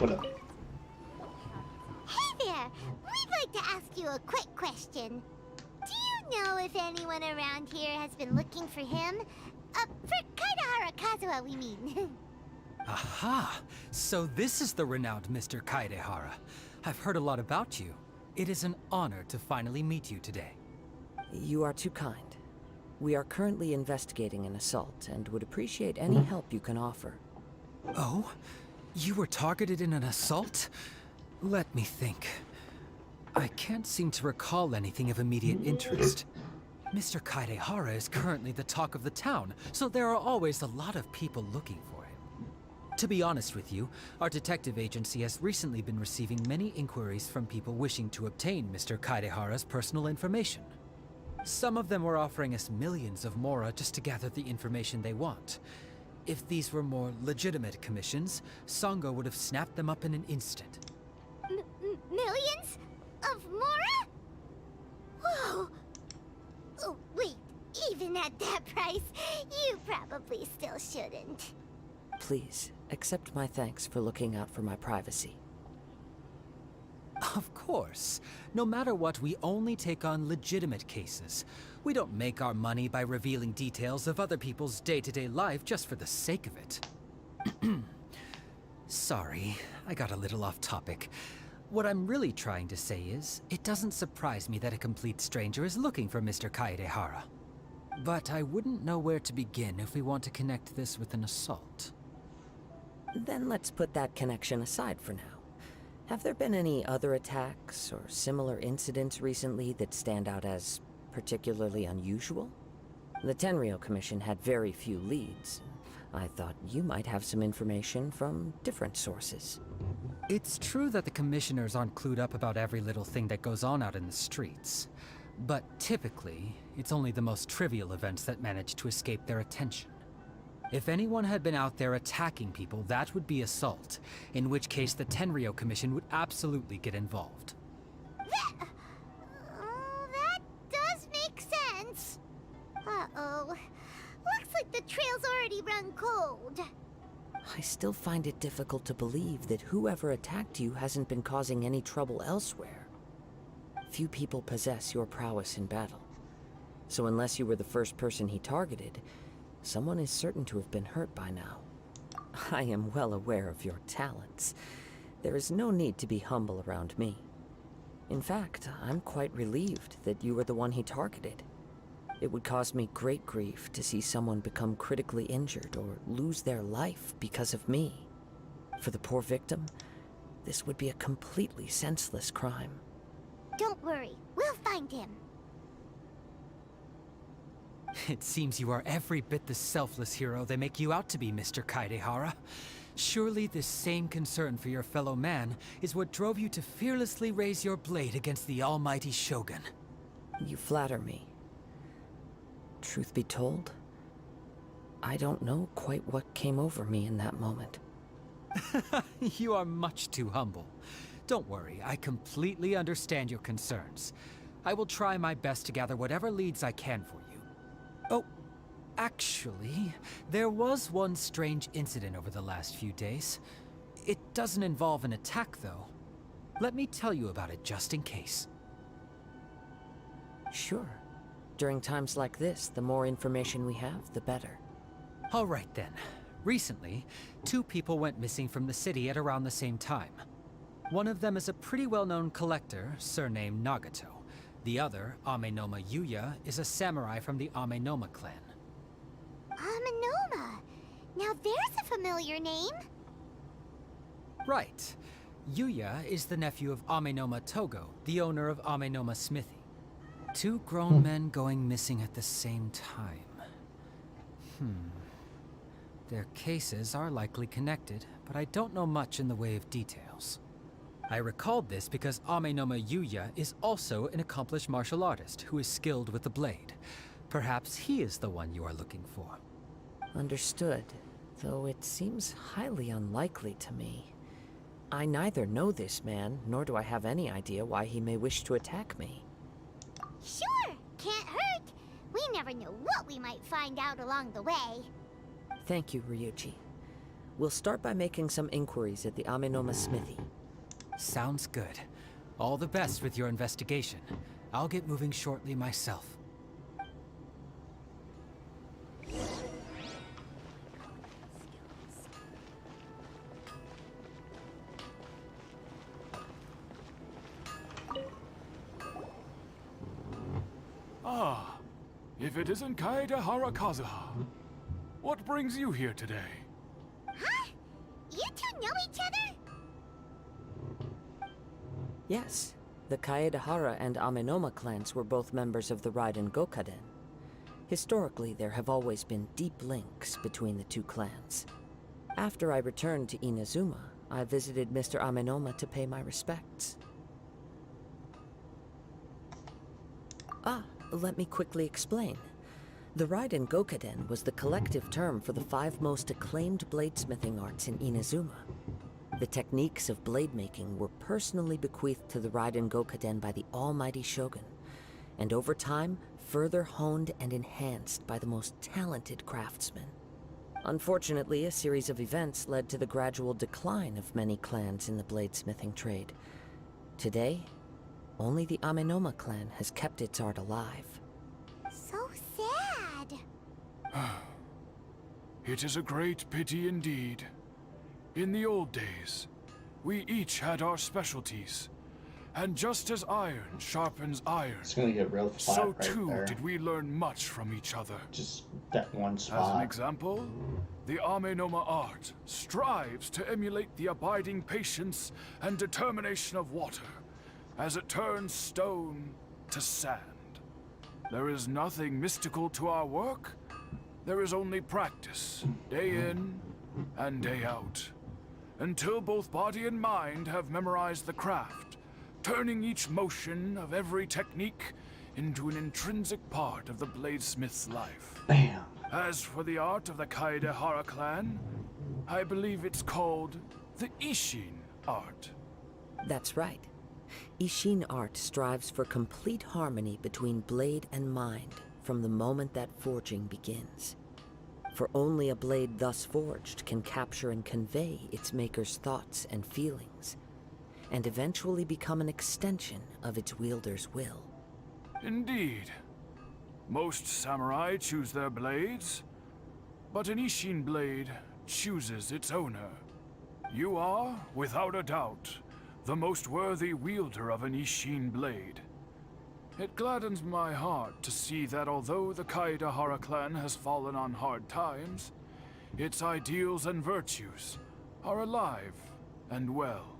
What up? Hey there! We'd like to ask you a quick question. Do you know if anyone around here has been looking for him? For Kaidahara Kazuha, we mean. Aha! So this is the renowned Mr. Kaidehara. I've heard a lot about you. It is an honor to finally meet you today. You are too kind. We are currently investigating an assault and would appreciate any help you can offer. Oh? You were targeted in an assault? Let me think. I can't seem to recall anything of immediate interest. Mr. Kaidehara is currently the talk of the town, so there are always a lot of people looking for him. To be honest with you, our detective agency has recently been receiving many inquiries from people wishing to obtain Mr. Kaidehara's personal information. Some of them were offering us millions of mora just to gather the information they want. If these were more legitimate commissions, Sango would have snapped them up in an instant. Millions? Of mora? Whoa! Oh, wait. Even at that price, you probably still shouldn't. Please, accept my thanks for looking out for my privacy. Of course. No matter what, we only take on legitimate cases. We don't make our money by revealing details of other people's day-to-day life just for the sake of it. Sorry, I got a little off topic. What I'm really trying to say is, it doesn't surprise me that a complete stranger is looking for Mr. Kaidehara. But I wouldn't know where to begin if we want to connect this with an assault. Then let's put that connection aside for now. Have there been any other attacks or similar incidents recently that stand out as particularly unusual? The Tenryou Commission had very few leads. I thought you might have some information from different sources. It's true that the commissioners aren't clued up about every little thing that goes on out in the streets. But typically, it's only the most trivial events that manage to escape their attention. If anyone had been out there attacking people, that would be assault, in which case the Tenryou Commission would absolutely get involved. That does make sense. Uh-oh. Looks like the trail's already run cold. I still find it difficult to believe that whoever attacked you hasn't been causing any trouble elsewhere. Few people possess your prowess in battle. So unless you were the first person he targeted, someone is certain to have been hurt by now. I am well aware of your talents. There is no need to be humble around me. In fact, I'm quite relieved that you were the one he targeted. It would cause me great grief to see someone become critically injured or lose their life because of me. For the poor victim, this would be a completely senseless crime. Don't worry, we'll find him. It seems you are every bit the selfless hero they make you out to be, Mr. Kaidehara. Surely this same concern for your fellow man is what drove you to fearlessly raise your blade against the almighty Shogun. You flatter me. Truth be told, I don't know quite what came over me in that moment. You are much too humble. Don't worry, I completely understand your concerns. I will try my best to gather whatever leads I can for you. Oh, actually, there was one strange incident over the last few days. It doesn't involve an attack, though. Let me tell you about it just in case. Sure. During times like this, the more information we have, the better. All right then. Recently, 2 people went missing from the city at around the same time. One of them is a pretty well-known collector, surnamed Nagato. The other, Amenoma Yuya, is a samurai from the Amenoma clan. Amenoma? Now there's a familiar name. Right. Yuya is the nephew of Amenoma Togo, the owner of Amenoma Smithy. 2 grown men going missing at the same time. Their cases are likely connected, but I don't know much in the way of details. I recalled this because Amenoma Yuya is also an accomplished martial artist who is skilled with the blade. Perhaps he is the one you are looking for. Understood, though it seems highly unlikely to me. I neither know this man, nor do I have any idea why he may wish to attack me. Sure, can't hurt. We never know what we might find out along the way. Thank you, Ryuji. We'll start by making some inquiries at the Amenoma smithy. Sounds good. All the best with your investigation. I'll get moving shortly myself. Ah, if it isn't Kaedehara Kazuha, what brings you here today? Huh? You two know each other? Yes, the Kaedehara and Amenoma clans were both members of the Raiden Gokaden. Historically, there have always been deep links between the two clans. After I returned to Inazuma, I visited Mr. Amenoma to pay my respects. Let me quickly explain. The Raiden Gokaden was the collective term for the 5 most acclaimed bladesmithing arts in Inazuma. The techniques of blade making were personally bequeathed to the Raiden Gokaden by the almighty Shogun, and over time, further honed and enhanced by the most talented craftsmen. Unfortunately, a series of events led to the gradual decline of many clans in the bladesmithing trade. Today, only the Amenoma clan has kept its art alive. So sad. It is a great pity indeed. In the old days, we each had our specialties. And just as iron sharpens iron, It's gonna get real flat so right too there. did we learn much from each other. Just that one As an spot. example, the Amenoma art strives to emulate the abiding patience and determination of water as it turns stone to sand. There is nothing mystical to our work. There is only practice, day in and day out, until both body and mind have memorized the craft, turning each motion of every technique into an intrinsic part of the bladesmith's life. Bam! As for the art of the Kaedehara clan, I believe it's called the Ishin art. That's right. Ishin art strives for complete harmony between blade and mind from the moment that forging begins. For only a blade thus forged can capture and convey its maker's thoughts and feelings, and eventually become an extension of its wielder's will. Indeed. Most samurai choose their blades, but an Ishin blade chooses its owner. You are, without a doubt, the most worthy wielder of an Ishin blade. It gladdens my heart to see that although the Kaedehara clan has fallen on hard times, its ideals and virtues are alive and well.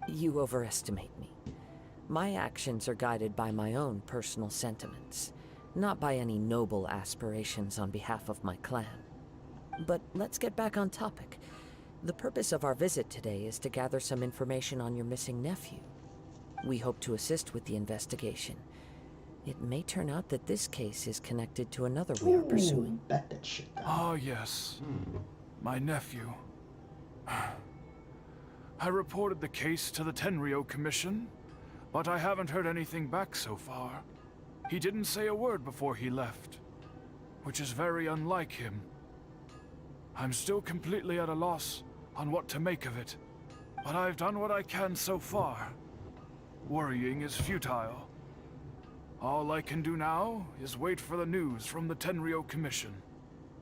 You overestimate me. My actions are guided by my own personal sentiments, not by any noble aspirations on behalf of my clan. But let's get back on topic. The purpose of our visit today is to gather some information on your missing nephew. We hope to assist with the investigation. It may turn out that this case is connected to another we are pursuing. Bet that shit down. Ah, yes. My nephew. I reported the case to the Tenryo Commission, but I haven't heard anything back so far. He didn't say a word before he left, which is very unlike him. I'm still completely at a loss on what to make of it, but I've done what I can so far. Worrying is futile. All I can do now is wait for the news from the Tenryo Commission.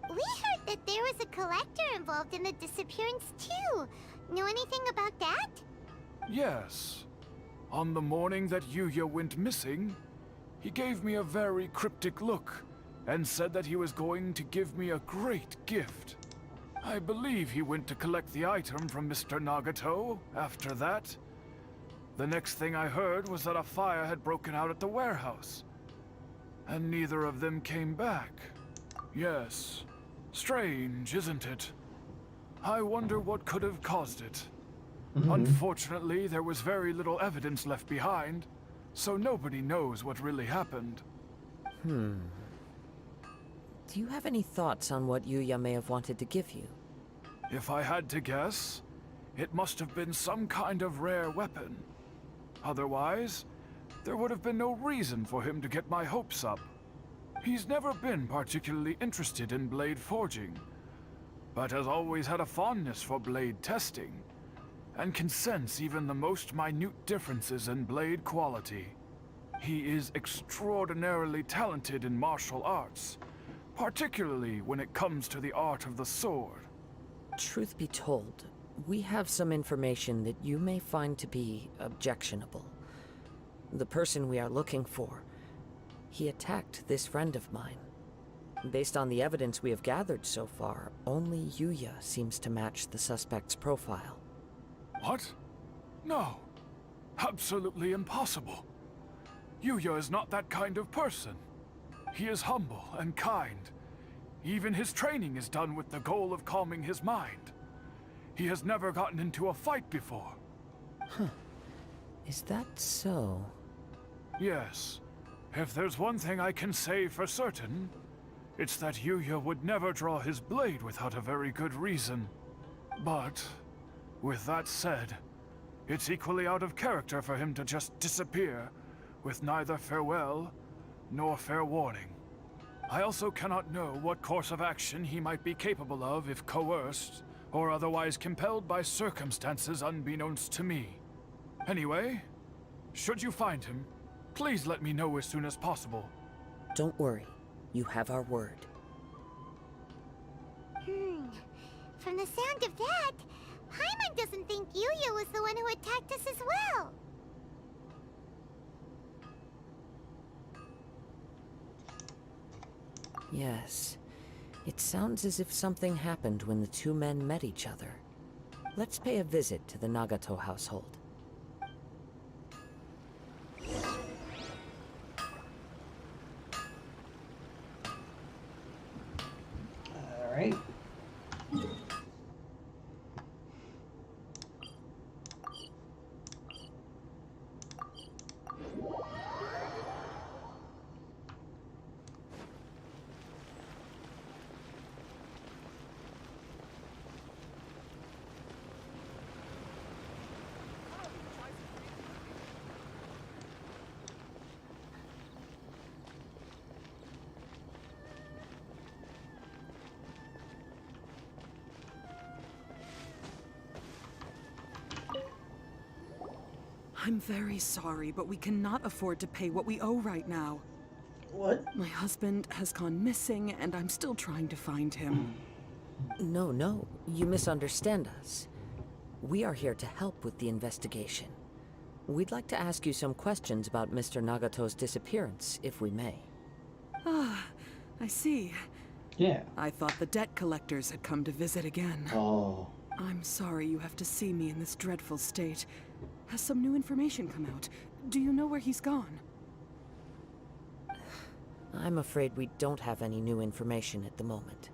We heard that there was a collector involved in the disappearance too. Know anything about that? Yes. On the morning that Yuya went missing, he gave me a very cryptic look and said that he was going to give me a great gift. I believe he went to collect the item from Mr. Nagato after that. The next thing I heard was that a fire had broken out at the warehouse, and neither of them came back. Yes, strange, isn't it? I wonder what could have caused it. Unfortunately, there was very little evidence left behind, so nobody knows what really happened. Do you have any thoughts on what Yuya may have wanted to give you? If I had to guess, it must have been some kind of rare weapon. Otherwise, there would have been no reason for him to get my hopes up. He's never been particularly interested in blade forging, but has always had a fondness for blade testing, and can sense even the most minute differences in blade quality. He is extraordinarily talented in martial arts, particularly when it comes to the art of the sword. Truth be told, we have some information that you may find to be objectionable. The person we are looking for, he attacked this friend of mine. Based on the evidence we have gathered so far, only Yuya seems to match the suspect's profile. What? No. Absolutely impossible. Yuya is not that kind of person. He is humble and kind. Even his training is done with the goal of calming his mind. He has never gotten into a fight before. Huh. Is that so? Yes. If there's one thing I can say for certain, it's that Yuya would never draw his blade without a very good reason. But, with that said, it's equally out of character for him to just disappear, with neither farewell nor fair warning. I also cannot know what course of action he might be capable of if coerced, or otherwise compelled by circumstances unbeknownst to me. Anyway, should you find him, please let me know as soon as possible. Don't worry. You have our word. From the sound of that, Paimon doesn't think Yuya was the one who attacked us as well. Yes. It sounds as if something happened when the two men met each other. Let's pay a visit to the Nagato household. All right. I'm very sorry, but we cannot afford to pay what we owe right now. What? My husband has gone missing, and I'm still trying to find him. No, you misunderstand us. We are here to help with the investigation. We'd like to ask you some questions about Mr. Nagato's disappearance, if we may. Ah, I see. Yeah. I thought the debt collectors had come to visit again. Oh. I'm sorry you have to see me in this dreadful state. Has some new information come out? Do you know where he's gone? I'm afraid we don't have any new information at the moment.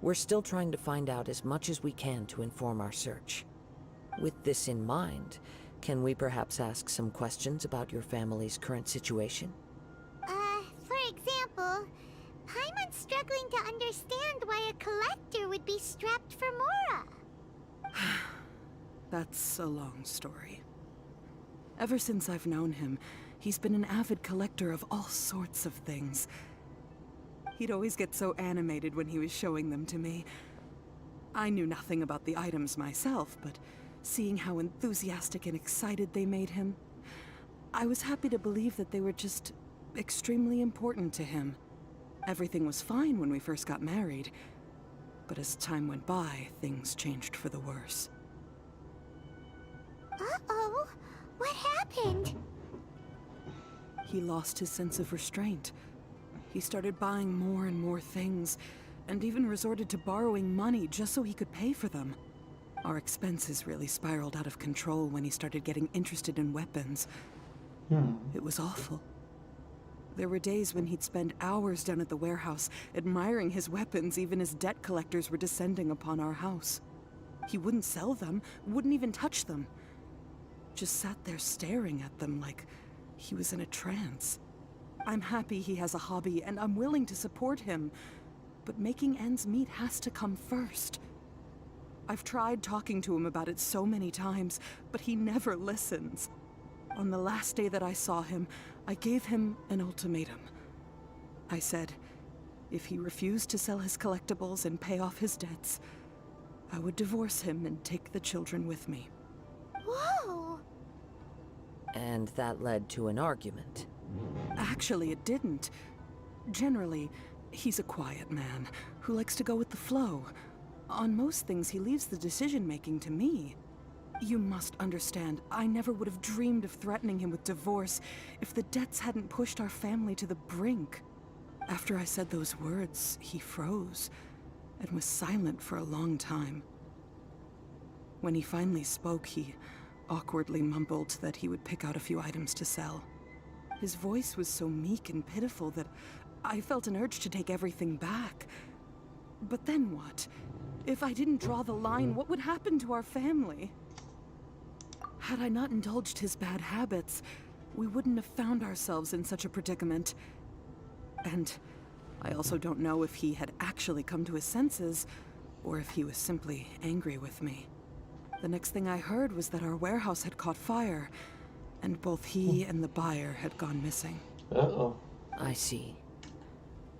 We're still trying to find out as much as we can to inform our search. With this in mind, can we perhaps ask some questions about your family's current situation? For example, Paimon's struggling to understand why a collector would be strapped for Mora. That's a long story. Ever since I've known him, he's been an avid collector of all sorts of things. He'd always get so animated when he was showing them to me. I knew nothing about the items myself, but seeing how enthusiastic and excited they made him, I was happy to believe that they were just extremely important to him. Everything was fine when we first got married, but as time went by, things changed for the worse. Uh-oh! What happened? He lost his sense of restraint. He started buying more and more things, and even resorted to borrowing money just so he could pay for them. Our expenses really spiraled out of control when he started getting interested in weapons. It was awful. There were days when he'd spend hours down at the warehouse, admiring his weapons even as debt collectors were descending upon our house. He wouldn't sell them, wouldn't even touch them. Just sat there staring at them like he was in a trance. I'm happy he has a hobby, and I'm willing to support him, but making ends meet has to come first. I've tried talking to him about it so many times, but he never listens. On the last day that I saw him, I gave him an ultimatum. I said, if he refused to sell his collectibles and pay off his debts, I would divorce him and take the children with me. Whoa! And that led to an argument. Actually, it didn't. Generally, he's a quiet man who likes to go with the flow. On most things, he leaves the decision-making to me. You must understand, I never would have dreamed of threatening him with divorce if the debts hadn't pushed our family to the brink. After I said those words, he froze and was silent for a long time. When he finally spoke, he awkwardly mumbled that he would pick out a few items to sell. His voice was so meek and pitiful that I felt an urge to take everything back. But then what? If I didn't draw the line, what would happen to our family? Had I not indulged his bad habits, we wouldn't have found ourselves in such a predicament. And I also don't know if he had actually come to his senses, or if he was simply angry with me. The next thing I heard was that our warehouse had caught fire, and both he and the buyer had gone missing. Uh-oh. I see.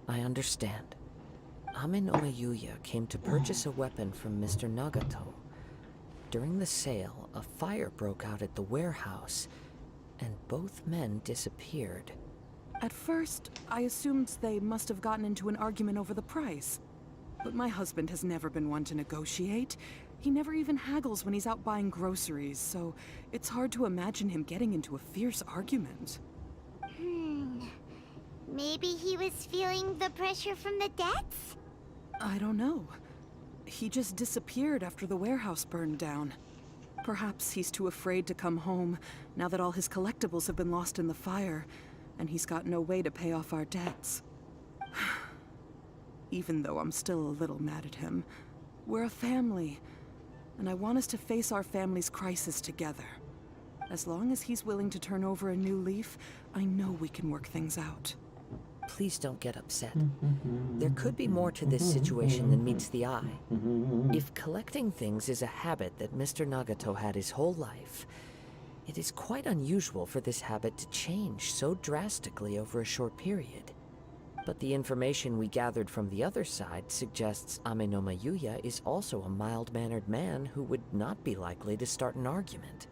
I understand. Ame no Mayuya came to purchase a weapon from Mr. Nagato. During the sale, a fire broke out at the warehouse, and both men disappeared. At first, I assumed they must have gotten into an argument over the price. But my husband has never been one to negotiate. He never even haggles when he's out buying groceries, so it's hard to imagine him getting into a fierce argument. Maybe he was feeling the pressure from the debts? I don't know. He just disappeared after the warehouse burned down. Perhaps he's too afraid to come home now that all his collectibles have been lost in the fire, and he's got no way to pay off our debts. Even though I'm still a little mad at him, we're a family, and I want us to face our family's crisis together. As long as he's willing to turn over a new leaf, I know we can work things out. Please don't get upset. There could be more to this situation than meets the eye. If collecting things is a habit that Mr. Nagato had his whole life, it is quite unusual for this habit to change so drastically over a short period. But the information we gathered from the other side suggests Ame no Mayuya is also a mild-mannered man who would not be likely to start an argument.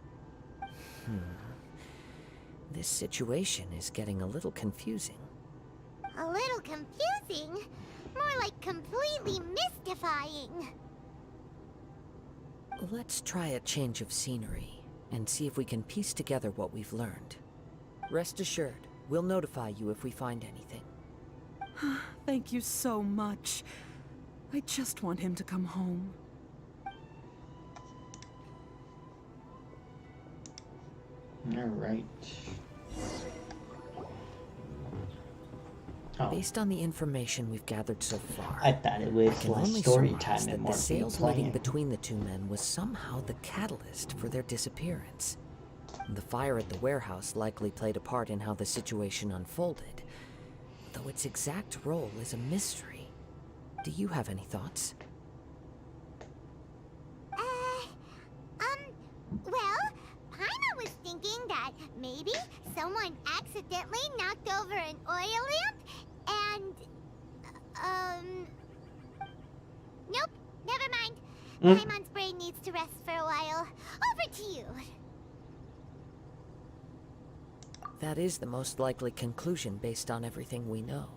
This situation is getting a little confusing. A little confusing? More like completely mystifying. Let's try a change of scenery and see if we can piece together what we've learned. Rest assured, we'll notify you if we find anything. Thank you so much. I just want him to come home. All right. Based on the information we've gathered so far, I thought it was I can less only story surmise time that and the more sales playing. meeting between the two men was somehow the catalyst for their disappearance. The fire at the warehouse likely played a part in how the situation unfolded, though its exact role is a mystery. Do you have any thoughts? Well, Paimon was thinking that maybe someone accidentally knocked over an oil lamp and, nope, never mind. Paimon's brain needs to rest for a while. Over to you. That is the most likely conclusion based on everything we know.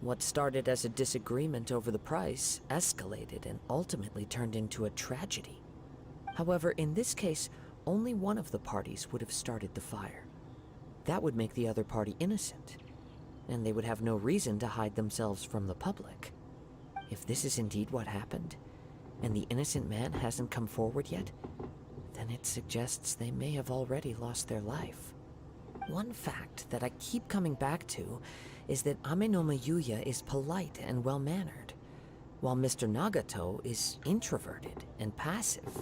What started as a disagreement over the price escalated and ultimately turned into a tragedy. However, in this case, only one of the parties would have started the fire. That would make the other party innocent, and they would have no reason to hide themselves from the public. If this is indeed what happened, and the innocent man hasn't come forward yet, then it suggests they may have already lost their life. One fact that I keep coming back to is that Ame no Mayuya is polite and well-mannered, while Mr. Nagato is introverted and passive.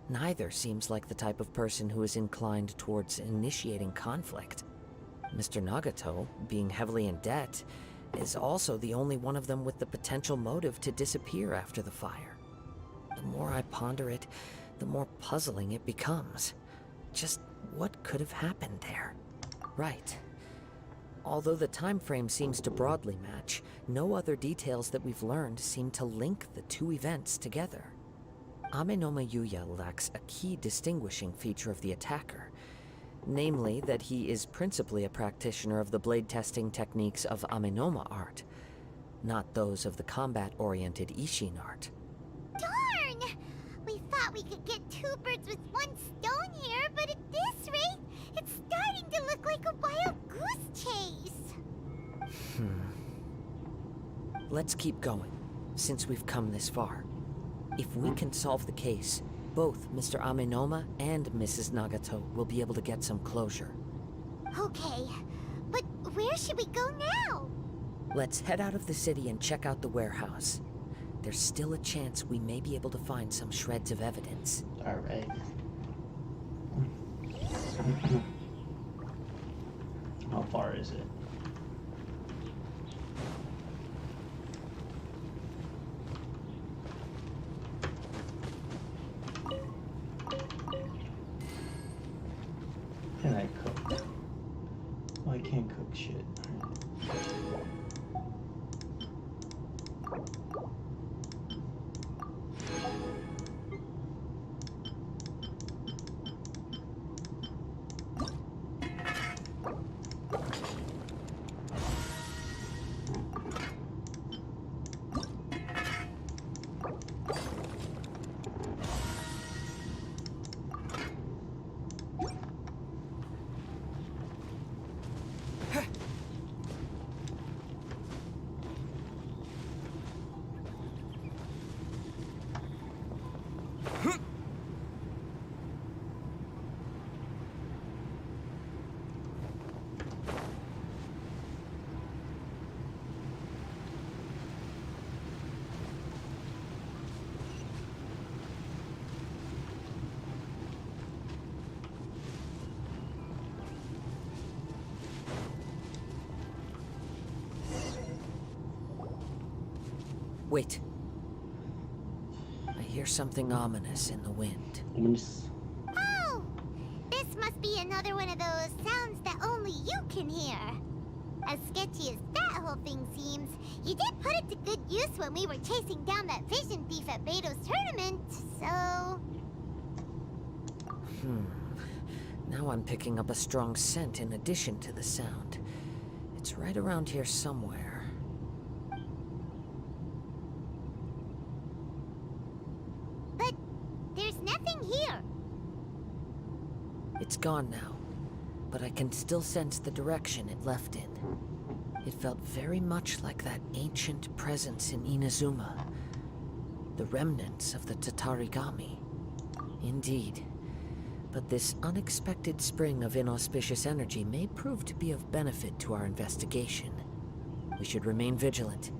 Neither seems like the type of person who is inclined towards initiating conflict. Mr. Nagato, being heavily in debt, is also the only one of them with the potential motive to disappear after the fire. The more I ponder it, the more puzzling it becomes. Just what could have happened there? Right. Although the time frame seems to broadly match, no other details that we've learned seem to link the two events together. Amenoma Yuya lacks a key distinguishing feature of the attacker, namely that he is principally a practitioner of the blade testing techniques of Amenoma art, not those of the combat-oriented Ishin art. Darn! We thought we could get two birds with one stone here, but at this rate, it's starting to look like a wild goose chase. Let's keep going, since we've come this far. If we can solve the case, both Mr. Amenoma and Mrs. Nagato will be able to get some closure. Okay, but where should we go now? Let's head out of the city and check out the warehouse. There's still a chance we may be able to find some shreds of evidence. All right. How far is it? Can I cook? Oh, I can't cook shit. Wait. I hear something ominous in the wind. Oh! This must be another one of those sounds that only you can hear. As sketchy as that whole thing seems, you did put it to good use when we were chasing down that vision thief at Beto's tournament, so... Now I'm picking up a strong scent in addition to the sound. It's right around here somewhere. But there's nothing here. It's gone now, but I can still sense the direction it left in. It felt very much like that ancient presence in Inazuma. The remnants of the Tatarigami. Indeed. But this unexpected spring of inauspicious energy may prove to be of benefit to our investigation. We should remain vigilant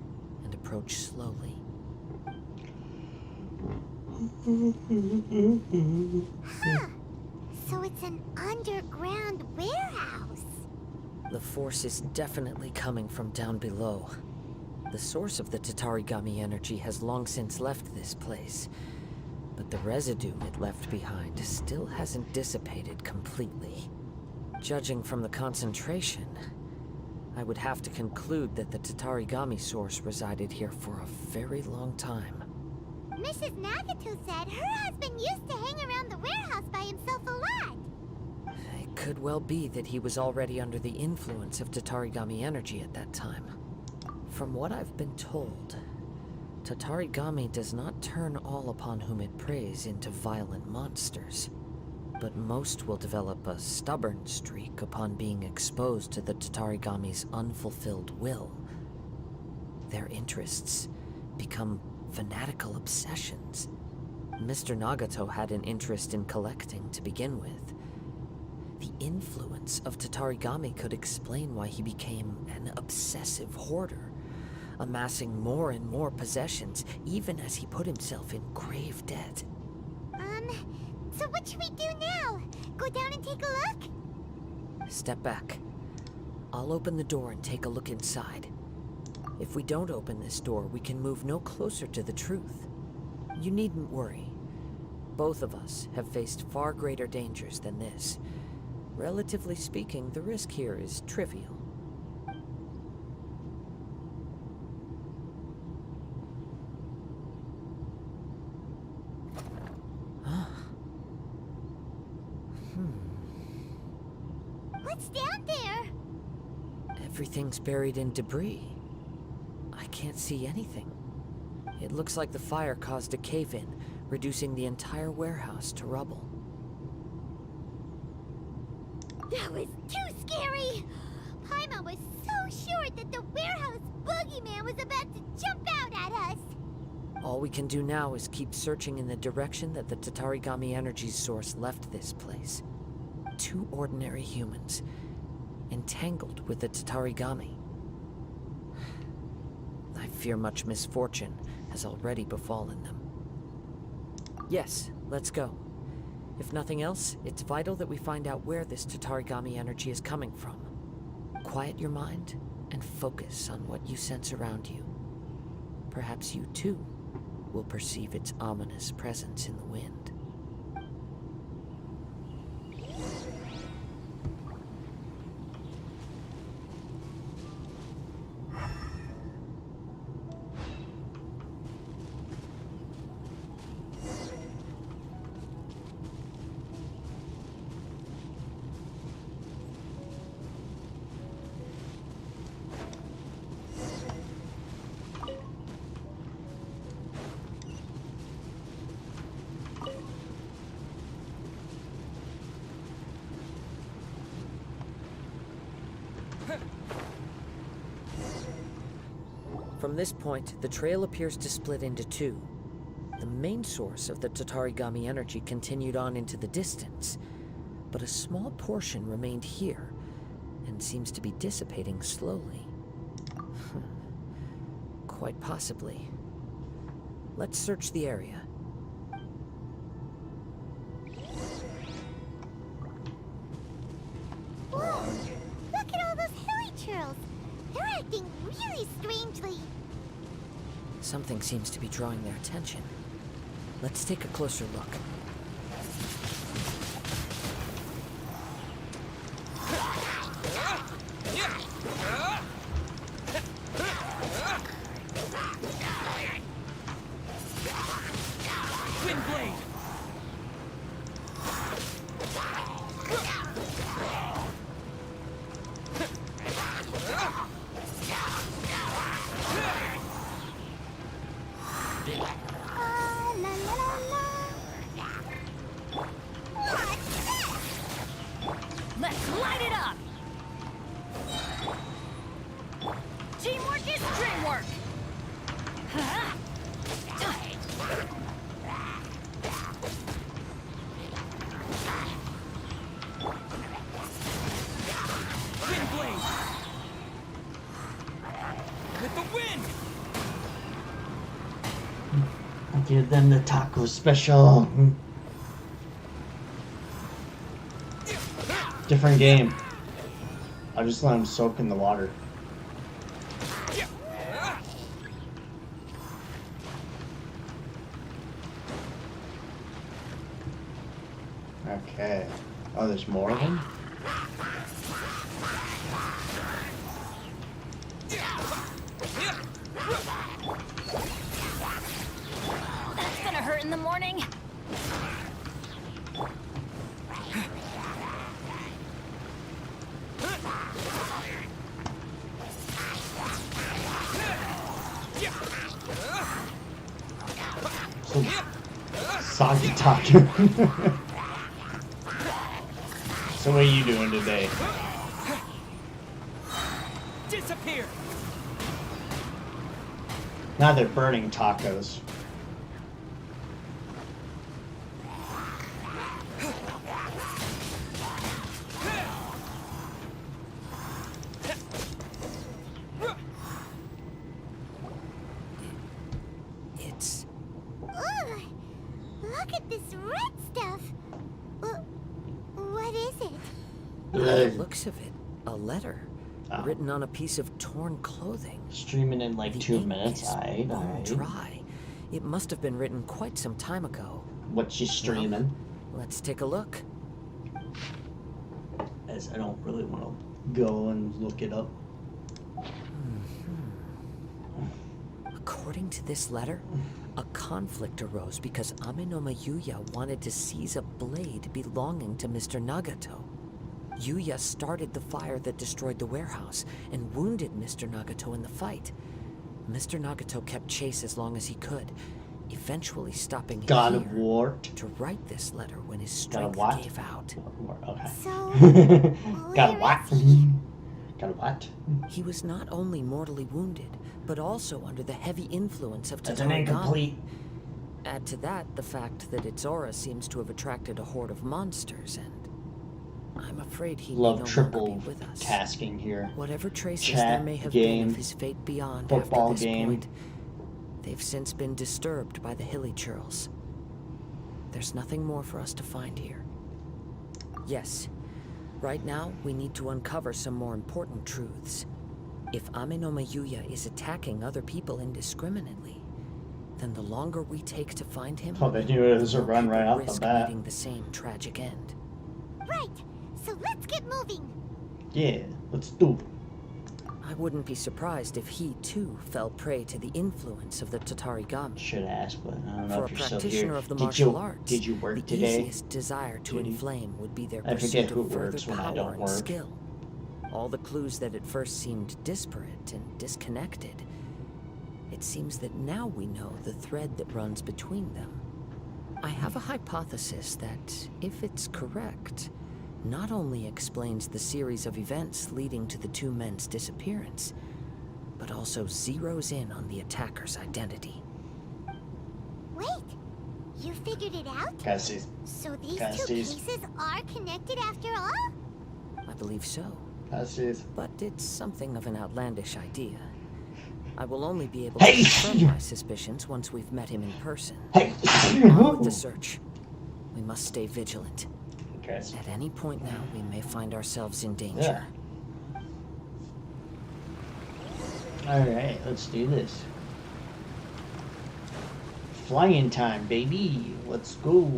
and approach slowly. Huh. So it's an underground warehouse. The force is definitely coming from down below. The source of the Tatarigami energy has long since left this place, but the residue it left behind still hasn't dissipated completely. Judging from the concentration, I would have to conclude that the Tatarigami source resided here for a very long time. Mrs. Nagato said her husband used to hang around the warehouse by himself a lot. It could well be that he was already under the influence of Tatarigami energy at that time. From what I've been told, Tatarigami does not turn all upon whom it preys into violent monsters, but most will develop a stubborn streak upon being exposed to the Tatarigami's unfulfilled will. Their interests become fanatical obsessions. Mr. Nagato had an interest in collecting to begin with. The influence of Tatarigami could explain why he became an obsessive hoarder, amassing more and more possessions, even as he put himself in grave debt. So what should we do now? Go down and take a look? Step back. I'll open the door and take a look inside. If we don't open this door, we can move no closer to the truth. You needn't worry. Both of us have faced far greater dangers than this. Relatively speaking, the risk here is trivial. What's down there? Everything's buried in debris. I can't see anything. It looks like the fire caused a cave-in, reducing the entire warehouse to rubble. That was too scary! Paimon was so sure that the warehouse boogeyman was about to jump out at us! All we can do now is keep searching in the direction that the Tatarigami energy source left this place. 2 ordinary humans, entangled with the Tatarigami. I fear much misfortune has already befallen them. Yes, let's go. If nothing else, it's vital that we find out where this Tatarigami energy is coming from. Quiet your mind and focus on what you sense around you. Perhaps you too will perceive its ominous presence in the wind. From this point, the trail appears to split into 2. The main source of the Tatarigami energy continued on into the distance, but a small portion remained here, and seems to be dissipating slowly. Quite possibly. Let's search the area. Whoa! Look at all those hilly churls! They're acting really strangely! Something seems to be drawing their attention. Let's take a closer look. Let's light it up! Teamwork is dreamwork! Wind blade! With the wind! Give them the taco special. Different game. I'll just let them soak in the water. Okay. Oh, there's more of them? That's gonna hurt in the morning. Soggy talking. So what are you doing today? Disappear. Now they're burning tacos. It's... Ugh! Look at this red stuff! What is it? By the looks of it, a letter. Written on a piece of torn clothing. Streaming in like 2 minutes. Dry. It must have been written quite some time ago. What's she streaming? Well, let's take a look. As I don't really want to go and look it up. According to this letter, a conflict arose because Ame no Mayuya wanted to seize a blade belonging to Mr. Nagato. Yuya started the fire that destroyed the warehouse and wounded Mr. Nagato in the fight. Mr. Nagato kept chase as long as he could, eventually stopping him God here of War. to write this letter when his strength gave out. Okay. So, Got what? Got a what? He was not only mortally wounded, but also under the heavy influence of That's an Tatarigami. incomplete. Add to that the fact that its aura seems to have attracted a horde of monsters, and I'm afraid he may Love no triple longer be with us. tasking here. Whatever traces Chat, there may have game, been of his fate beyond football after this game. point, they've since been disturbed by the hilly churls. There's nothing more for us to find here. Yes, right now we need to uncover some more important truths. If Amenoma Yuya is attacking other people indiscriminately, then the longer we take to find him, Oh, they knew it was a the run more right people off the risk bat. meeting the same tragic end. right. So let's get moving. Yeah, let's do it. I wouldn't be surprised if he, too, fell prey to the influence of the Tatarigami. Should ask, but I don't know For if a you're still practitioner here. of the Did martial you, arts, did you work the today? easiest desire to Did you? inflame would be their I forget pursuit who of further works when I power don't and work. skill. All the clues that at first seemed disparate and disconnected, it seems that now we know the thread that runs between them. I have a hypothesis that, if it's correct, not only explains the series of events leading to the two men's disappearance, but also zeroes in on the attacker's identity. Wait, you figured it out? Cassie's. So these two Cassie's. cases are connected after all? I believe so. Cassie's. But it's something of an outlandish idea. I will only be able to confirm my suspicions once we've met him in person. On with the search. We must stay vigilant. At any point now, we may find ourselves in danger. Alright, let's do this. Flying time, baby. Let's go.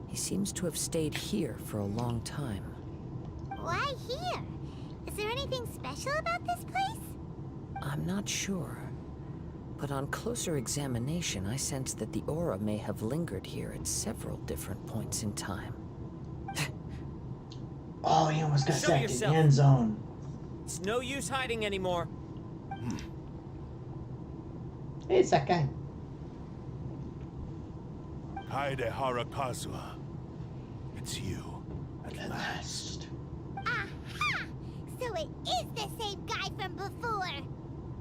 He seems to have stayed here for a long time. Why here? Is there anything special about this place? I'm not sure. But on closer examination, I sense that the aura may have lingered here at several different points in time. Oh, he almost got Show sacked in the yourself. end zone. It's no use hiding anymore. Hey, it's that guy. Kaedehara Kazuha. It's you, at last. Aha! So it is the same guy from before.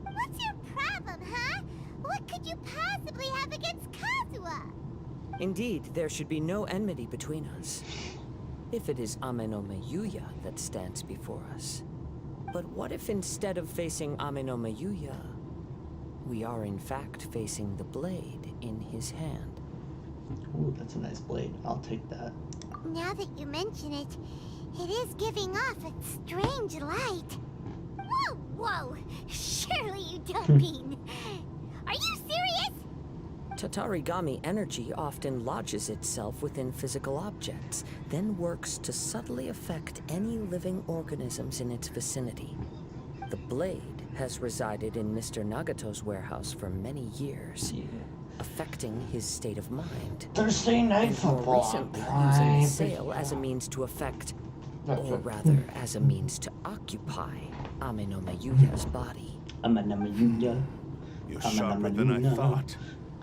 What's your problem, huh? What could you possibly have against Kazuha? Indeed, there should be no enmity between us. If it is Amenoma Yuya that stands before us. But what if instead of facing Amenoma Yuya, we are in fact facing the blade in his hand? Ooh, that's a nice blade. I'll take that. Now that you mention it, it is giving off a strange light. Whoa, whoa! Surely you don't mean... Are you serious? Tatarigami energy often lodges itself within physical objects, then works to subtly affect any living organisms in its vicinity. The blade has resided in Mr. Nagato's warehouse for many years, affecting his state of mind. Thursday night and more football. recently using the sale as a means to affect, or rather, as a means to occupy Amenoma Yuya's body. Amenoma Yuya. You're sharper than I thought.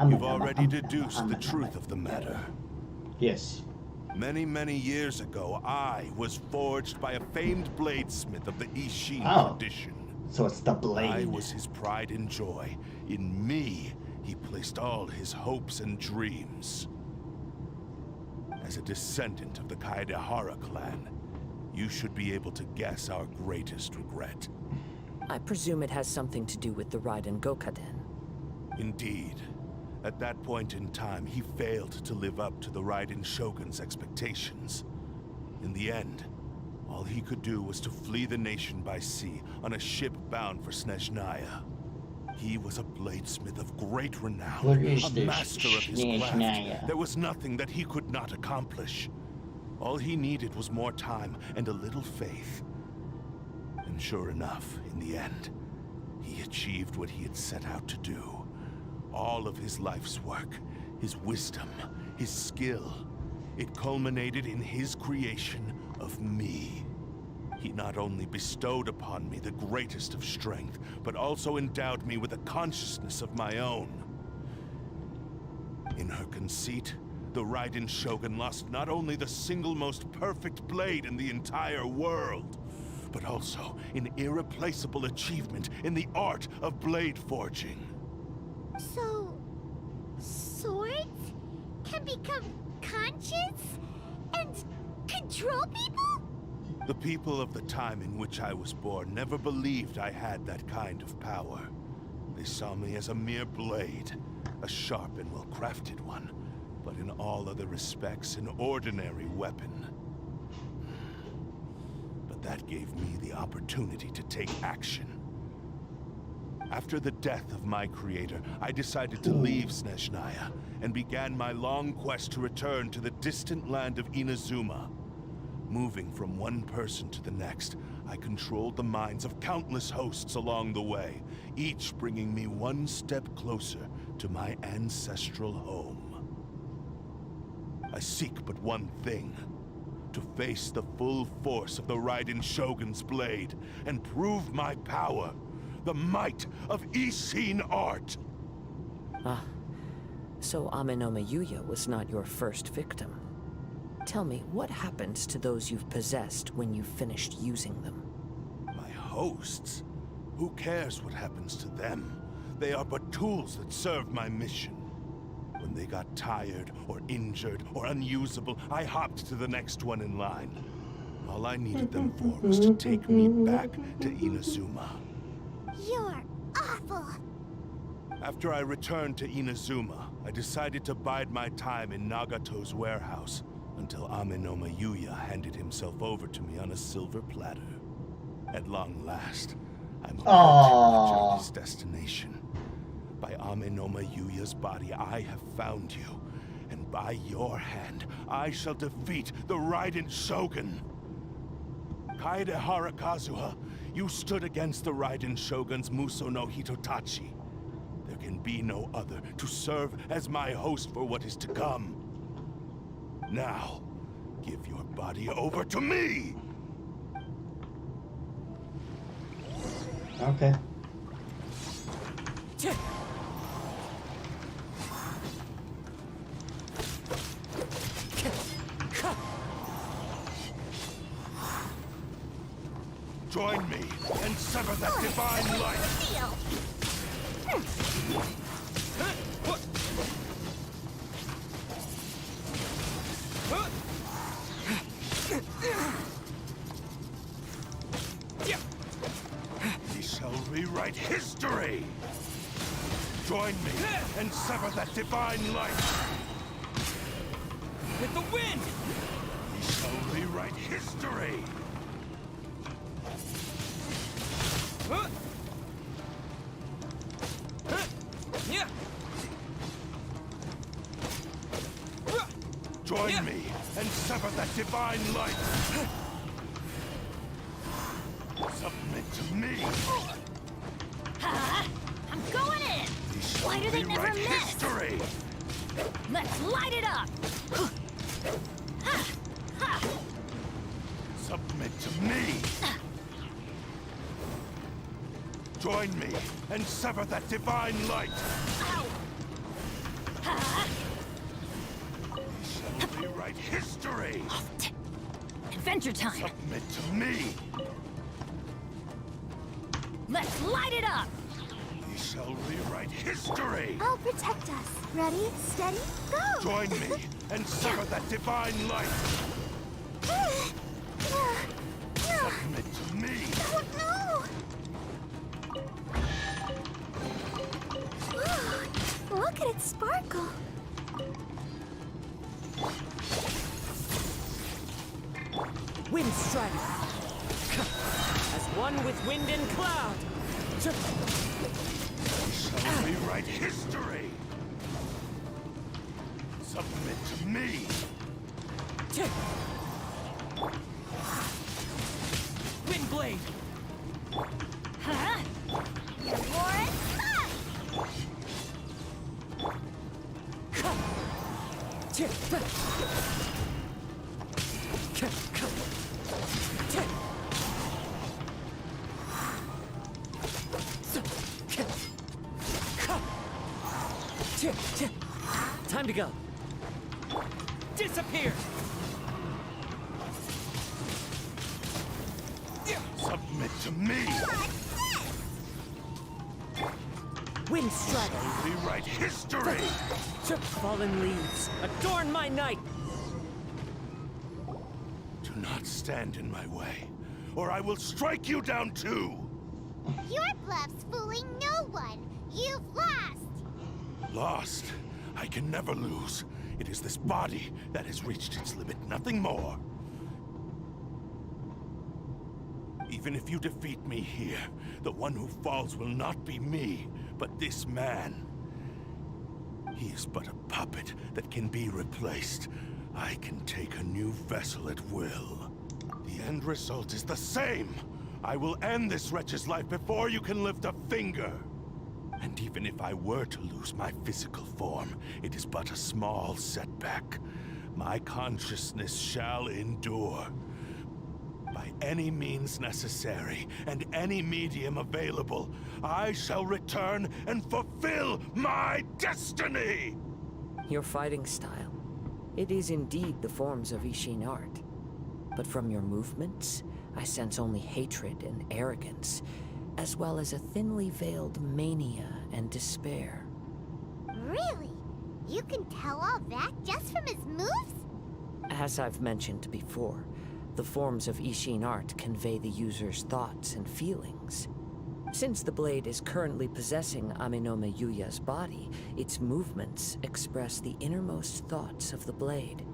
You've already deduced the truth of the matter. Yes. Many, many years ago, I was forged by a famed bladesmith of the Ishin tradition. So it's the blade. I was his pride and joy. In me, he placed all his hopes and dreams. As a descendant of the Kaedehara clan, you should be able to guess our greatest regret. I presume it has something to do with the Raiden Gokaden. Indeed. At that point in time, he failed to live up to the Raiden Shogun's expectations. In the end, All he could do was to flee the nation by sea on a ship bound for Snezhnaya. He was a bladesmith of great renown, Where is a this master of his craft. Snezhnaya? There was nothing that he could not accomplish. All he needed was more time and a little faith. And sure enough, in the end, he achieved what he had set out to do. All of his life's work, his wisdom, his skill, it culminated in his creation of me. He not only bestowed upon me the greatest of strength, but also endowed me with a consciousness of my own. In her conceit, the Raiden Shogun lost not only the single most perfect blade in the entire world, but also an irreplaceable achievement in the art of blade forging. So, swords can become conscious and control people? The people of the time in which I was born never believed I had that kind of power. They saw me as a mere blade, a sharp and well-crafted one, but in all other respects an ordinary weapon. But that gave me the opportunity to take action. After the death of my creator, I decided to leave Snezhnaya and began my long quest to return to the distant land of Inazuma. Moving from one person to the next, I controlled the minds of countless hosts along the way, each bringing me one step closer to my ancestral home. I seek but one thing: to face the full force of the Raiden Shogun's blade and prove my power, the might of Ishin art. Ah, so Amenoma Yuya was not your first victim. Tell me, what happens to those you've possessed when you've finished using them? My hosts? Who cares what happens to them? They are but tools that serve my mission. When they got tired, or injured, or unusable, I hopped to the next one in line. All I needed them for was to take me back to Inazuma. You're awful. After I returned to Inazuma, I decided to bide my time in Nagato's warehouse until Amenoma Yuya handed himself over to me on a silver platter. At long last, I'm approaching the journey's destination. By Amenoma Yuya's body, I have found you, and by your hand, I shall defeat the Raiden Shogun. Kaedehara Kazuha, you stood against the Raiden Shogun's Muso no Hitotachi. There can be no other to serve as my host for what is to come. Now, give your body over to me! Okay. Join me and sever that divine light! He shall rewrite history! Join me and sever that divine light! With the wind! He shall rewrite history! Join me and sever that divine light! Submit to me! I'm going in! Why do they never miss? History! Let's light it up! Submit to me! Join me and sever that divine light! We shall rewrite history! Adventure time! Submit to me! Let's light it up! We shall rewrite history! I'll protect us. Ready, steady, go! Join me and sever that divine light! Submit to me! Oh no! Whoa, look at it sparkle! Wind strike! one with wind and cloud. Shall rewrite history. Submit to me. Windblade. Huh? Your war is mine! Time to go. Disappear. Submit to me. Wind strike. Shall rewrite history. Fallen leaves, adorn my night. Do not stand in my way, or I will strike you down too. Your bluff's fooling no one. You've lost. Lost? I can never lose. It is this body that has reached its limit, nothing more. Even if you defeat me here, the one who falls will not be me, but this man. He is but a puppet that can be replaced. I can take a new vessel at will. The end result is the same. I will end this wretch's life before you can lift a finger. And even if I were to lose my physical form, it is but a small setback. My consciousness shall endure. By any means necessary, and any medium available, I shall return and fulfill my destiny! Your fighting style. It is indeed the forms of Ishin art. But from your movements, I sense only hatred and arrogance, as well as a thinly veiled mania and despair. Really? You can tell all that just from his moves? As I've mentioned before, the forms of Ishin art convey the user's thoughts and feelings. Since the blade is currently possessing Aminome Yuya's body, its movements express the innermost thoughts of the blade.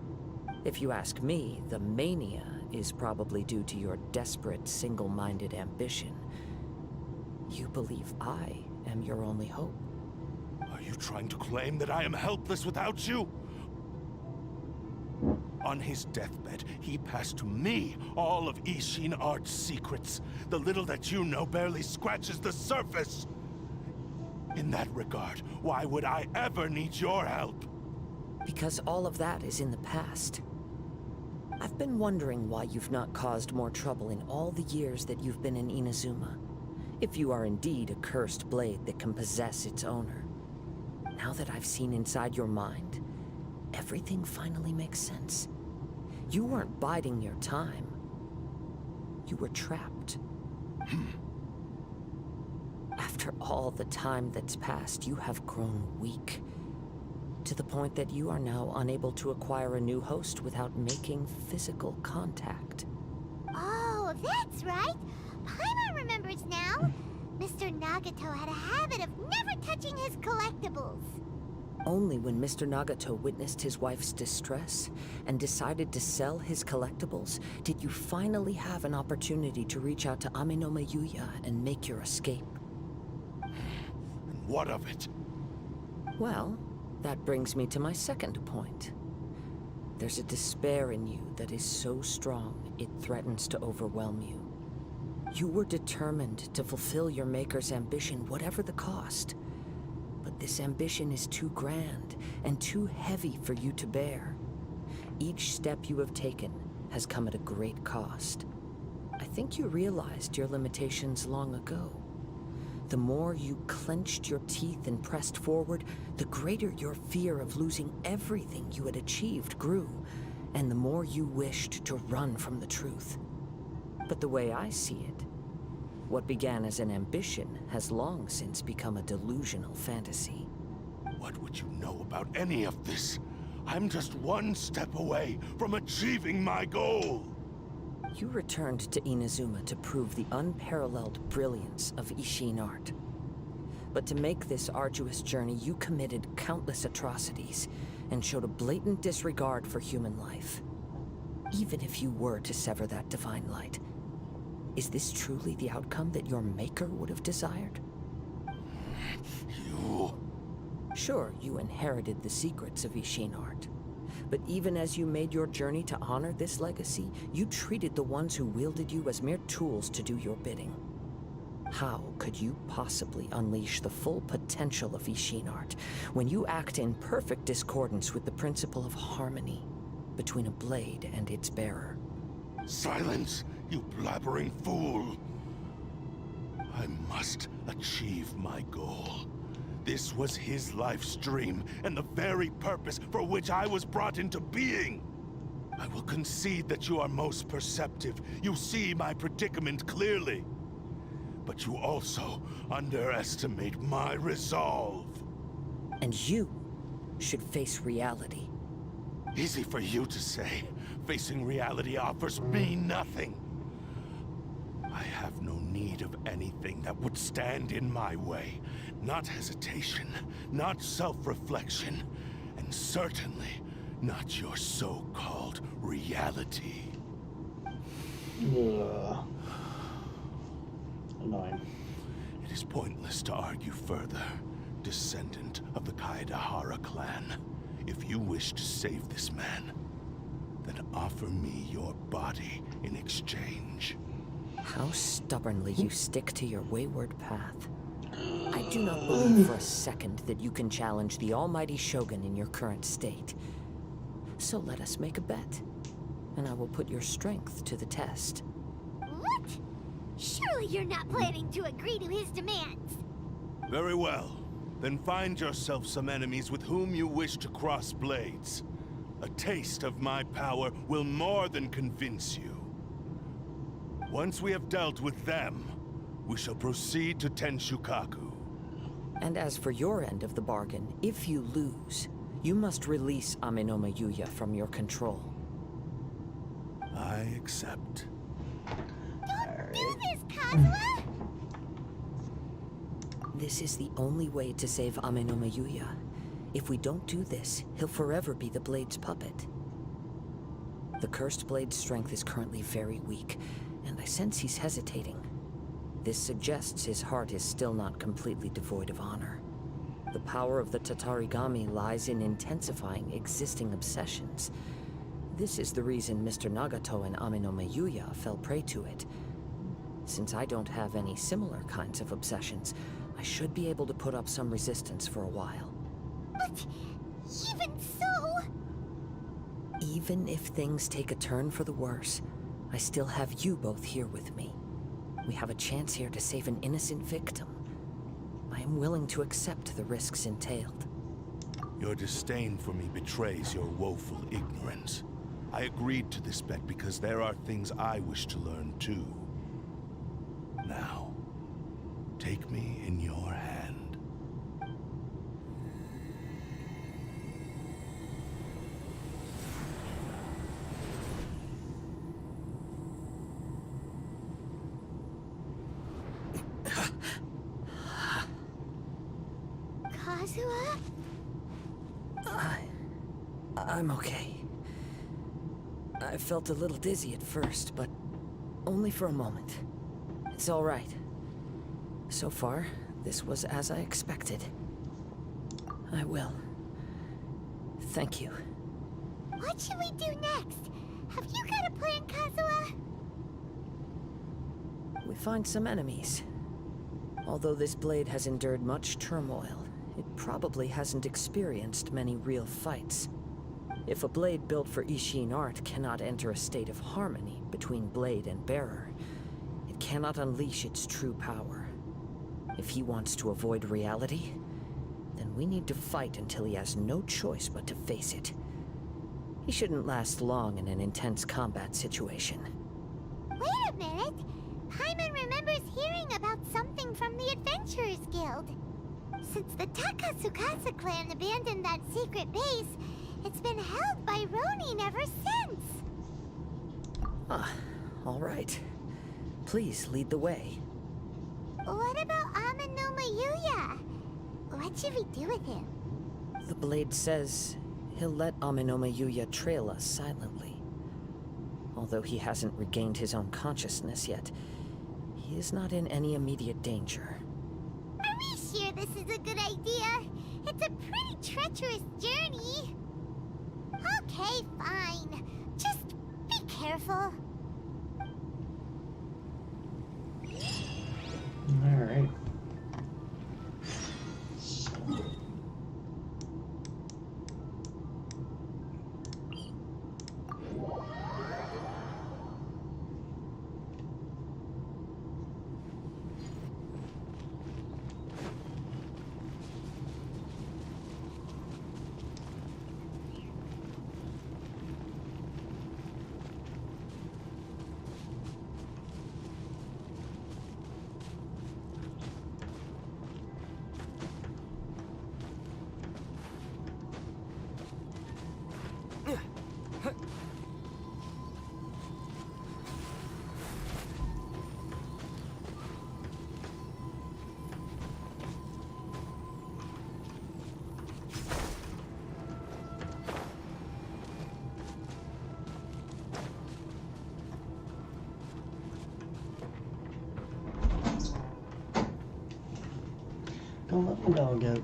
If you ask me, the mania is probably due to your desperate, single-minded ambition. You believe I am your only hope. Are you trying to claim that I am helpless without you? On his deathbed, he passed to me all of Ishin Art's secrets. The little that you know barely scratches the surface. In that regard, why would I ever need your help? Because all of that is in the past. I've been wondering why you've not caused more trouble in all the years that you've been in Inazuma. If you are indeed a cursed blade that can possess its owner. Now that I've seen inside your mind, everything finally makes sense. You weren't biding your time. You were trapped. After all the time that's passed, you have grown weak. To the point that you are now unable to acquire a new host without making physical contact. Oh, that's right. Paimon remembers now. Mr. Nagato had a habit of never touching his collectibles. Only when Mr. Nagato witnessed his wife's distress and decided to sell his collectibles did you finally have an opportunity to reach out to Aminome Yuya and make your escape. And what of it? Well, that brings me to my second point. There's a despair in you that is so strong it threatens to overwhelm you. You were determined to fulfill your maker's ambition, whatever the cost. But this ambition is too grand and too heavy for you to bear. Each step you have taken has come at a great cost. I think you realized your limitations long ago. The more you clenched your teeth and pressed forward, the greater your fear of losing everything you had achieved grew, and the more you wished to run from the truth. But the way I see it, what began as an ambition has long since become a delusional fantasy. What would you know about any of this? I'm just one step away from achieving my goal! You returned to Inazuma to prove the unparalleled brilliance of Ishin art. But to make this arduous journey, you committed countless atrocities and showed a blatant disregard for human life. Even if you were to sever that divine light, Is this truly the outcome that your maker would have desired? You... Sure, you inherited the secrets of Ishin art. But even as you made your journey to honor this legacy, you treated the ones who wielded you as mere tools to do your bidding. How could you possibly unleash the full potential of Ishin art when you act in perfect discordance with the principle of harmony between a blade and its bearer? Silence, you blabbering fool! I must achieve my goal. This was his life's dream, and the very purpose for which I was brought into being. I will concede that you are most perceptive. You see my predicament clearly. But you also underestimate my resolve. And you should face reality. Easy for you to say. Facing reality offers me nothing. I have no need of anything that would stand in my way. Not hesitation, not self-reflection, and certainly not your so-called reality. Annoying. It is pointless to argue further, descendant of the Kaedahara clan. If you wish to save this man, then offer me your body in exchange. How stubbornly you stick to your wayward path. I do not believe for a second that you can challenge the almighty Shogun in your current state. So let us make a bet, and I will put your strength to the test. What? Surely you're not planning to agree to his demands. Very well. Then find yourself some enemies with whom you wish to cross blades. A taste of my power will more than convince you. Once we have dealt with them, we shall proceed to Tenshukaku. And as for your end of the bargain, if you lose, you must release Amenoma Yuya from your control. I accept. Don't do this, Kazuha! This is the only way to save Amenoma Yuya. If we don't do this, he'll forever be the Blade's puppet. The Cursed Blade's strength is currently very weak, and I sense he's hesitating. This suggests his heart is still not completely devoid of honor. The power of the Tatarigami lies in intensifying existing obsessions. This is the reason Mr. Nagato and Amenoma Yuya fell prey to it. Since I don't have any similar kinds of obsessions, I should be able to put up some resistance for a while. But even so... Even if things take a turn for the worse, I still have you both here with me. We have a chance here to save an innocent victim. I am willing to accept the risks entailed. Your disdain for me betrays your woeful ignorance. I agreed to this bet because there are things I wish to learn too. Now, take me in your hand. Kazuha? I'm okay. I felt a little dizzy at first, but only for a moment. It's all right. So far, this was as I expected. I will. Thank you. What should we do next? Have you got a plan, Kazuha? We find some enemies. Although this blade has endured much turmoil, it probably hasn't experienced many real fights. If a blade built for Ishin art cannot enter a state of harmony between blade and bearer, it cannot unleash its true power. If he wants to avoid reality, then we need to fight until he has no choice but to face it. He shouldn't last long in an intense combat situation. Wait a minute! Paimon remembers hearing about something from the Adventurers Guild. Since the Takasukasa clan abandoned that secret base, it's been held by Ronin ever since. All right. Please lead the way. What about Amenoma Yuya? What should we do with him? The blade says he'll let Amenoma Yuya trail us silently. Although he hasn't regained his own consciousness yet, is not in any immediate danger. Are we sure this is a good idea? It's a pretty treacherous journey. Okay, fine. Just be careful. Alright. Don't let the dog out.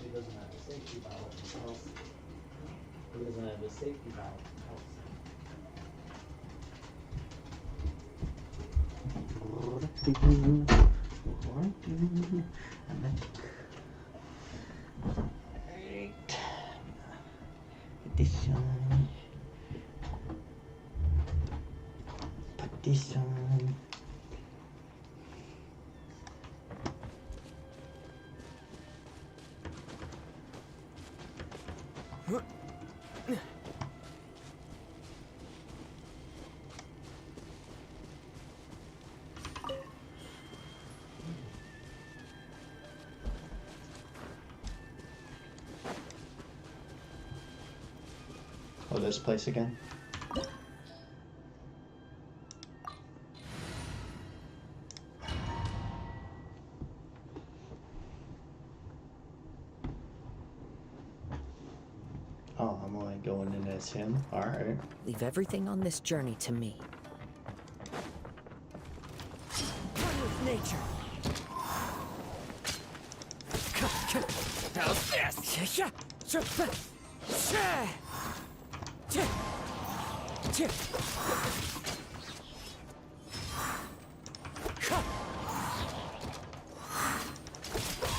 He doesn't have a safety valve in the house. He doesn't have a safety valve in the house. Put this on. Put this on. Oh, this place again? Oh, I'm only going in as him? Alright. Leave everything on this journey to me. One with nature. How's this?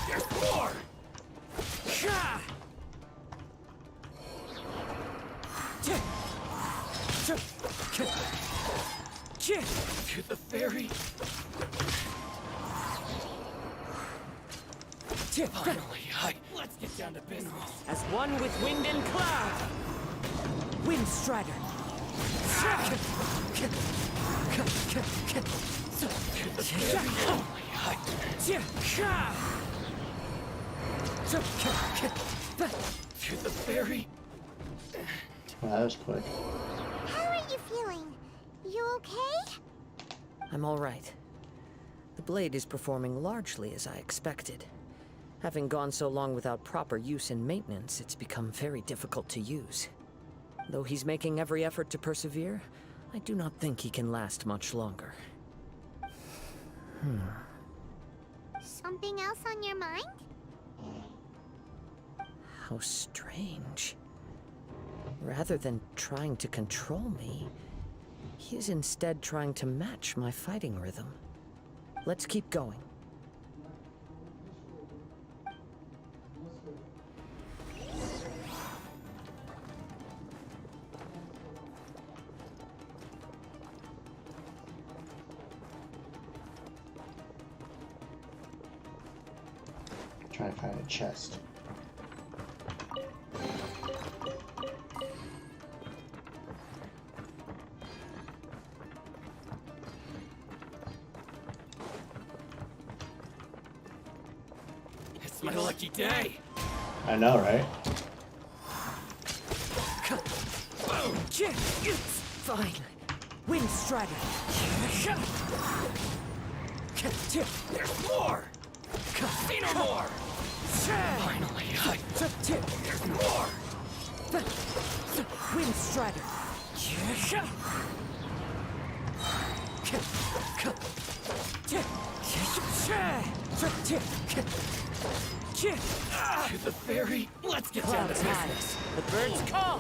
There's more! very... Finally, let's get down to business. As one with wind and cloud. Wind Strider. To the ferry. Well, that was quick. How are you feeling? You okay? I'm all right. The blade is performing largely as I expected. Having gone so long without proper use and maintenance, it's become very difficult to use. Though he's making every effort to persevere, I do not think he can last much longer. Something else on your mind? How strange. Rather than trying to control me, he is instead trying to match my fighting rhythm. Let's keep going. Try to find a chest. It's my lucky day. I know, right? Fine. Wind Strider. There's more. See no more. Finally, there's more. Wind Strider. To the ferry. Let's get down to Clouds business. high. The birds call.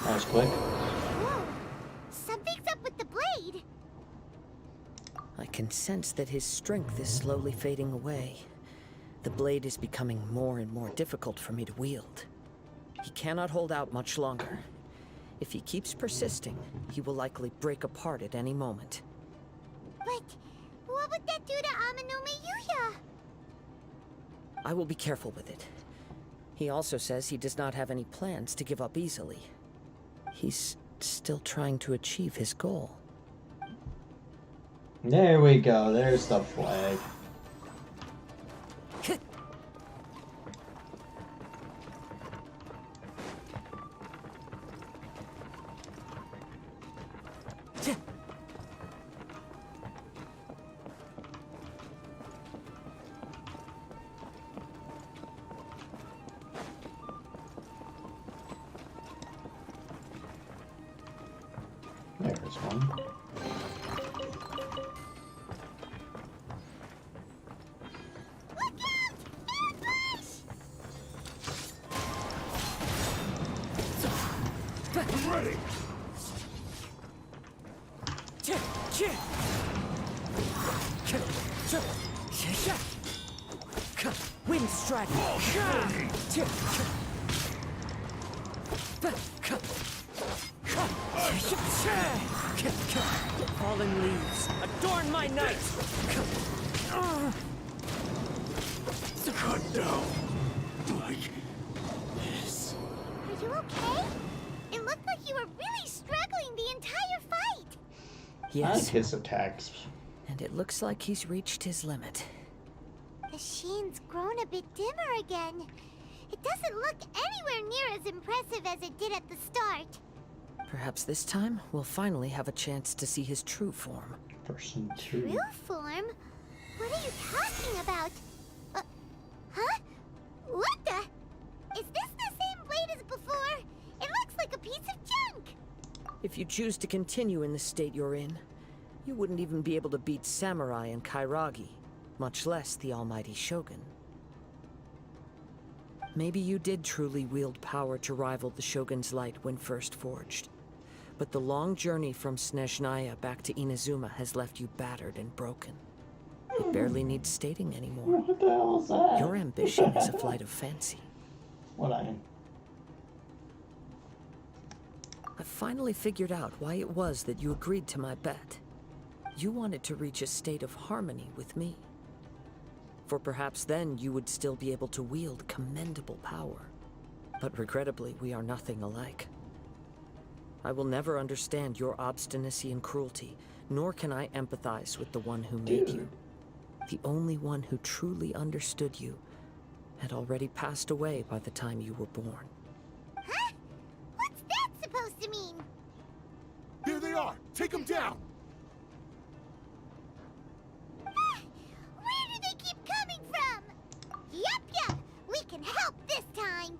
That was quick. Whoa! Something's up with the blade! I can sense that his strength is slowly fading away. The blade is becoming more and more difficult for me to wield. He cannot hold out much longer. If he keeps persisting, he will likely break apart at any moment. But what would that do to Amanome Yuya? I will be careful with it. He also says he does not have any plans to give up easily. He's still trying to achieve his goal. There we go. There's the flag. There's one. I'm ready. Wind Strider. Fallen leaves, adorn my night! Cut down like this. Are you okay? It looked like you were really struggling the entire fight! I like his attacks. And it looks like he's reached his limit. The sheen's grown a bit dimmer again. It doesn't look anywhere near as impressive as it did at the start. Perhaps this time, we'll finally have a chance to see his true form. Person 2. True form? What are you talking about? Huh? What the? Is this the same blade as before? It looks like a piece of junk! If you choose to continue in the state you're in, you wouldn't even be able to beat Samurai and Kairagi, much less the almighty Shogun. Maybe you did truly wield power to rival the Shogun's light when first forged. But the long journey from Snezhnaya back to Inazuma has left you battered and broken. It barely needs stating anymore. What the hell is that? Your ambition is a flight of fancy. What I am. I've finally figured out why it was that you agreed to my bet. You wanted to reach a state of harmony with me. For perhaps then you would still be able to wield commendable power. But regrettably, we are nothing alike. I will never understand your obstinacy and cruelty, nor can I empathize with the one who made you. The only one who truly understood you had already passed away by the time you were born. Huh? What's that supposed to mean? Here they are! Take them down! Where do they keep coming from? Yup, we can help this time.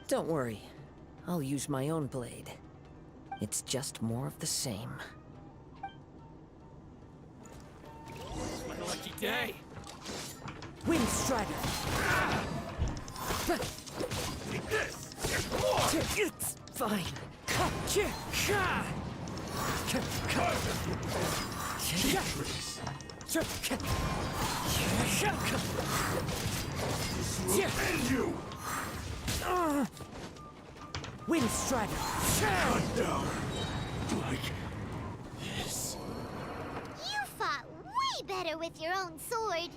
Don't worry, I'll use my own blade. It's just more of the same. My lucky day! Wind Strider! Take this! It's fine. And you! Wind Strider! Cut down! Like this. You fought way better with your own sword.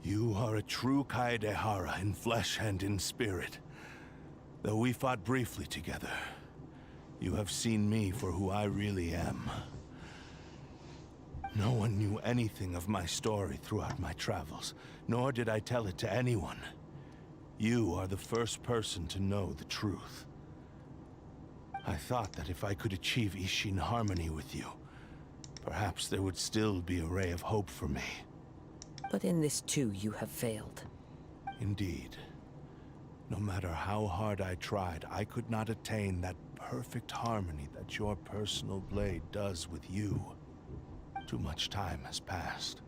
You are a true Kaedehara in flesh and in spirit. Though we fought briefly together, you have seen me for who I really am. No one knew anything of my story throughout my travels, nor did I tell it to anyone. You are the first person to know the truth. I thought that if I could achieve Ishin harmony with you, perhaps there would still be a ray of hope for me. But in this too, you have failed. Indeed. No matter how hard I tried, I could not attain that perfect harmony that your personal blade does with you. Too much time has passed.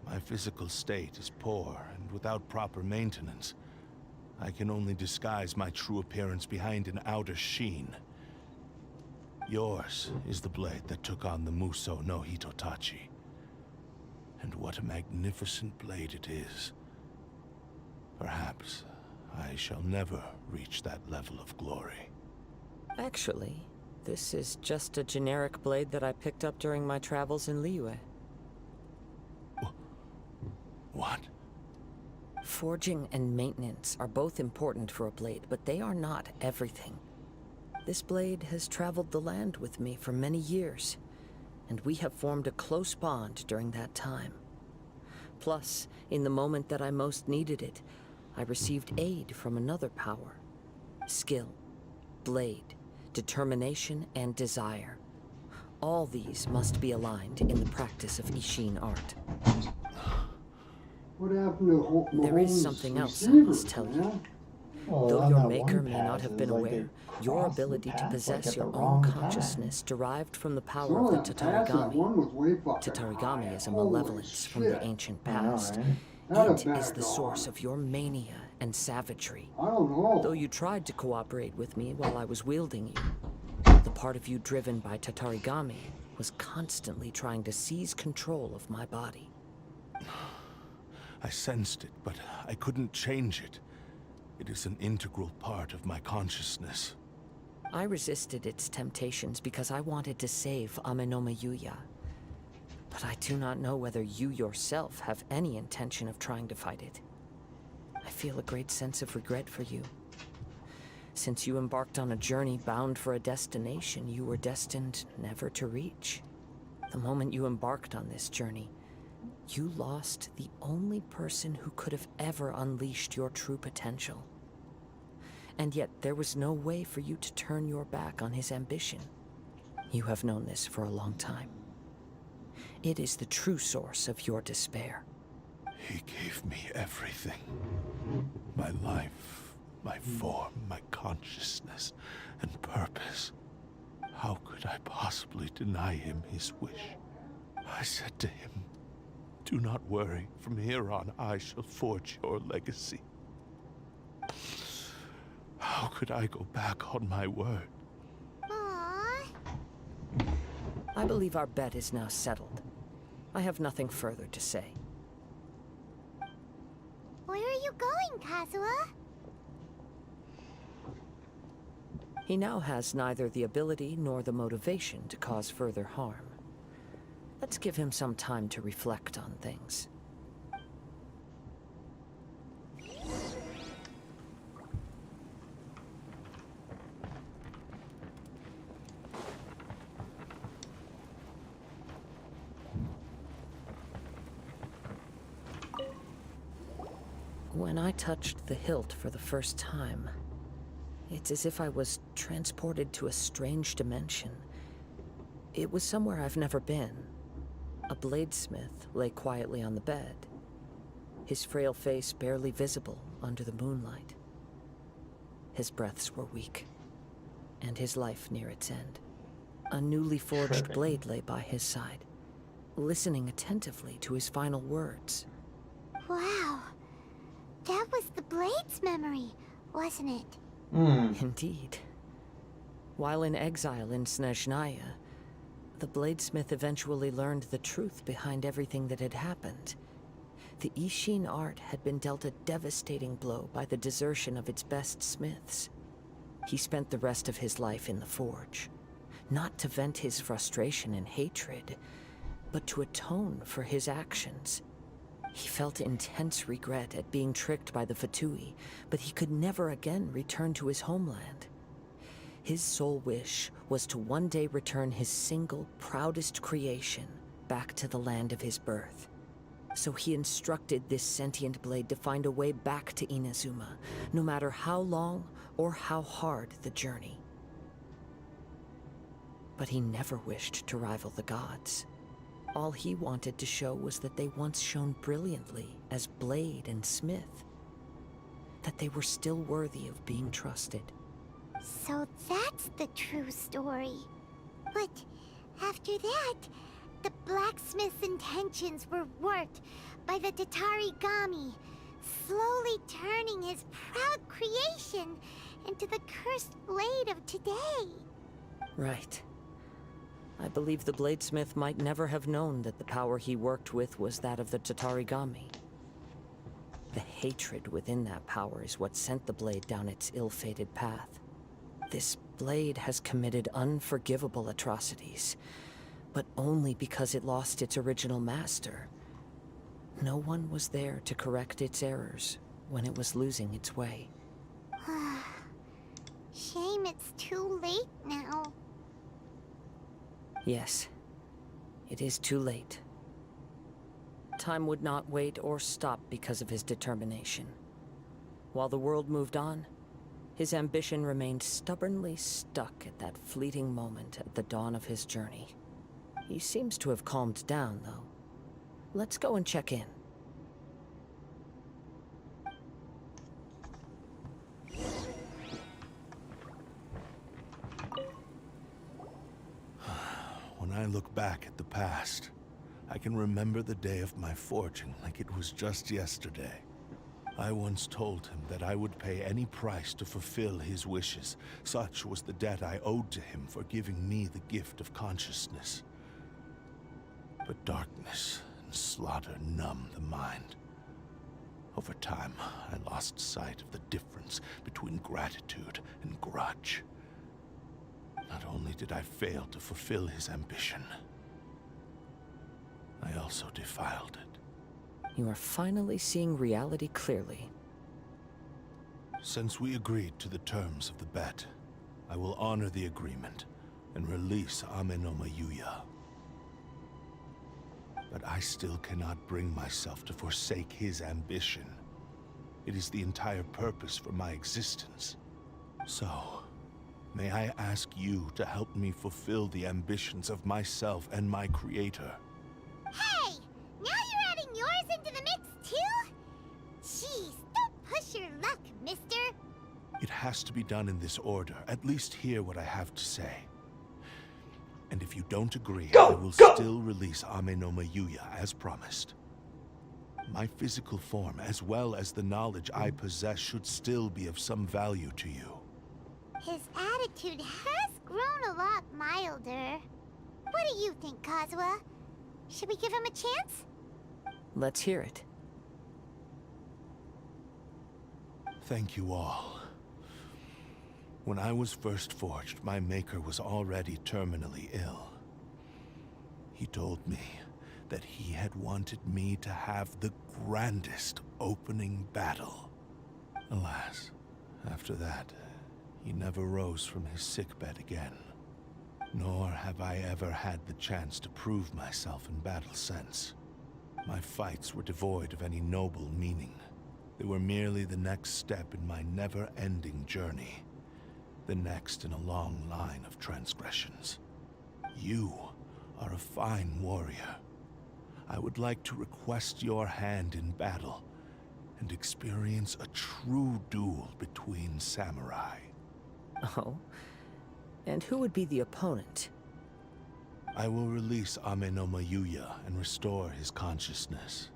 My physical state is poor, and without proper maintenance, I can only disguise my true appearance behind an outer sheen. Yours is the blade that took on the Muso no Hitotachi. And what a magnificent blade it is. Perhaps I shall never reach that level of glory. Actually, this is just a generic blade that I picked up during my travels in Liyue. What? Forging and maintenance are both important for a blade, but they are not everything. This blade has traveled the land with me for many years, and we have formed a close bond during that time. Plus, in the moment that I most needed it, I received aid from another power. Skill, blade, determination, and desire. All these must be aligned in the practice of Ishin art. What happened to There is something else I must tell you. Though your maker may not have been aware, your ability to possess your own consciousness derived from the power of the Tatarigami. Tatarigami is a malevolence from the ancient past. It is the source of your mania and savagery. Though you tried to cooperate with me while I was wielding you, the part of you driven by Tatarigami was constantly trying to seize control of my body. I sensed it, but I couldn't change it. It is an integral part of my consciousness. I resisted its temptations because I wanted to save Amenoma Yuya. But I do not know whether you yourself have any intention of trying to fight it. I feel a great sense of regret for you. Since you embarked on a journey bound for a destination you were destined never to reach. The moment you embarked on this journey, you lost the only person who could have ever unleashed your true potential. And yet there was no way for you to turn your back on his ambition. You have known this for a long time. It is the true source of your despair. He gave me everything. My life, my form, my consciousness, and purpose. How could I possibly deny him his wish? I said to him, "Do not worry. From here on, I shall forge your legacy." How could I go back on my word? Aww. I believe our bet is now settled. I have nothing further to say. Where are you going, Kazuha? He now has neither the ability nor the motivation to cause further harm. Let's give him some time to reflect on things. When I touched the hilt for the first time, it's as if I was transported to a strange dimension. It was somewhere I've never been. A bladesmith lay quietly on the bed, his frail face barely visible under the moonlight. His breaths were weak, and his life near its end. A newly forged blade lay by his side, listening attentively to his final words. Wow. That was the Blade's memory, wasn't it? Indeed. While in exile in Snezhnaya, the bladesmith eventually learned the truth behind everything that had happened. The Ishin art had been dealt a devastating blow by the desertion of its best smiths. He spent the rest of his life in the forge, not to vent his frustration and hatred, but to atone for his actions. He felt intense regret at being tricked by the Fatui, but he could never again return to his homeland. His sole wish was to one day return his single, proudest creation back to the land of his birth. So he instructed this sentient blade to find a way back to Inazuma, no matter how long or how hard the journey. But he never wished to rival the gods. All he wanted to show was that they once shone brilliantly as blade and smith, that they were still worthy of being trusted. So that's the true story. But after that, the blacksmith's intentions were warped by the Tatarigami, slowly turning his proud creation into the cursed blade of today. Right. I believe the bladesmith might never have known that the power he worked with was that of the Tatarigami. The hatred within that power is what sent the blade down its ill-fated path. This blade has committed unforgivable atrocities, but only because it lost its original master. No one was there to correct its errors when it was losing its way. Shame it's too late now. Yes, it is too late. Time would not wait or stop because of his determination. While the world moved on, his ambition remained stubbornly stuck at that fleeting moment at the dawn of his journey. He seems to have calmed down, though. Let's go and check in. When I look back at the past, I can remember the day of my forging like it was just yesterday. I once told him that I would pay any price to fulfill his wishes. Such was the debt I owed to him for giving me the gift of consciousness. But darkness and slaughter numbed the mind. Over time, I lost sight of the difference between gratitude and grudge. Not only did I fail to fulfill his ambition, I also defiled it. You are finally seeing reality clearly. Since we agreed to the terms of the bet, I will honor the agreement and release Amenoma Yuya. But I still cannot bring myself to forsake his ambition. It is the entire purpose for my existence. So, may I ask you to help me fulfill the ambitions of myself and my creator? Hey! Now you're adding yours into the mix, too? Jeez, don't push your luck, mister. It has to be done in this order. At least hear what I have to say. And if you don't agree, I will still release Amenoma Yuya as promised. My physical form, as well as the knowledge I possess, should still be of some value to you. His attitude has grown a lot milder. What do you think, Kazuha? Should we give him a chance? Let's hear it. Thank you all. When I was first forged, my maker was already terminally ill. He told me that he had wanted me to have the grandest opening battle. Alas, after that, he never rose from his sickbed again. Nor have I ever had the chance to prove myself in battle since. My fights were devoid of any noble meaning. They were merely the next step in my never-ending journey. The next in a long line of transgressions. You are a fine warrior. I would like to request your hand in battle and experience a true duel between samurai. Oh? And who would be the opponent? I will release Amenoma Yuya and restore his consciousness.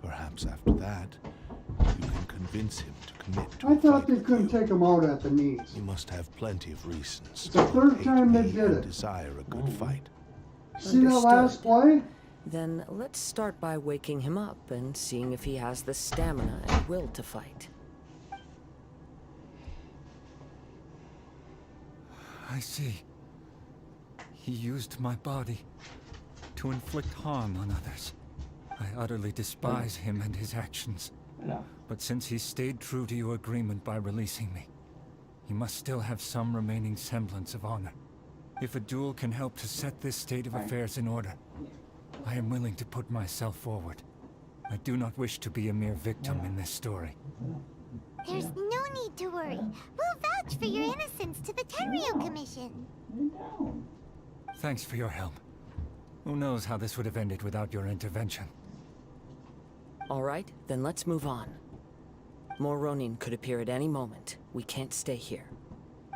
Perhaps after that, you can convince him to commit to I thought they couldn't take him out at the knees. He must have plenty of reasons. It's the third time they did it. Desire a good fight. See that last play? Then let's start by waking him up and seeing if he has the stamina and will to fight. I see. He used my body to inflict harm on others. I utterly despise him and his actions. But since he stayed true to your agreement by releasing me, he must still have some remaining semblance of honor. If a duel can help to set this state of affairs in order, I am willing to put myself forward. I do not wish to be a mere victim in this story. There's no need to worry. We'll vouch for your innocence to the Tenryo Commission. Thanks for your help. Who knows how this would have ended without your intervention. All right, then let's move on. More Ronin could appear at any moment. We can't stay here.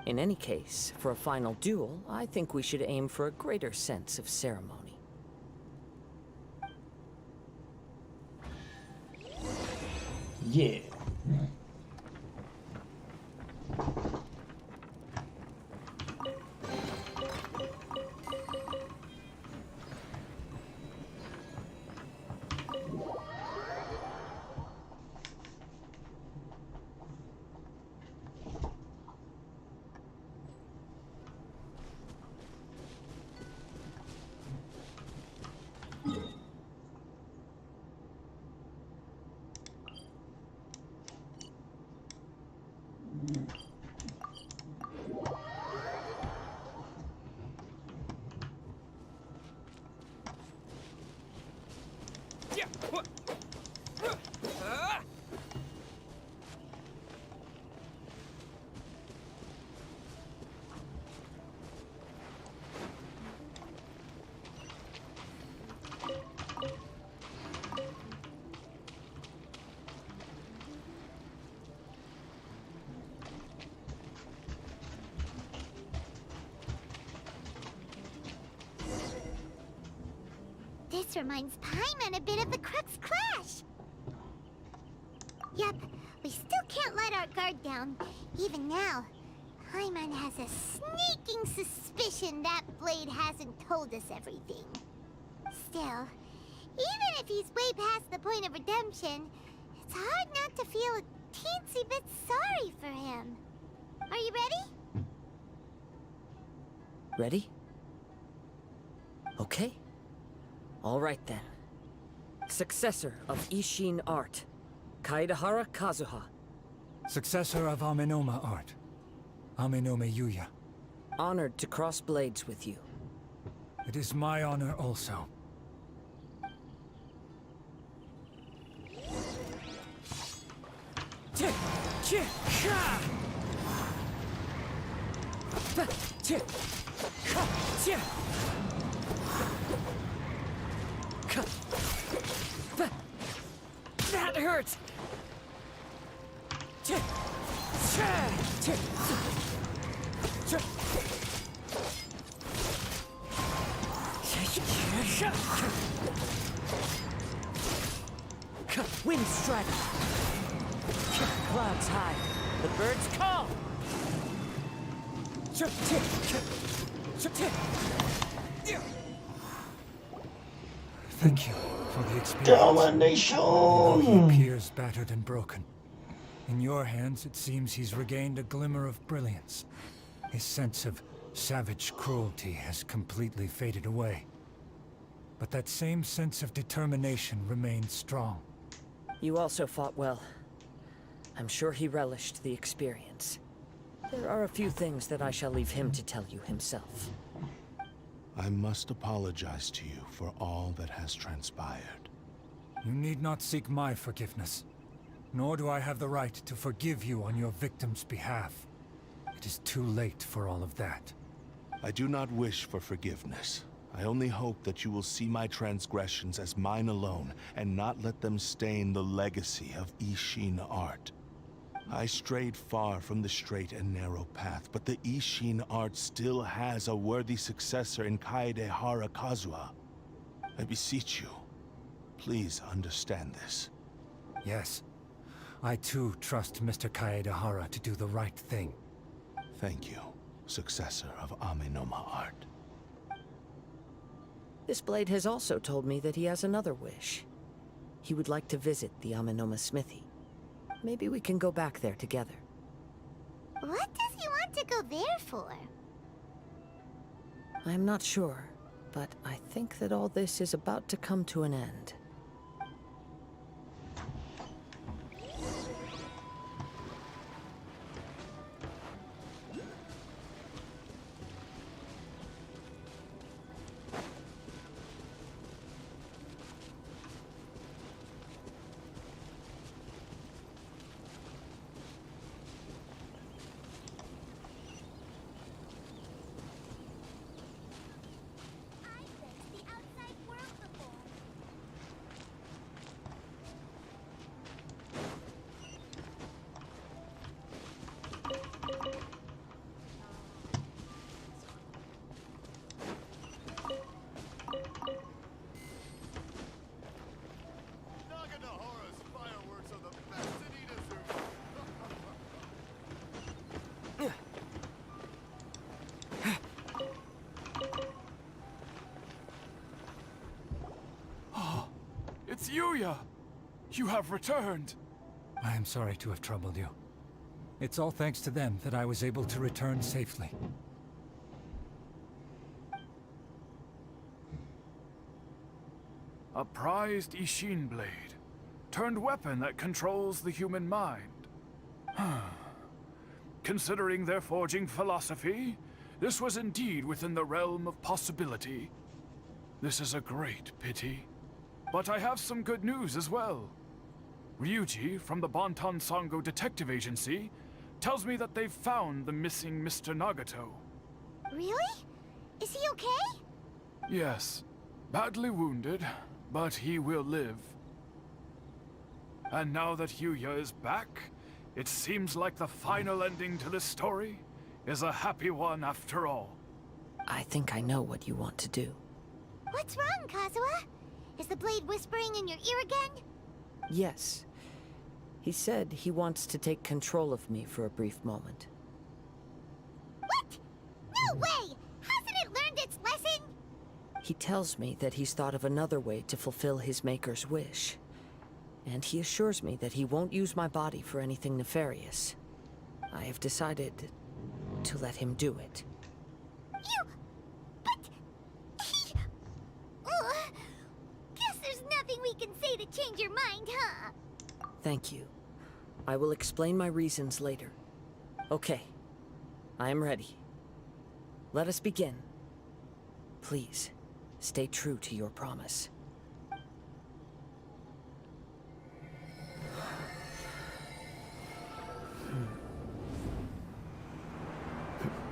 In any case, for a final duel, I think we should aim for a greater sense of ceremony. Yeah. This reminds Paimon a bit of the Crux Clash. Yep, we still can't let our guard down. Even now, Paimon has a sneaking suspicion that Blade hasn't told us everything. Still, even if he's way past the point of redemption, it's hard not to feel a teensy bit sorry for him. Are you ready? Ready? Okay. All right then. Successor of Ishin Art, Kaedahara Kazuha. Successor of Amenoma Art, Amenoma Yuya. Honored to cross blades with you. It is my honor also. That hurts! Wind strike! Clouds high. The birds call! Thank you for the experience. Domination! Although he appears battered and broken, In your hands, it seems he's regained a glimmer of brilliance. His sense of savage cruelty has completely faded away. But that same sense of determination remains strong. You also fought well. I'm sure he relished the experience. There are a few things that I shall leave him to tell you himself. I must apologize to you for all that has transpired. You need not seek my forgiveness. Nor do I have the right to forgive you on your victim's behalf. It is too late for all of that. I do not wish for forgiveness. I only hope that you will see my transgressions as mine alone, and not let them stain the legacy of Ishin art. I strayed far from the straight and narrow path, but the Ishin art still has a worthy successor in Kaedehara Kazuha. I beseech you, please understand this. Yes. I too trust Mr. Kaedehara to do the right thing. Thank you, successor of Amenoma art. This blade has also told me that he has another wish. He would like to visit the Amenoma smithy. Maybe we can go back there together. What does he want to go there for? I'm not sure, but I think that all this is about to come to an end. It's Yuya! You have returned! I am sorry to have troubled you. It's all thanks to them that I was able to return safely. A prized Ishin blade, turned weapon that controls the human mind. Considering their forging philosophy, this was indeed within the realm of possibility. This is a great pity. But I have some good news as well. Ryuji, from the Bonton Sango Detective Agency, tells me that they've found the missing Mr. Nagato. Really? Is he okay? Yes. Badly wounded, but he will live. And now that Yuya is back, it seems like the final ending to this story is a happy one after all. I think I know what you want to do. What's wrong, Kazuha? Is the blade whispering in your ear again? Yes. He said he wants to take control of me for a brief moment. What? No way! Hasn't it learned its lesson? He tells me that he's thought of another way to fulfill his maker's wish. And he assures me that he won't use my body for anything nefarious. I have decided to let him do it. Guess there's nothing we can say to change your mind, huh? Thank you. I will explain my reasons later. Okay. I am ready. Let us begin. Please, stay true to your promise.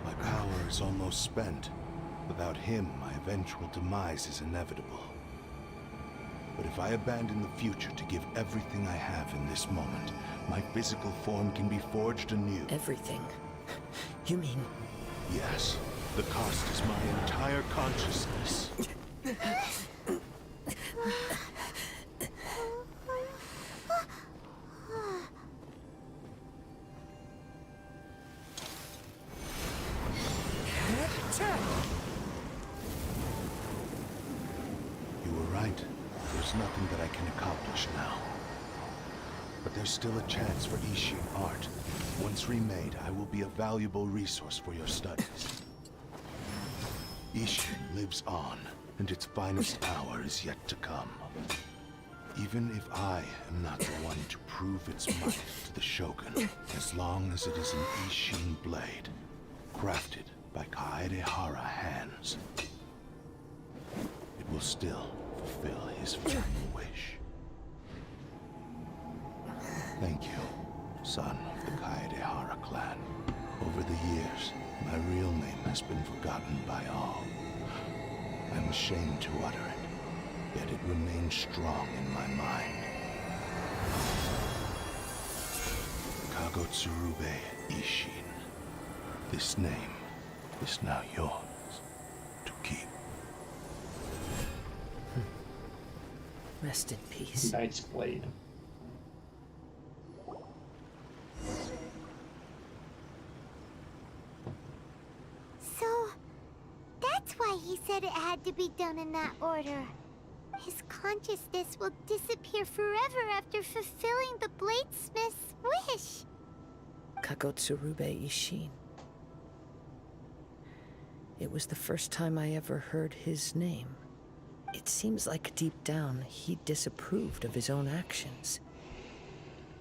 My power is almost spent. Without him, my eventual demise is inevitable. But if I abandon the future to give everything I have in this moment, my physical form can be forged anew. Everything? You mean... Yes. The cost is my entire consciousness. You were right. There's nothing that I can accomplish now. but there's still a chance for Ishin art. Once remade, I will be a valuable resource for your studies. Ishin lives on, and its finest hour is yet to come. Even if I am not the one to prove its might to the Shogun, as long as it is an Ishin blade, crafted by Kaedehara hands, it will still fulfill his final wish. Thank you, son of the Kaedehara clan. Over the years, my real name has been forgotten by all. I'm ashamed to utter it, yet it remains strong in my mind. Kagotsurube Ishin. This name is now yours to keep. Rest in peace. Knight's Blade. So, that's why he said it had to be done in that order. His consciousness will disappear forever after fulfilling the bladesmith's wish. Kagotsurube Ishin. It was the first time I ever heard his name. It seems like deep down he disapproved of his own actions,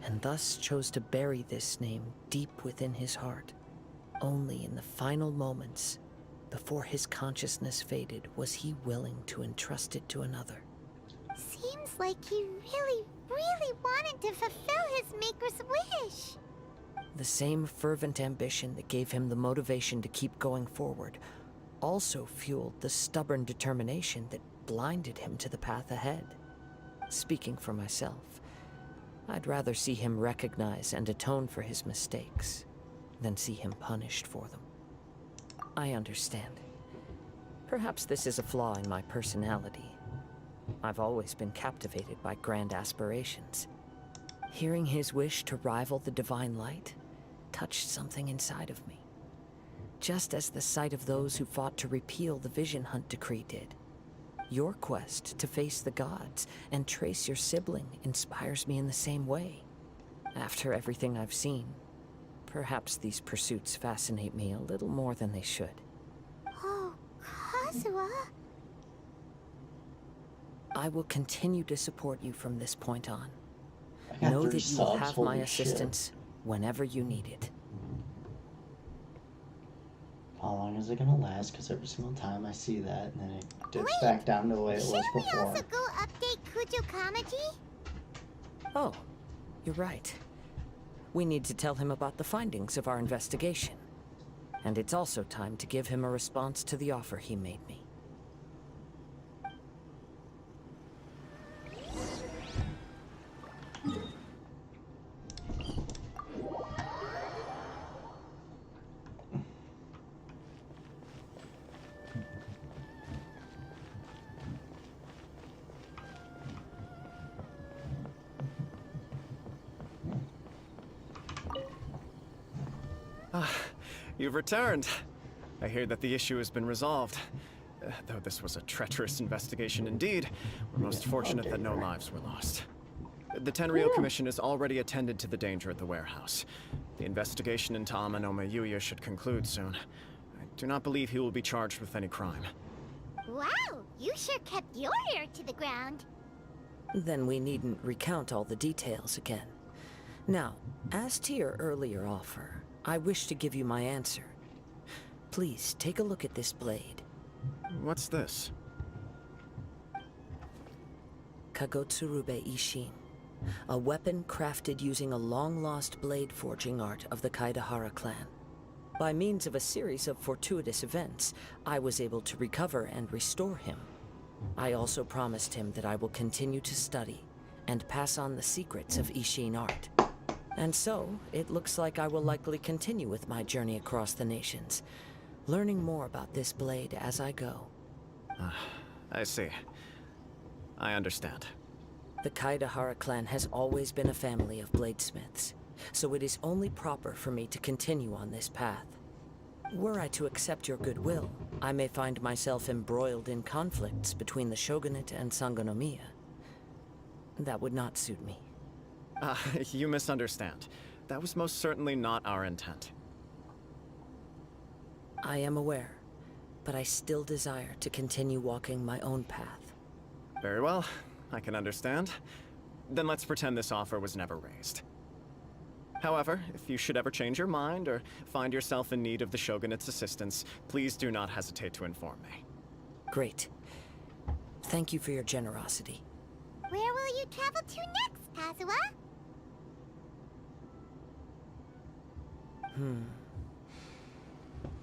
and thus chose to bury this name deep within his heart. Only in the final moments, before his consciousness faded, was he willing to entrust it to another. Seems like he really wanted to fulfill his maker's wish. The same fervent ambition that gave him the motivation to keep going forward also fueled the stubborn determination that blinded him to the path ahead. Speaking for myself, I'd rather see him recognize and atone for his mistakes than see him punished for them. I understand. Perhaps this is a flaw in my personality. I've always been captivated by grand aspirations. Hearing his wish to rival the divine light touched something inside of me, just as the sight of those who fought to repeal the Vision Hunt decree did. Your quest to face the gods and trace your sibling inspires me in the same way. After everything I've seen, perhaps these pursuits fascinate me a little more than they should. Oh, Kazuha. I will continue to support you from this point on. Know that you will have my assistance whenever you need it. How long is it gonna last? Because every single time I see that, and then it dips back down to the way it was before. Should we also go update Kujo Kamaji? Oh, you're right. We need to tell him about the findings of our investigation. And it's also time to give him a response to the offer he made me. You've returned. I hear that the issue has been resolved. Though this was a treacherous investigation indeed, we're most fortunate that no lives were lost. The Tenryou Commission has already attended to the danger at the warehouse. The investigation into Amanome Yuya should conclude soon. I do not believe he will be charged with any crime. Wow, you sure kept your ear to the ground. Then we needn't recount all the details again. Now, as to your earlier offer, I wish to give you my answer. Please, take a look at this blade. What's this? Kagotsurube Ishin. A weapon crafted using a long-lost blade forging art of the Kaedehara clan. By means of a series of fortuitous events, I was able to recover and restore him. I also promised him that I will continue to study and pass on the secrets of Ishin art. And so, it looks like I will likely continue with my journey across the nations, learning more about this blade as I go. I see. I understand. The Kaedehara clan has always been a family of bladesmiths, so it is only proper for me to continue on this path. Were I to accept your goodwill, I may find myself embroiled in conflicts between the shogunate and Sangonomiya. That would not suit me. You misunderstand. That was most certainly not our intent. I am aware, but I still desire to continue walking my own path. Very well, I can understand. Then let's pretend this offer was never raised. However, if you should ever change your mind or find yourself in need of the Shogunate's assistance, please do not hesitate to inform me. Great. Thank you for your generosity. Where will you travel to next, Kazuha?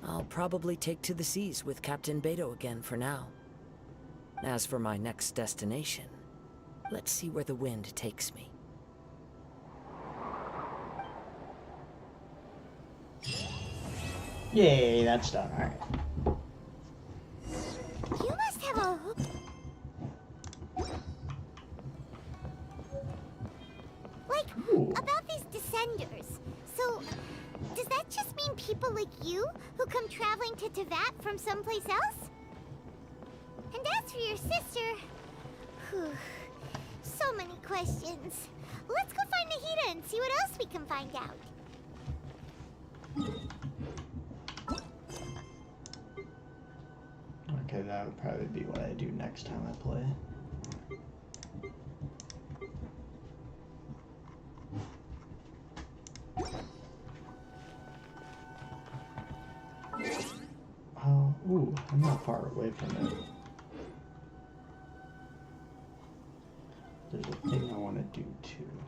I'll probably take to the seas with Captain Beto again for now. As for my next destination, let's see where the wind takes me. Yay, that's done. Alright. You must have a... Like, about these Descenders. So, does that just mean people like you who come traveling to Teyvat from someplace else? And as for your sister... Whew, so many questions. Let's go find Nahida and see what else we can find out. Okay, that would probably be what I do next time I play. Ooh, I'm not far away from it. There's a thing I want to do too.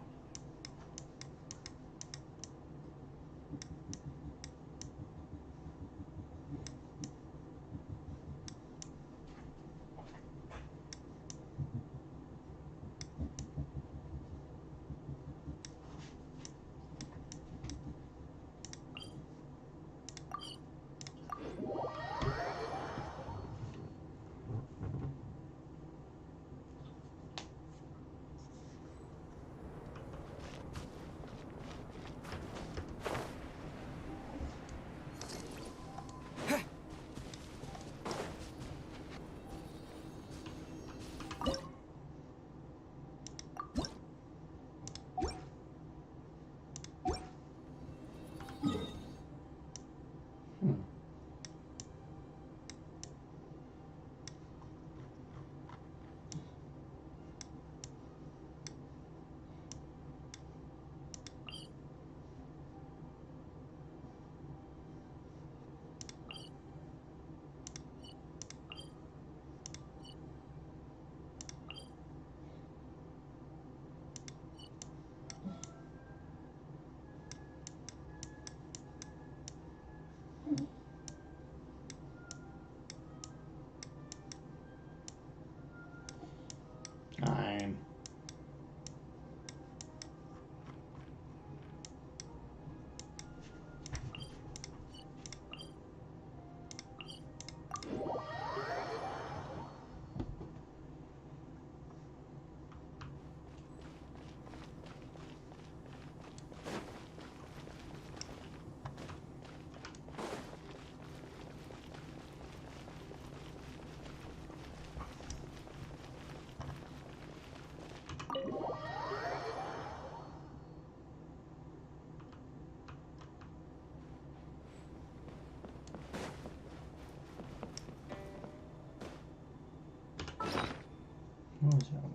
What was that?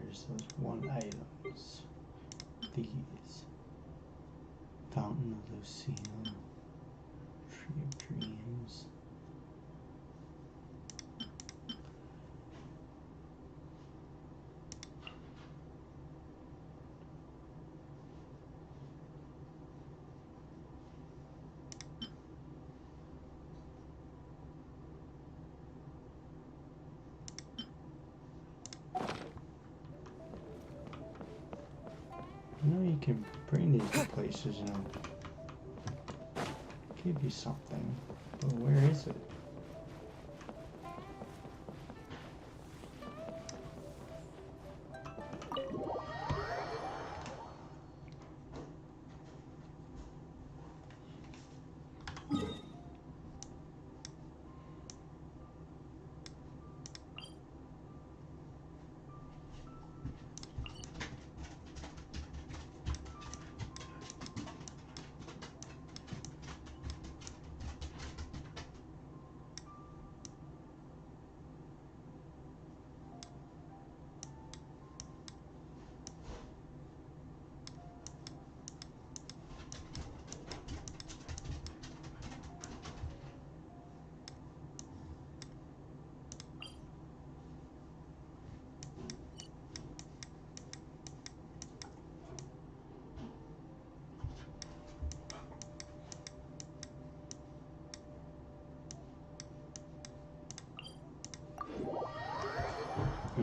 There's those one items. These. Fountain of Lucia. Tree of Dreams. You know you can bring these to places and give you something, but where is it?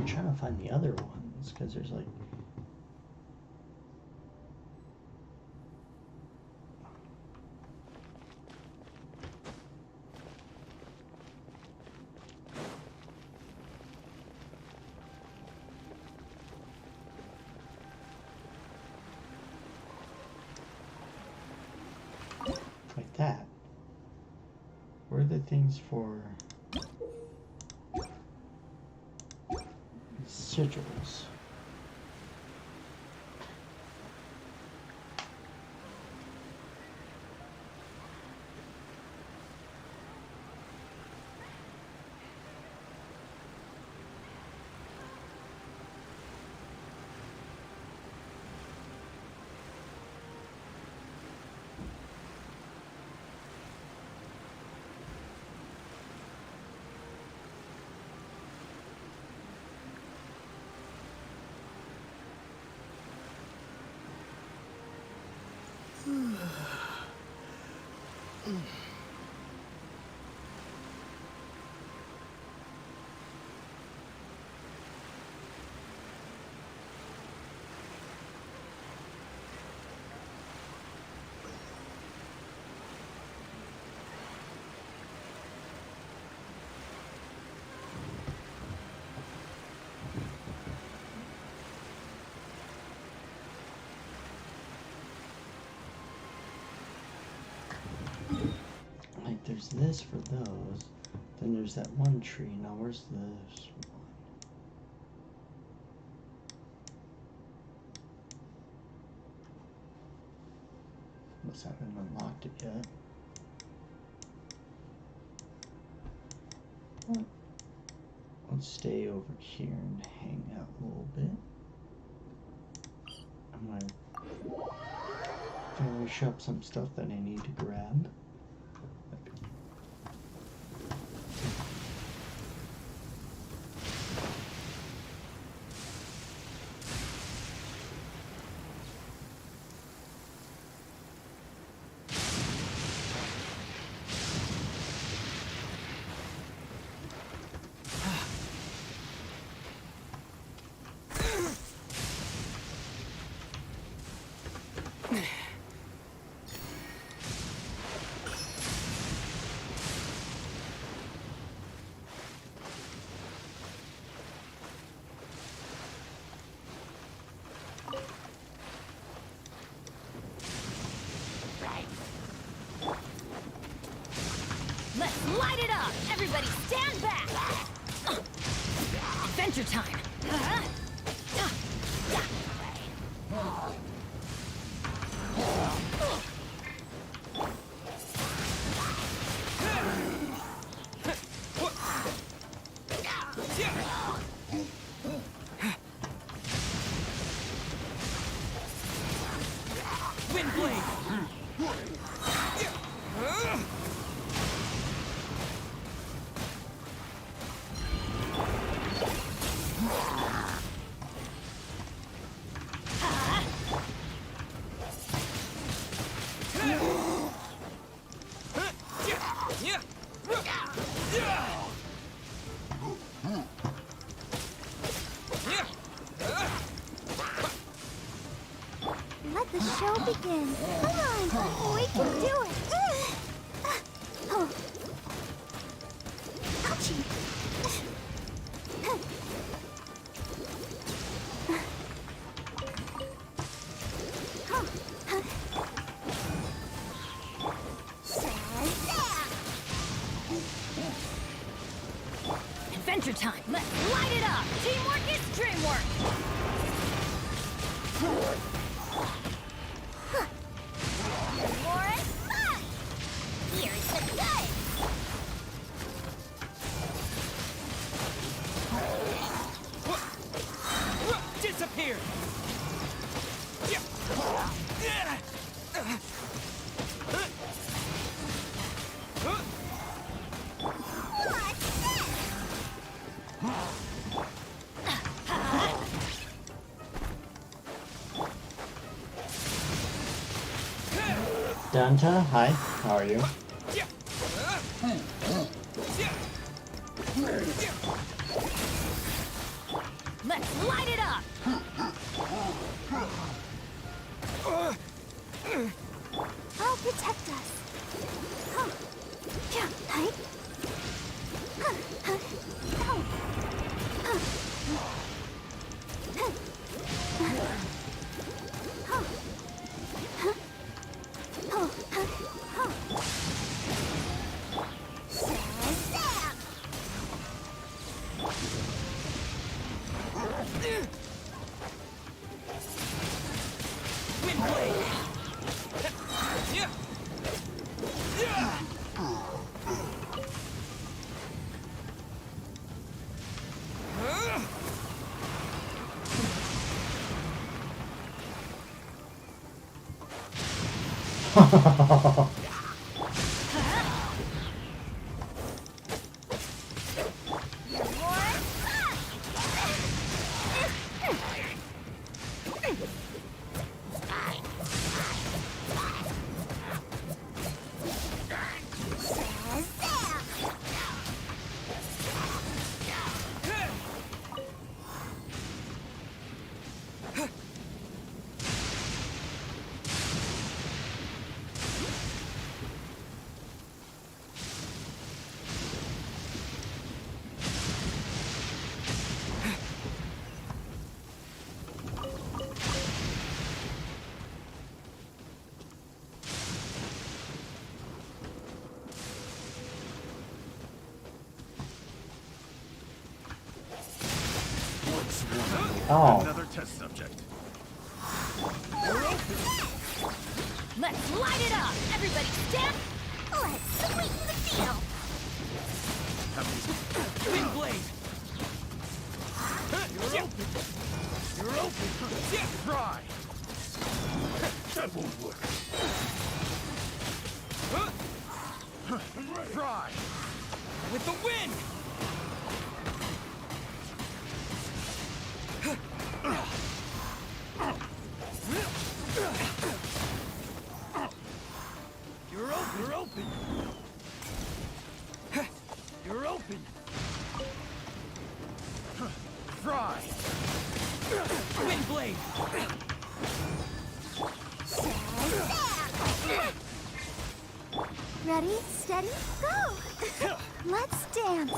trying to find the other ones because there's like. Like that. Where are the things for sigils? Like there's this for those, then there's that one tree. Now where's this one? Must haven't unlocked it yet. Well, let's stay over here and hang out a little bit. I'm gonna finish up some stuff that I need to grab. Let's light it up! Everybody stand back! Adventure time! Let the show begin. Come on, we can do it. Oh. Ouchie. Adventure time! Let's light it up! Teamwork is dreamwork! More is fun! Here's the good! Disappear! Danta, hi, how are you? Let's light it up! I'll protect us. Huh. Yeah, right? Huh. Huh. Oh. Huh. Huh. Huh. Huh. Oh. Huh. Huh. Shazam! Wind blade! Yeah! Yeah! Oh. Another test subject. Let's light it up! Everybody stand! Let's sweeten the deal! Wind blade! You're open! You're open! Try! That won't work. Try! With the wind! You're open! You're open! You're open! Fry! Wind blade! Ready, steady, go! Let's dance!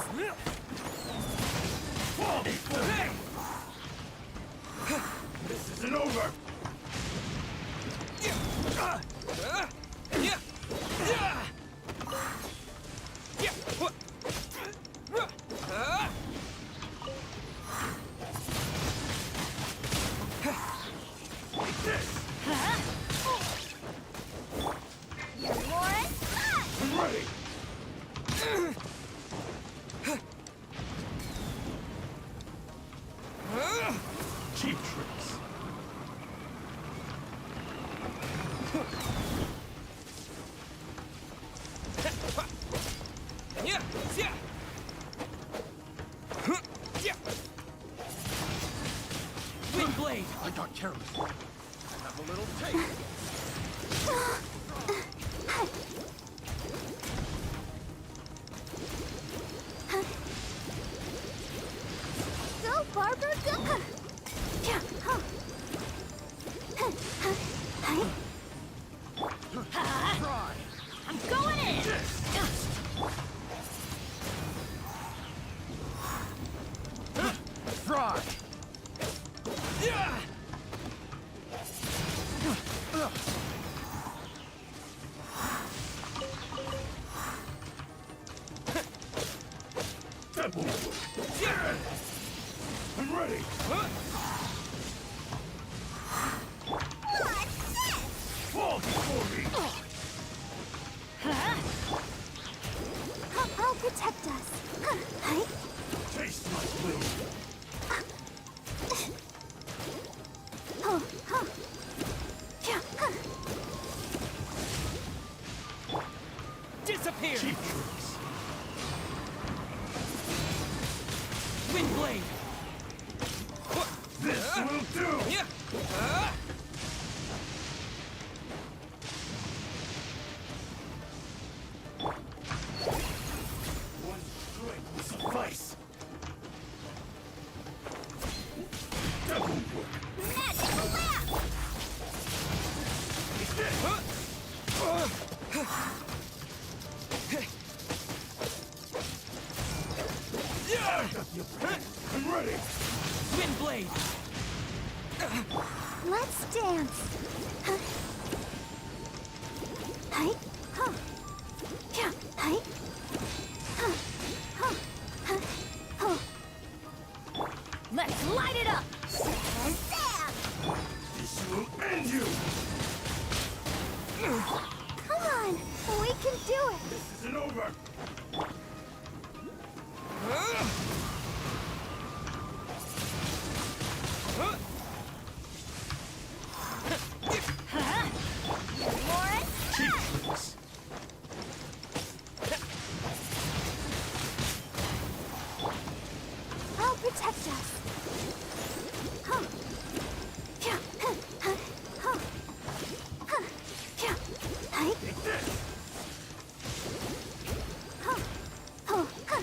This isn't over! I'm ready! Cheap tricks. Wind blade! I got careless. I have a little taste. Go, Barber, go! Yeah, huh. Try. I'm going in! Fry! That won't work. I'm ready. Fall before me. I'll protect us. Right? Taste my blue. Oh, huh. Yeah, huh. Disappear! Cheap tricks. Wind blade! This will do. Yeah! One strike will suffice. I'm ready. Wind blade. Let's dance. Hi. Huh. Yeah. Hi. Huh. Huh. Huh. Huh. Let's light it up! This will end you. Come on, we can do it. This isn't over. I'll protect us. Huh. Yeah. Huh. Huh. Huh. Huh. Yeah. Hi. Huh. Oh. Huh.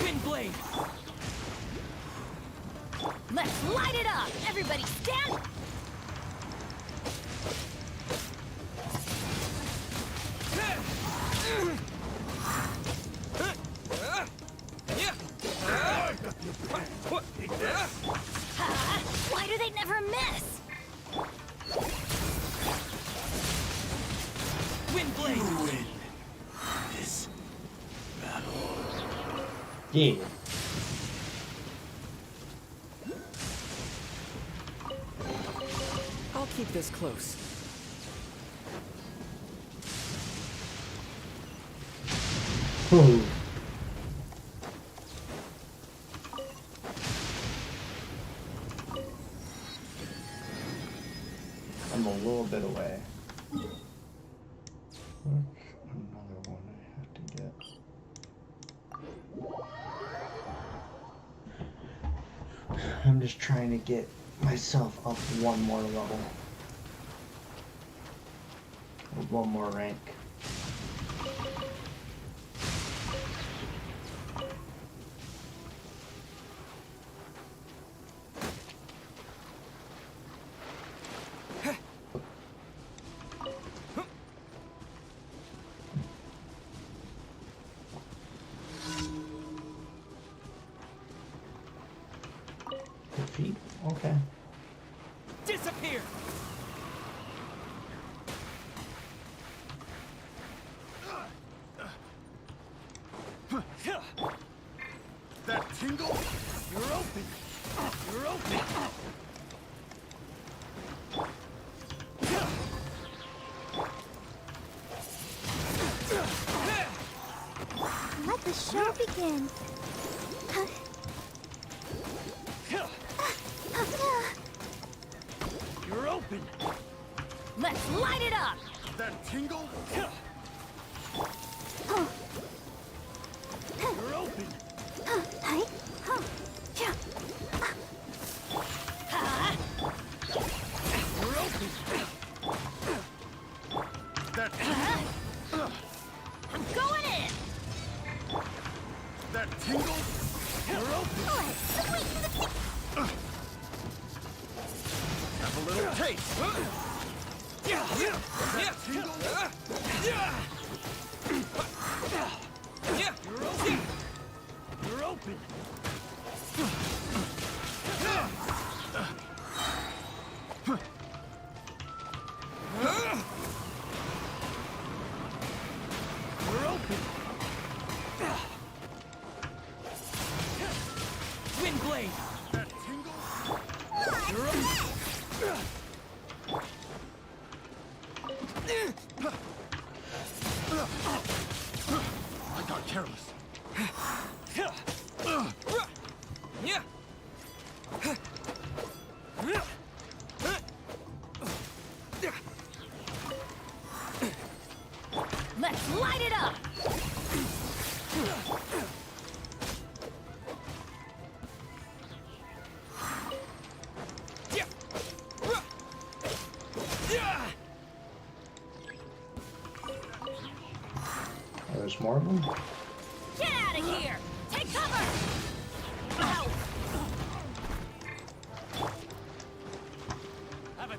Wind blade. Let's light it up! Everybody stand! Why do they never miss? Wind blade. You win this battle. Yeah. I'll keep this close. Ooh. I'm a little bit away. Another one I have to get. I'm just trying to get myself up one more level. Or one more rank. Defeat? Okay. Disappear. That tingle? You're open. You're open. Let the show begin. You're open. Let's light it up! That tingle? You're open. Hi. Huh. Yeah. You're open. That I'm going in! that tingle? You're open. Have a little taste. Yeah. That tingle? Yeah. You're open. You're open. You're open. Wind blade. That tingle? You're open. I got careless. Yeah. Let's light it up! There's more of them? Get out of here! Take cover! Ow! Have it.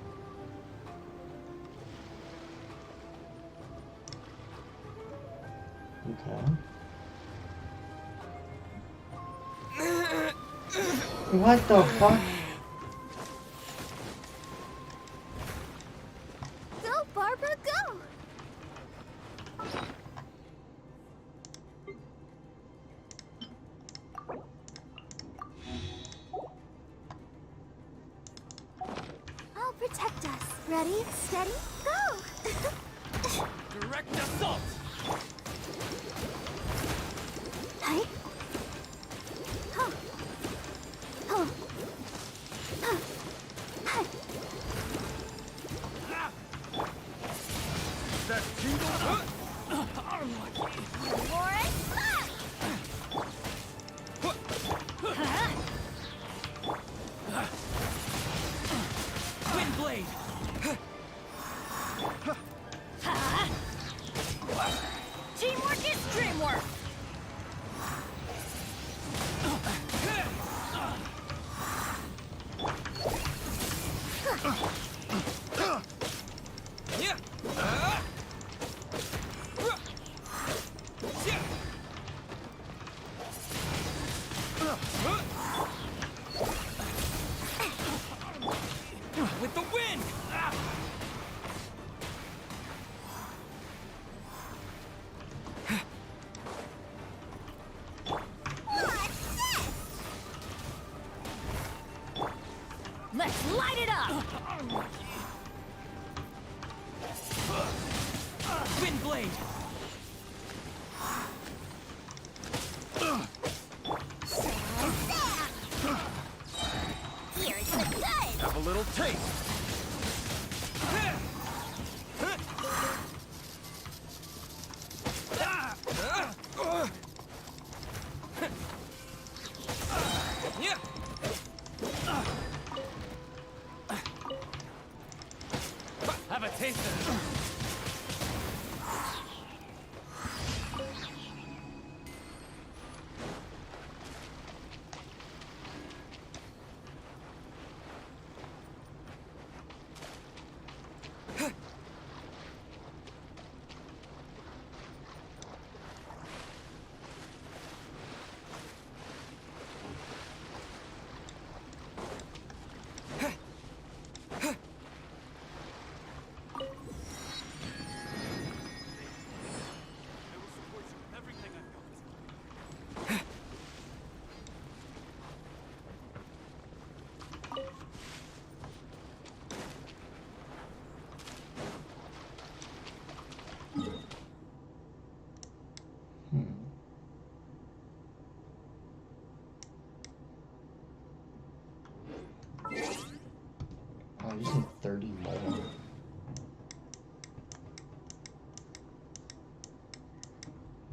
What the fuck? Go, Barbara, go! I'll protect us. Ready, steady, go! Direct assault! Hey. Huh. Huh. Huh. Hey. That tingle? Warren, Windblade! Teamwork is dreamwork! With the wind! Let's light it up! Windblade! here's the good! Have a little taste. Have a taste of it. Oh, I just need 30 more.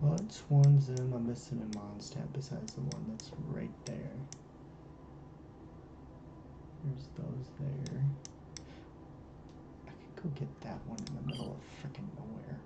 What ones am I missing in Mondstadt besides the one that's right there? There's those there. I could go get that one in the middle of frickin' nowhere.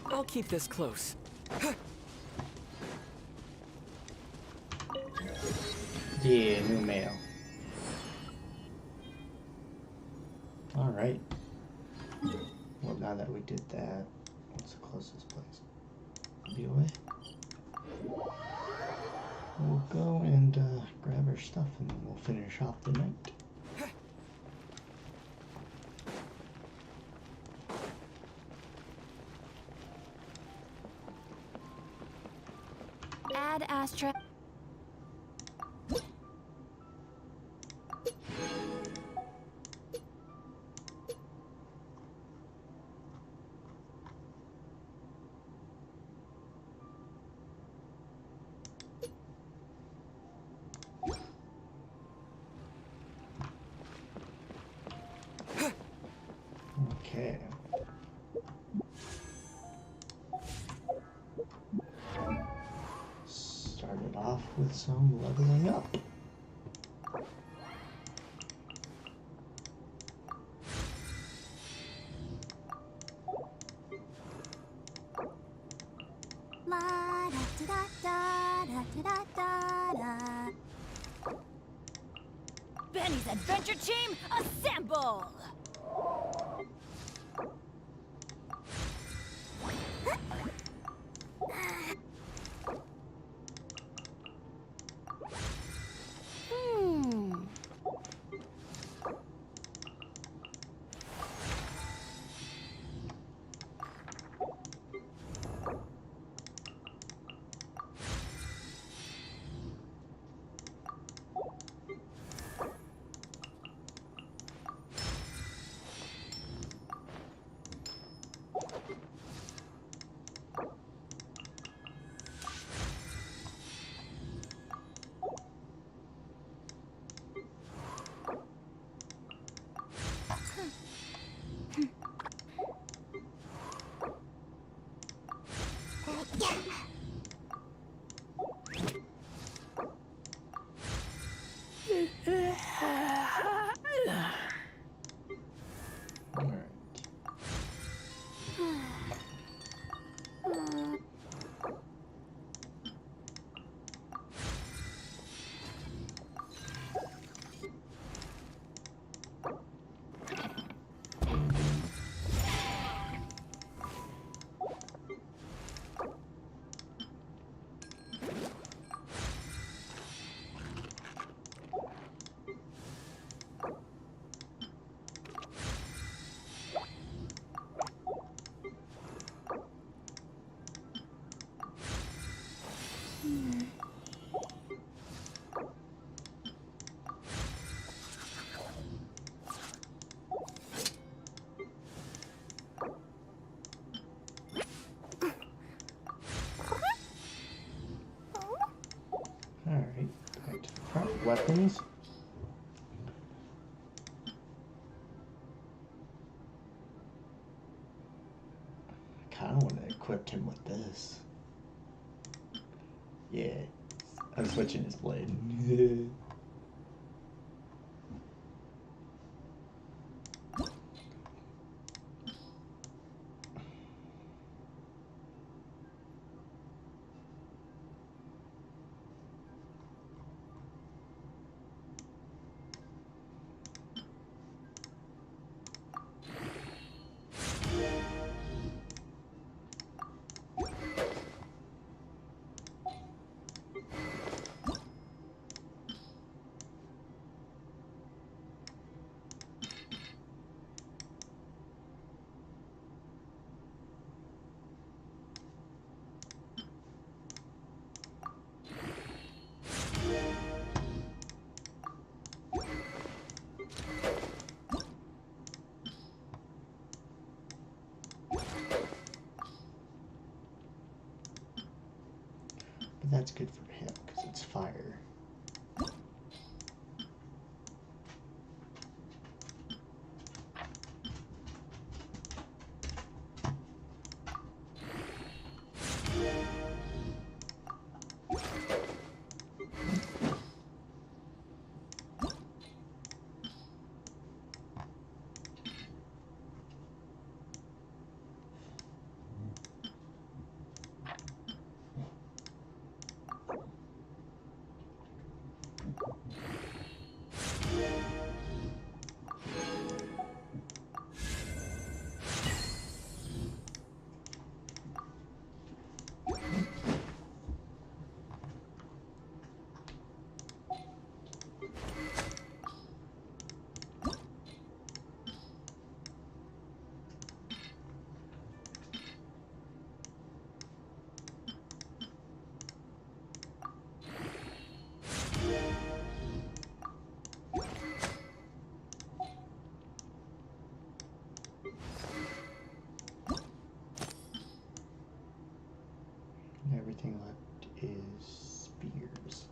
I'll keep this close. Yeah, new mail. Alright. Well, now that we did that, what's the closest place? Be away. We'll go and grab our stuff and then we'll finish off the night. Add Astra. Okay. Started off with some leveling up. La da da da da da da da. Benny's adventure team, assemble! Alright, back to the front. Weapons. I kind of want to equip him with this. Yeah, I'm switching his blade. That's good for him, because it's fire. Everything left is spears.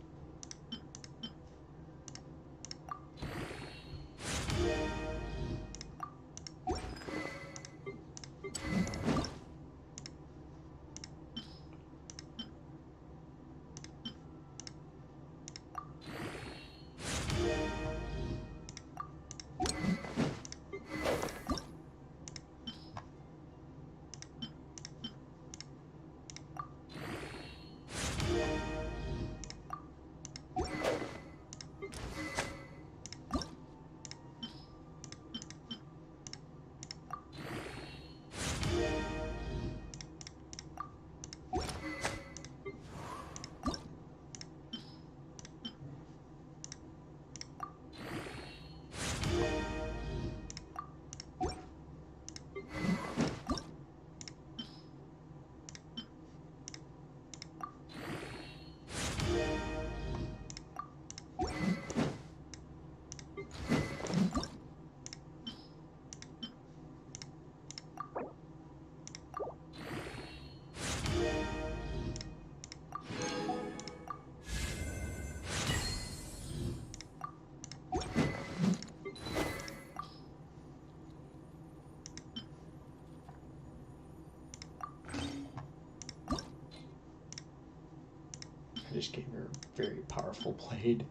I just gave her a very powerful blade.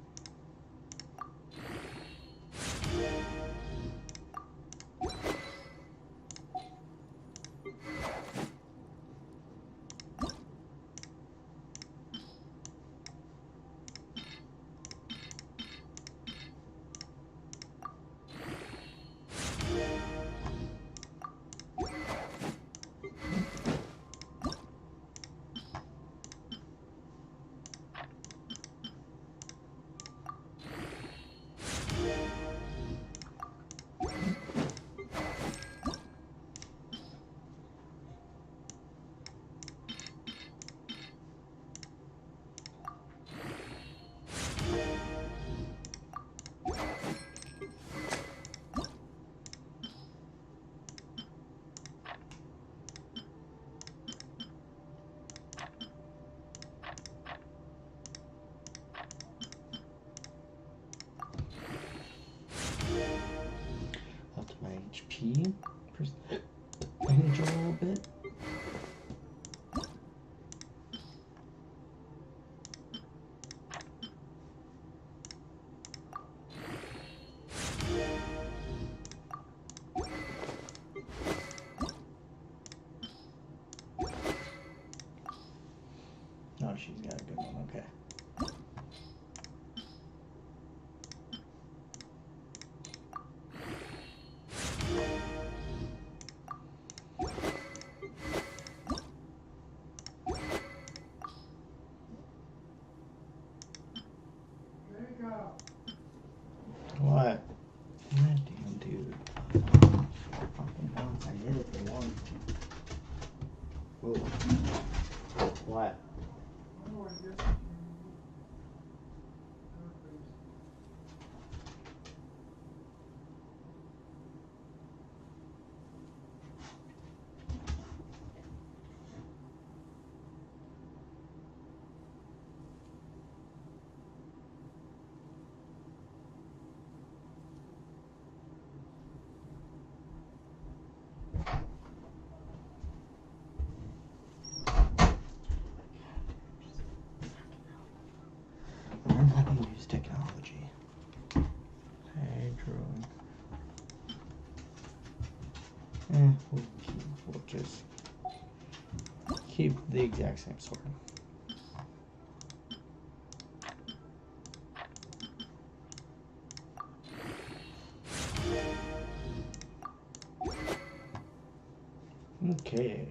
Up my HP percentage a little bit. Oh, she's got a good one, okay. What? What damn dude? Fucking once I hit it for one. Whoa. What? technology. Hydro. We'll just keep the exact same sword. Okay.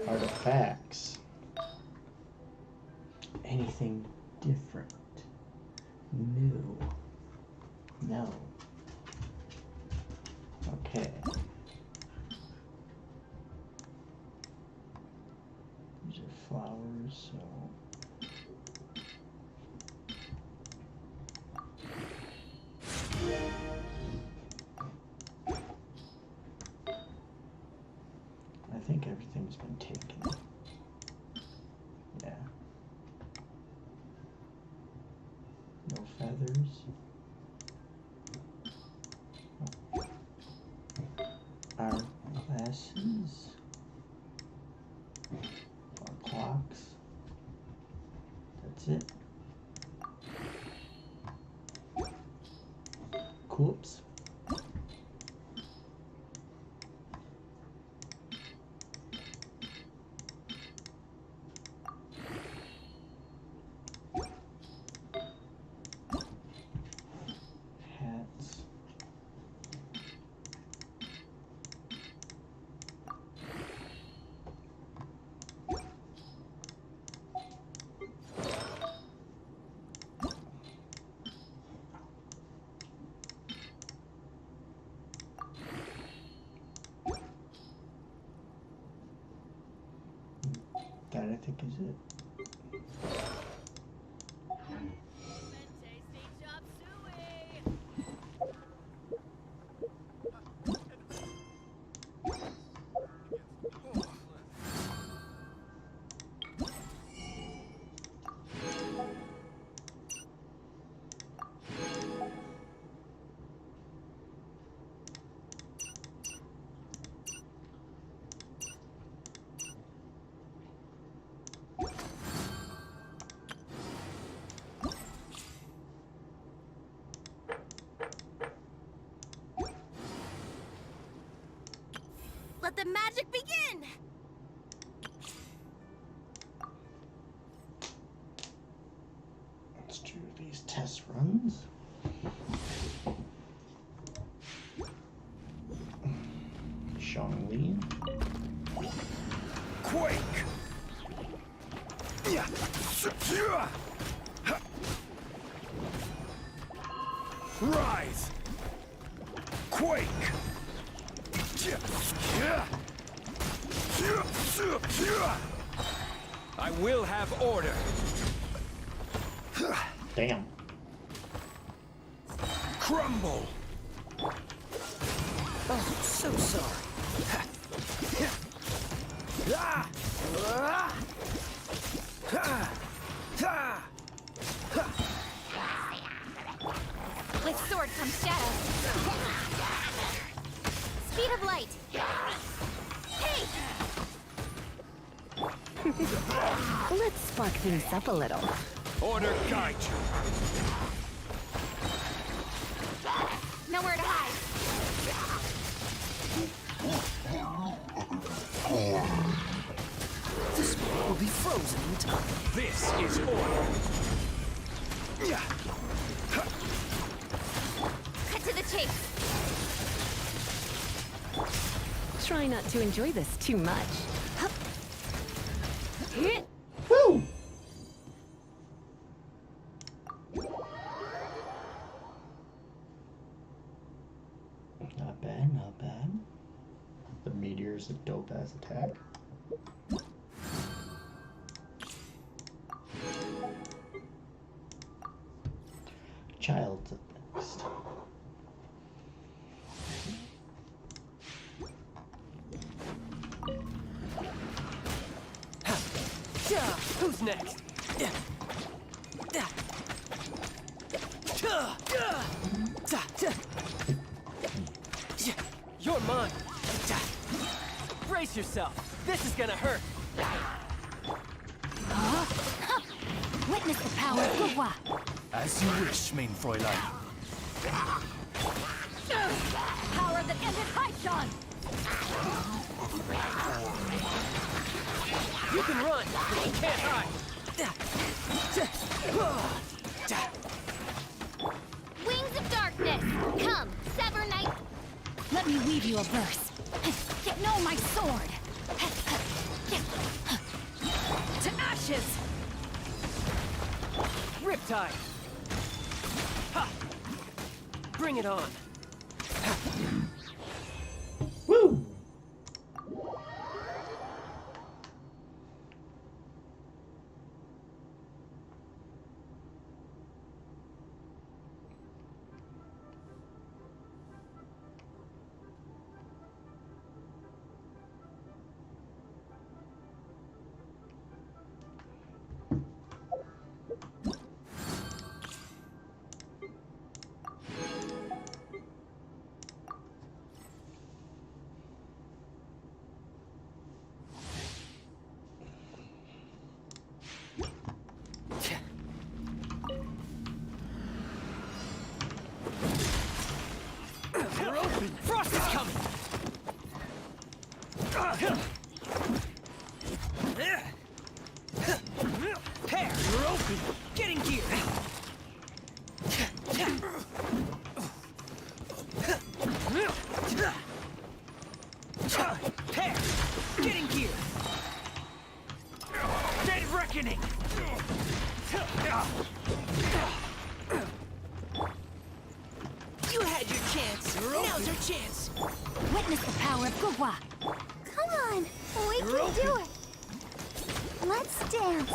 Artifacts. Anything different? New? No. Okay. These are flowers, so... I think everything's been taken. Yeah. No feathers. Our glasses. Our clocks. That's it. Coops. Hats. That I think is it. Let the magic begin! Let's do these test runs. Shangli. Quake! Rise! Quake! I will have order. Damn. Crumble. Oh, so sorry. With sword comes shadow. Speed of light. Hey! Let's spark things up a little. Order guide you. Nowhere to hide. This will be frozen in time. This is order. Cut to the chase. Try not to enjoy this too much. Woo! Not bad, not bad. The meteor's a dope-ass attack. Child's up next. Who's next? You're mine. Brace yourself. This is gonna hurt. Witness the power of Gua. As you wish, main Fräulein. Power that ended Haishan! You can run, but you can't hide. Wings of darkness, come, sever night. Let me weave you a verse. Get no my sword. To ashes! Riptide! Ha! Bring it on. Woo! You're open! Frost is coming! Hair! You're open! Get in gear! Hair! Get in gear! Dead reckoning! You had your chance. Now's your chance. Witness the power of Gugwa. Come on, we can do it. Let's dance.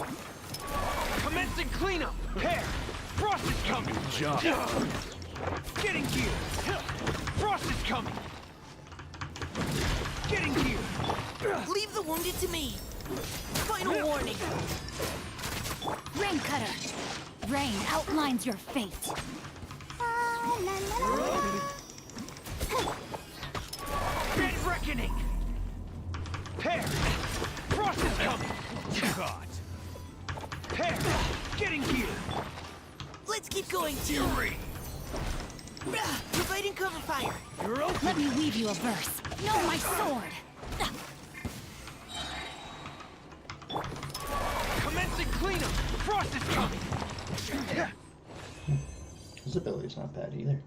Commencing cleanup. Hair. Frost is coming. Good job. Get in gear. Frost is coming. Get in gear. Leave the wounded to me. Final warning. Rain Cutter. Rain outlines your fate. Dead reckoning. Hair. Frost is coming. God. Hair. Get in gear. Let's keep going, team. Providing cover fire. You're open. Let me weave you a verse. No, my sword. Commencing cleanup. Frost is coming. His ability's not bad either.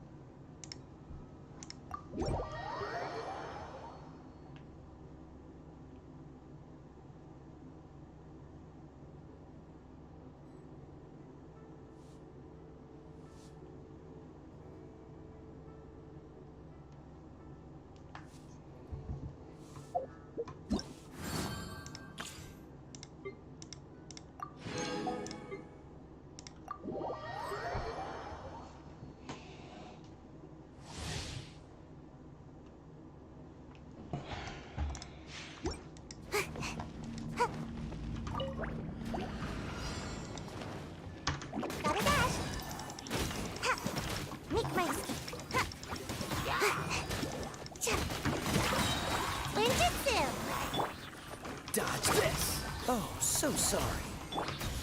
Gotta dash. Ha! Make my escape. Ha! Ninjutsu! Dodge this. Oh, so sorry.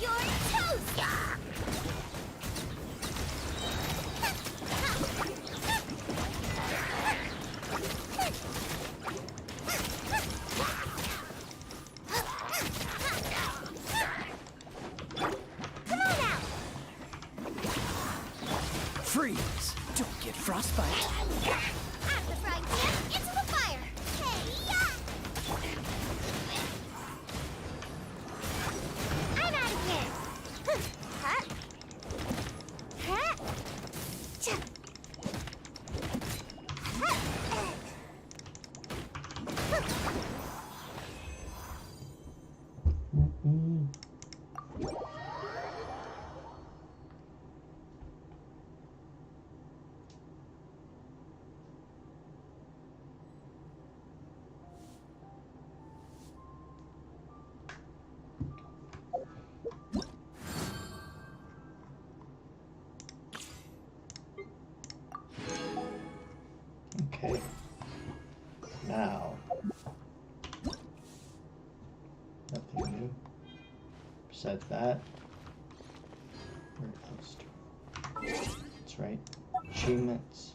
You're toast! Freeze. Don't get frostbite. At the frying pan, into the fire! Hey-ya! I'm out of here! Huh? Huh? Cha. Huh. Okay. Now. Nothing new. Besides that. Where else do achievements, right? Achievements.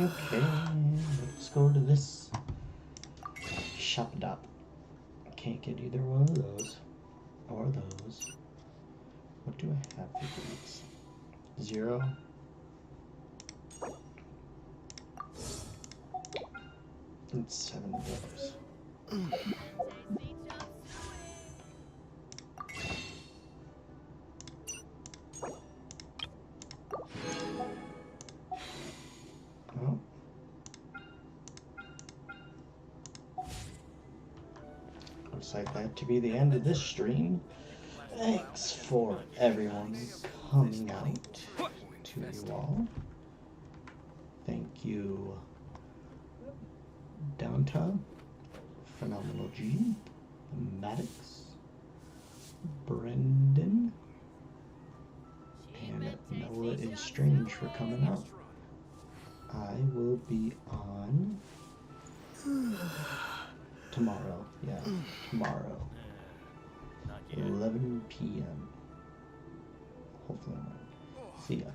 Okay, let's go to this shop dop. Can't get either one of those or those. What do I have for these? 0. And 7 of those. Oh. Looks like that to be the end of this stream. Thanks for everyone coming out to you all. Thank you, Downtown, Phenomenal G, Maddox, Brendan, and Noah is Strange for coming out. I will be on tomorrow. Yeah, tomorrow. 11 p.m. Hopefully I'm right. See ya.